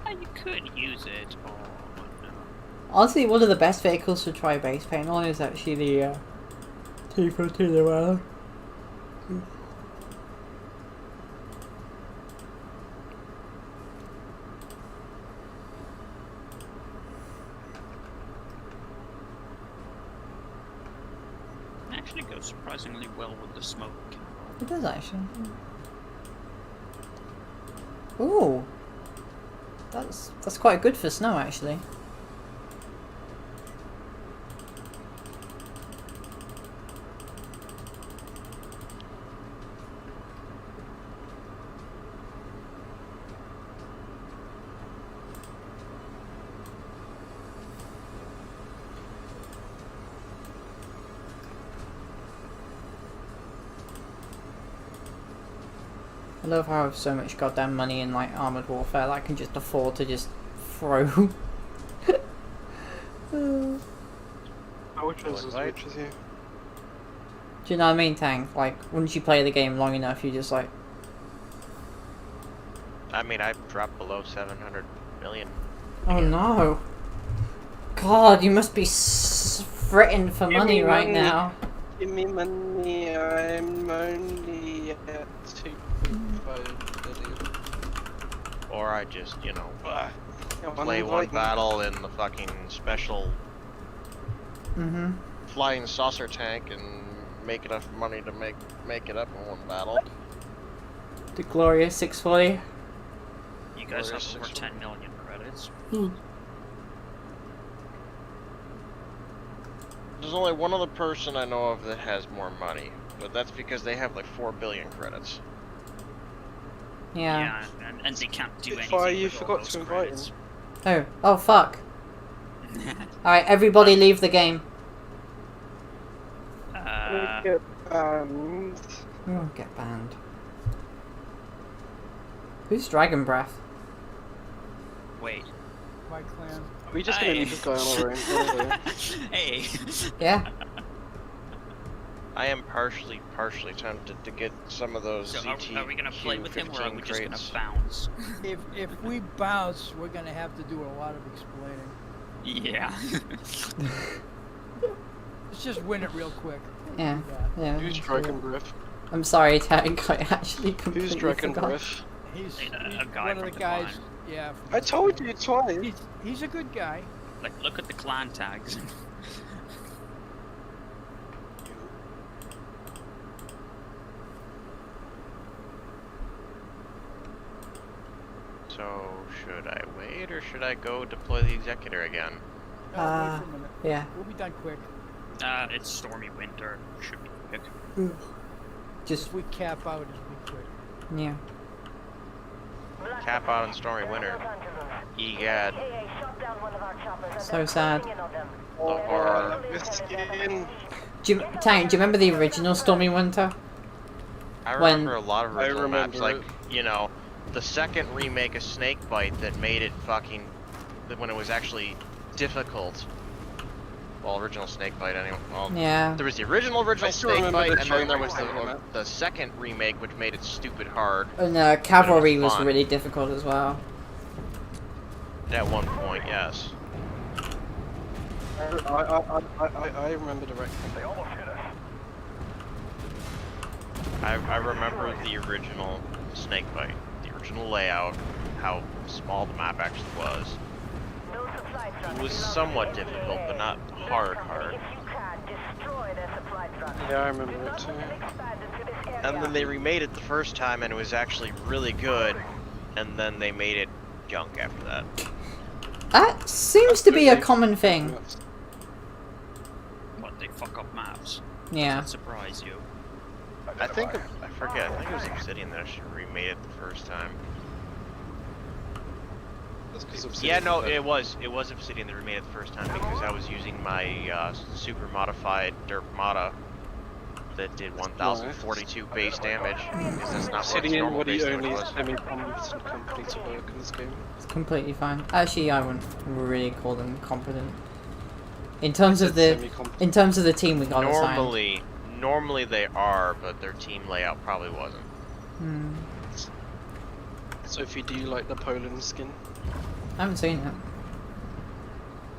You could use it. Oh no. Honestly, one of the best vehicles to try base paint on is actually the T-42. Actually goes surprisingly well with the smoke. It does actually. Ooh, that's quite good for snow actually. I love how I have so much goddamn money in like Armored Warfare that I can just afford to just throw. Which one's as much as you? Do you know what I mean, Tank? Like, once you play the game long enough, you just like... I mean, I've dropped below 700 million. Oh no. God, you must be fretting for money right now. Give me money, I'm only at 2.5 billion. Or I just, you know, play one battle in the fucking special flying saucer tank and make enough money to make it up in one battle. The glorious 640. You guys have over 10 million credits. There's only one other person I know of that has more money, but that's because they have like 4 billion credits. Yeah. And they can't do anything. Spitfire, you with all forgot those to invite credits. him. Oh fuck. Alright, everybody leave the game. Get banned. Oh, get banned. Who's Dragon Breath? Wait. My clan. Are we just gonna leave this guy on our own? Hey. Yeah. I am partially tempted to get some of those So are we gonna play with him, or are we just gonna crates. bounce? If we bounce, we're gonna have to do a lot of explaining. Yeah. Let's just win it real quick. Yeah. Yeah. Who's Dragon Breath? I'm sorry, Tank. I actually completely Who's Dragon forgot. Breath? He's A guy one of from the the guys. clan. Yeah. I told you twice. He's a good guy. Like, look at the clan tags. So, should I wait or should I go deploy the Executor again? Wait for a minute. Yeah. We'll be done quick. It's stormy winter. Should be quick. Just If we cap out, it'll be quick. yeah. Cap out on Stormy Winter. Egad. So sad. The horror. This skin. Tank, do you remember the original Stormy Winter? I When- remember a lot of I original maps, remember like, you know, the second remake of Snakebite that made it fucking, when it was actually difficult. Well, original Snakebite anyway. Well, Yeah. there was the original I still remember Snakebite, the and then there was China map. the second remake, which made it stupid hard And Cavalry was fun. really difficult as well. at one point. Yes. I remember the record. I remember the original Snakebite, the original layout, how small the map actually was. It was somewhat difficult, but not hard. Yeah, I remember it too. And then they remade it the first time, and it was actually really good. And then they made it junk after that. That seems to be a common thing. What, they fuck up maps? Yeah. Does that surprise you? I think I forget. I think it was Obsidian that actually remade it the first time. That's 'cause Yeah, Obsidian no, did that. it was Obsidian that remade it the first time because I was using my super modified derp moda that did 1042 base damage. Because that's not what its Obsidian normal were base the damage only was. semi-competent company to work in this game. It's completely fine. Actually, I wouldn't really call them competent. In terms of the team we got assigned. Normally they are, but their team layout probably wasn't. Hmm. Sophie, do you like the Poland skin? I haven't seen it.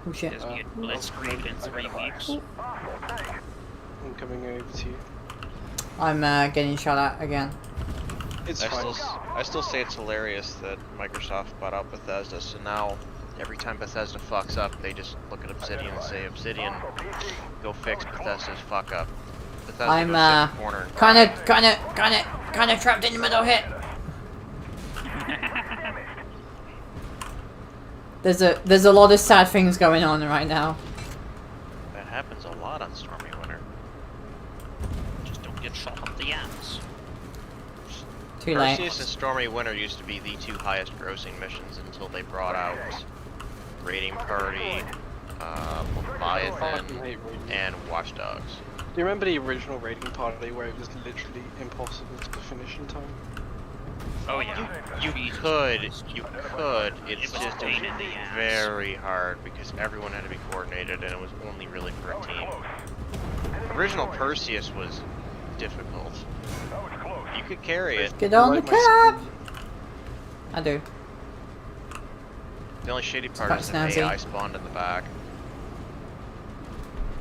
Oh shit. Does get blitzkrieg in 3 weeks? I'm coming over to you. I'm getting shot at again. It's I fine. still say it's hilarious that Microsoft bought out Bethesda, so now every time Bethesda fucks up, they just look at Obsidian and say, Obsidian, go fix Bethesda's fuck up. Bethesda I'm goes sit in the corner and kind of trapped in the middle here. There's a lot of sad things going on right now. That happens a lot on Stormy Winter. Just don't get shot up the ass. Too late. Perseus and Stormy Winter used to be the two highest grossing missions until they brought out Raiding Party, Leviathan, fucking hate Raiding. and Watch Dogs. Do you remember the original Raiding Party where it was literally impossible to finish in time? Oh yeah. You could, it's It was just a pain in the ass. very hard because everyone had to be coordinated and it was only really for a team. Original Perseus was difficult. You could carry it. Get on the Like my cap. I do. The only shady part quite is the snazzy. AI spawned in the back.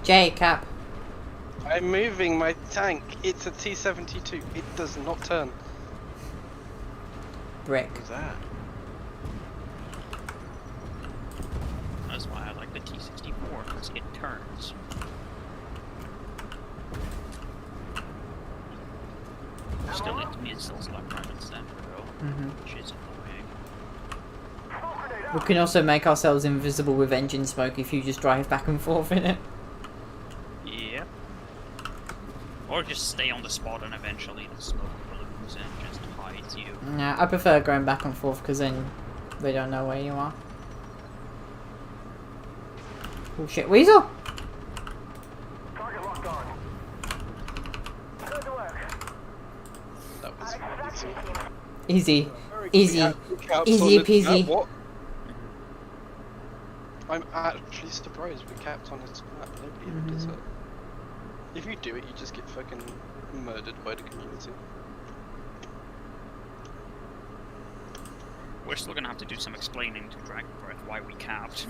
J cap. I'm moving my tank. It's a T-72. It does not turn. Brick. Who's that? That's why I like the T-64, because it turns. Still insta-kills left, right, and center, though, which is annoying. We can also make ourselves invisible with engine smoke if you just drive back and forth in it. Yep. Or just stay on the spot and eventually the smoke balloons and just hides you. Yeah, I prefer going back and forth because then they don't know where you are. Oh shit, Weasel! Target locked on. Good work. That was Easy. Very Easy. Caps Easy on peasy. What? I'm actually surprised we capped on this map. Nobody ever does that. If you do it, you just get fucking murdered by the community. We're still gonna have to do some explaining to Dragon Breath why we capped.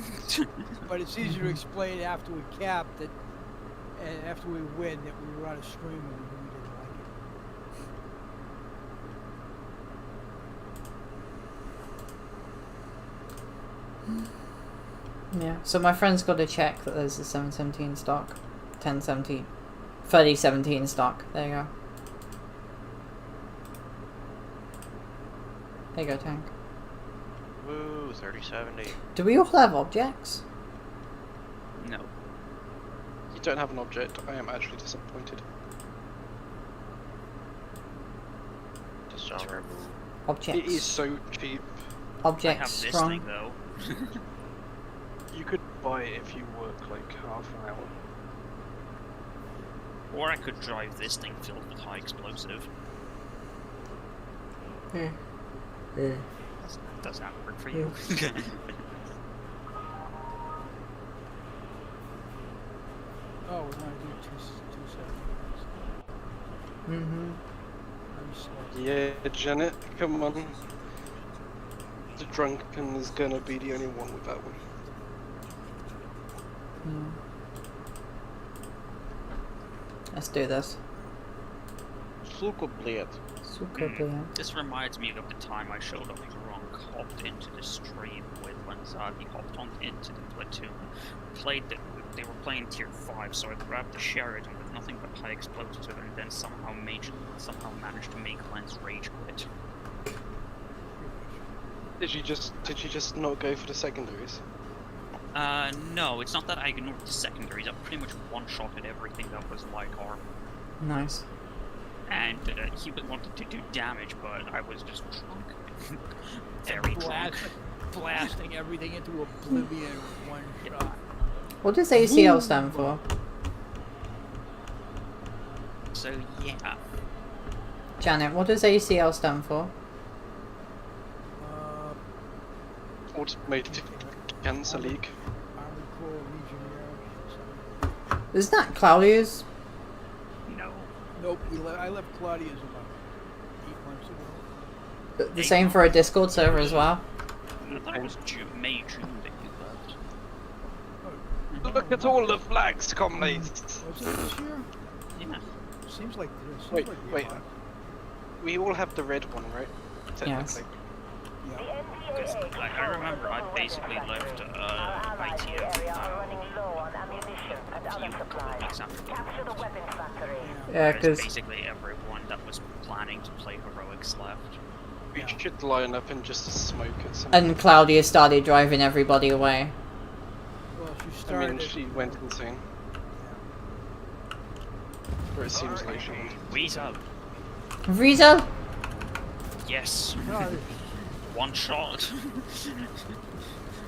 But it's easier to explain after we cap that, and after we win, that we were on a stream and we didn't like it. Yeah, so my friend's got to check that there's a 717 stock. 1017. 3017 stock. There you go. There you go, Tank. Woo, 3070. Do we all have objects? No. You don't have an object. I am actually disappointed. Disarmer. Objects. It is so cheap. I Objects have this strong. thing though. You could buy it if you work like half an hour. Or I could drive this thing filled with high explosive. Does that work for you? Oh, we're gonna do two seconds. Mm-hmm. I'm slow. Yeah, Janet, come on. The drunken is gonna be the only one with that one. Let's do this. Suko bled. Super brilliant. This reminds me of the time I showed up drunk, hopped into the stream with Lanzadi, hopped on into the platoon, they were playing tier 5, so I grabbed the Sheridan with nothing but high explosive and then somehow managed to make Lens rage quit. Did you just not go for the secondaries? No, it's not that I ignored the secondaries, I pretty much one-shotted everything that was like armor. Nice. And he wanted to do damage, but I was just drunk. Very drunk. Blasting everything into oblivion with one shot. What does ACL stand for? So yeah. Janet, what does ACL stand for? Automated Cancer League. Army Corps Legionnaires. Isn't that Claudia's? No. Nope, I left Claudia's about 8 months ago. The same for a Discord server as well? I thought it was May, June that you left. Look at all the flags, comrades! Was it this year? Yeah. Seems like Wait, we wait. are. We all have the red one, right? Technically. Yeah. Because I remember I basically left ITF a couple of weeks after Yeah, because because basically everyone that was planning to play heroics left. We should line up and just smoke at some and Claudia started driving everybody away. Well, she I started. mean, she went insane. Or it seems like she went. Weasel. Rita? Yes. No, One shot.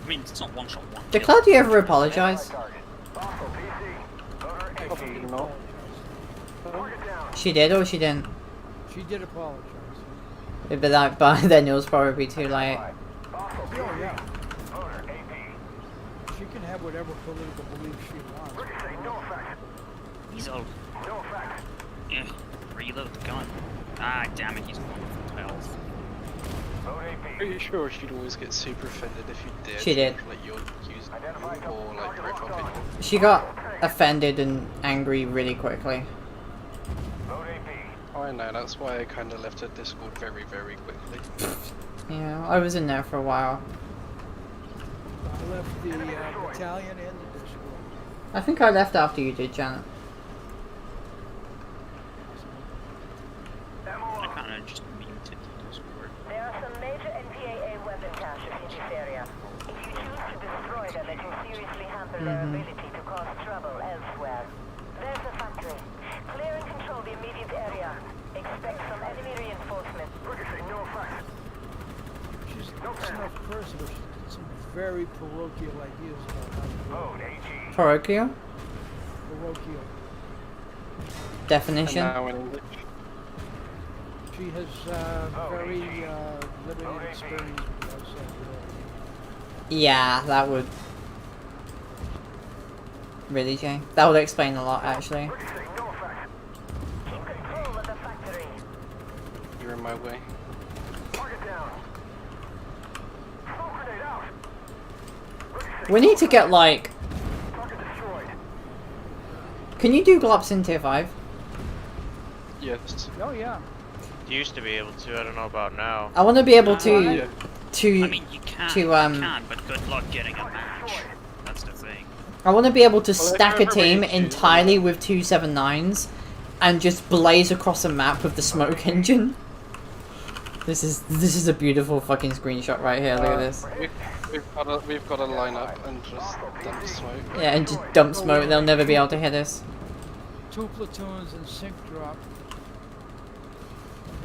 I mean, it's not one shot, one Did kill. Claudia ever apologize? Probably not. She did or she didn't? she did apologize. But that, by then it was probably too late. Oh yeah. She can have whatever political beliefs she wants. Weasel. Yeah. Reload the gun. Ah, damn it, he's going for health. Pretty sure she'd always get super offended if you did. She did. Like you're using or like profiling. She got offended and angry really quickly. Oh, I know, that's why I kind of left her Discord very, very quickly. Yeah, I was in there for a while. I left the battalion and the Discord. I think I left after you did, Janet. I kind of just muted the Discord. There are some major NPAA weapon caches in this area. If you choose to destroy them, it can seriously hamper their ability to cause trouble elsewhere. There's the factory. Clear and control the immediate area. Expect some enemy reinforcements. She's not a person, but she's got some very parochial ideas about how to do Parochial? parochial. And Definition? now in English. She has very limited experience with the outside world. Yeah, that would... Really, Jay? That would explain a lot, actually. Keep control of the factory. You're in my way. We need to get, like... Can you do glops in tier 5? Yes. Oh yeah. Used to be able to, I don't know about now. I want to be able Yeah. to... I mean, you can, you can, but good luck getting a match. That's the thing. I want to be able to Well, I stack a remember team you do. entirely with 279s and just blaze across a map with the smoke engine. This is a beautiful fucking screenshot right here. Look at this. We've got to line up and just dump smoke. Yeah, and just dump smoke. They'll never be able to hit us. 2 platoons and sync drop.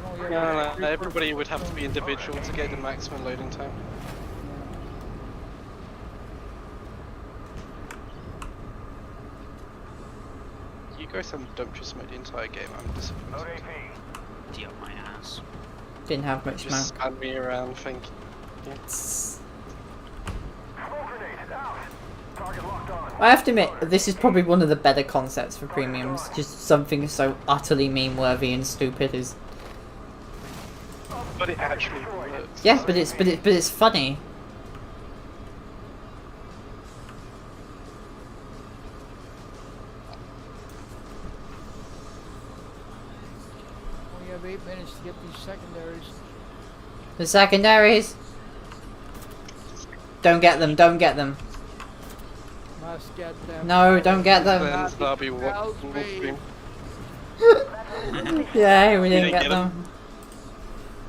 only No, have no, everybody would have to be individual to get the maximum loading time. You guys don't just make the entire game, I'm disappointed. Tee up my ass. Didn't have much Just smoke. spam me around, thank you. I have to admit, this is probably one of the better concepts for premiums. Just something so utterly meme-worthy and stupid is. But it actually works. Yeah, but it's funny. We have 8 minutes to get these secondaries. The secondaries. Don't get them. Don't get them. Must get them. No, don't get them. Then that'll be Help what me. Yeah, we didn't didn't get get them.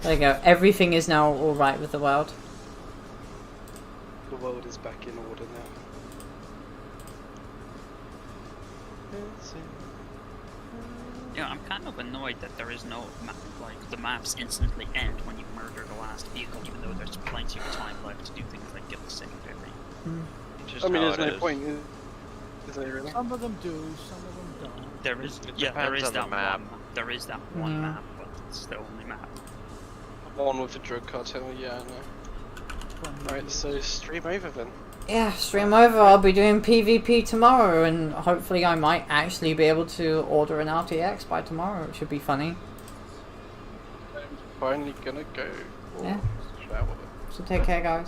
There you go. Everything is now all right with the world. The world is back in order now. Yeah, I'm kind of annoyed that there is no map, like the maps instantly end when you murder the last vehicle, even though there's plenty of time left to do things like get the secondary. Just I mean, how there's it no is. point, is there really? Some of them do, some of them don't. There is, It yeah, there depends is on the that map. one. There is that one Yeah. map, but it's the only map. One with the drug cartel, yeah, I know. Alright, so stream over then. Yeah, stream over. I'll be doing PvP tomorrow, and hopefully I might actually be able to order an RTX by tomorrow. It should be funny. I'm finally gonna go. Yeah. Shower. So take care, guys.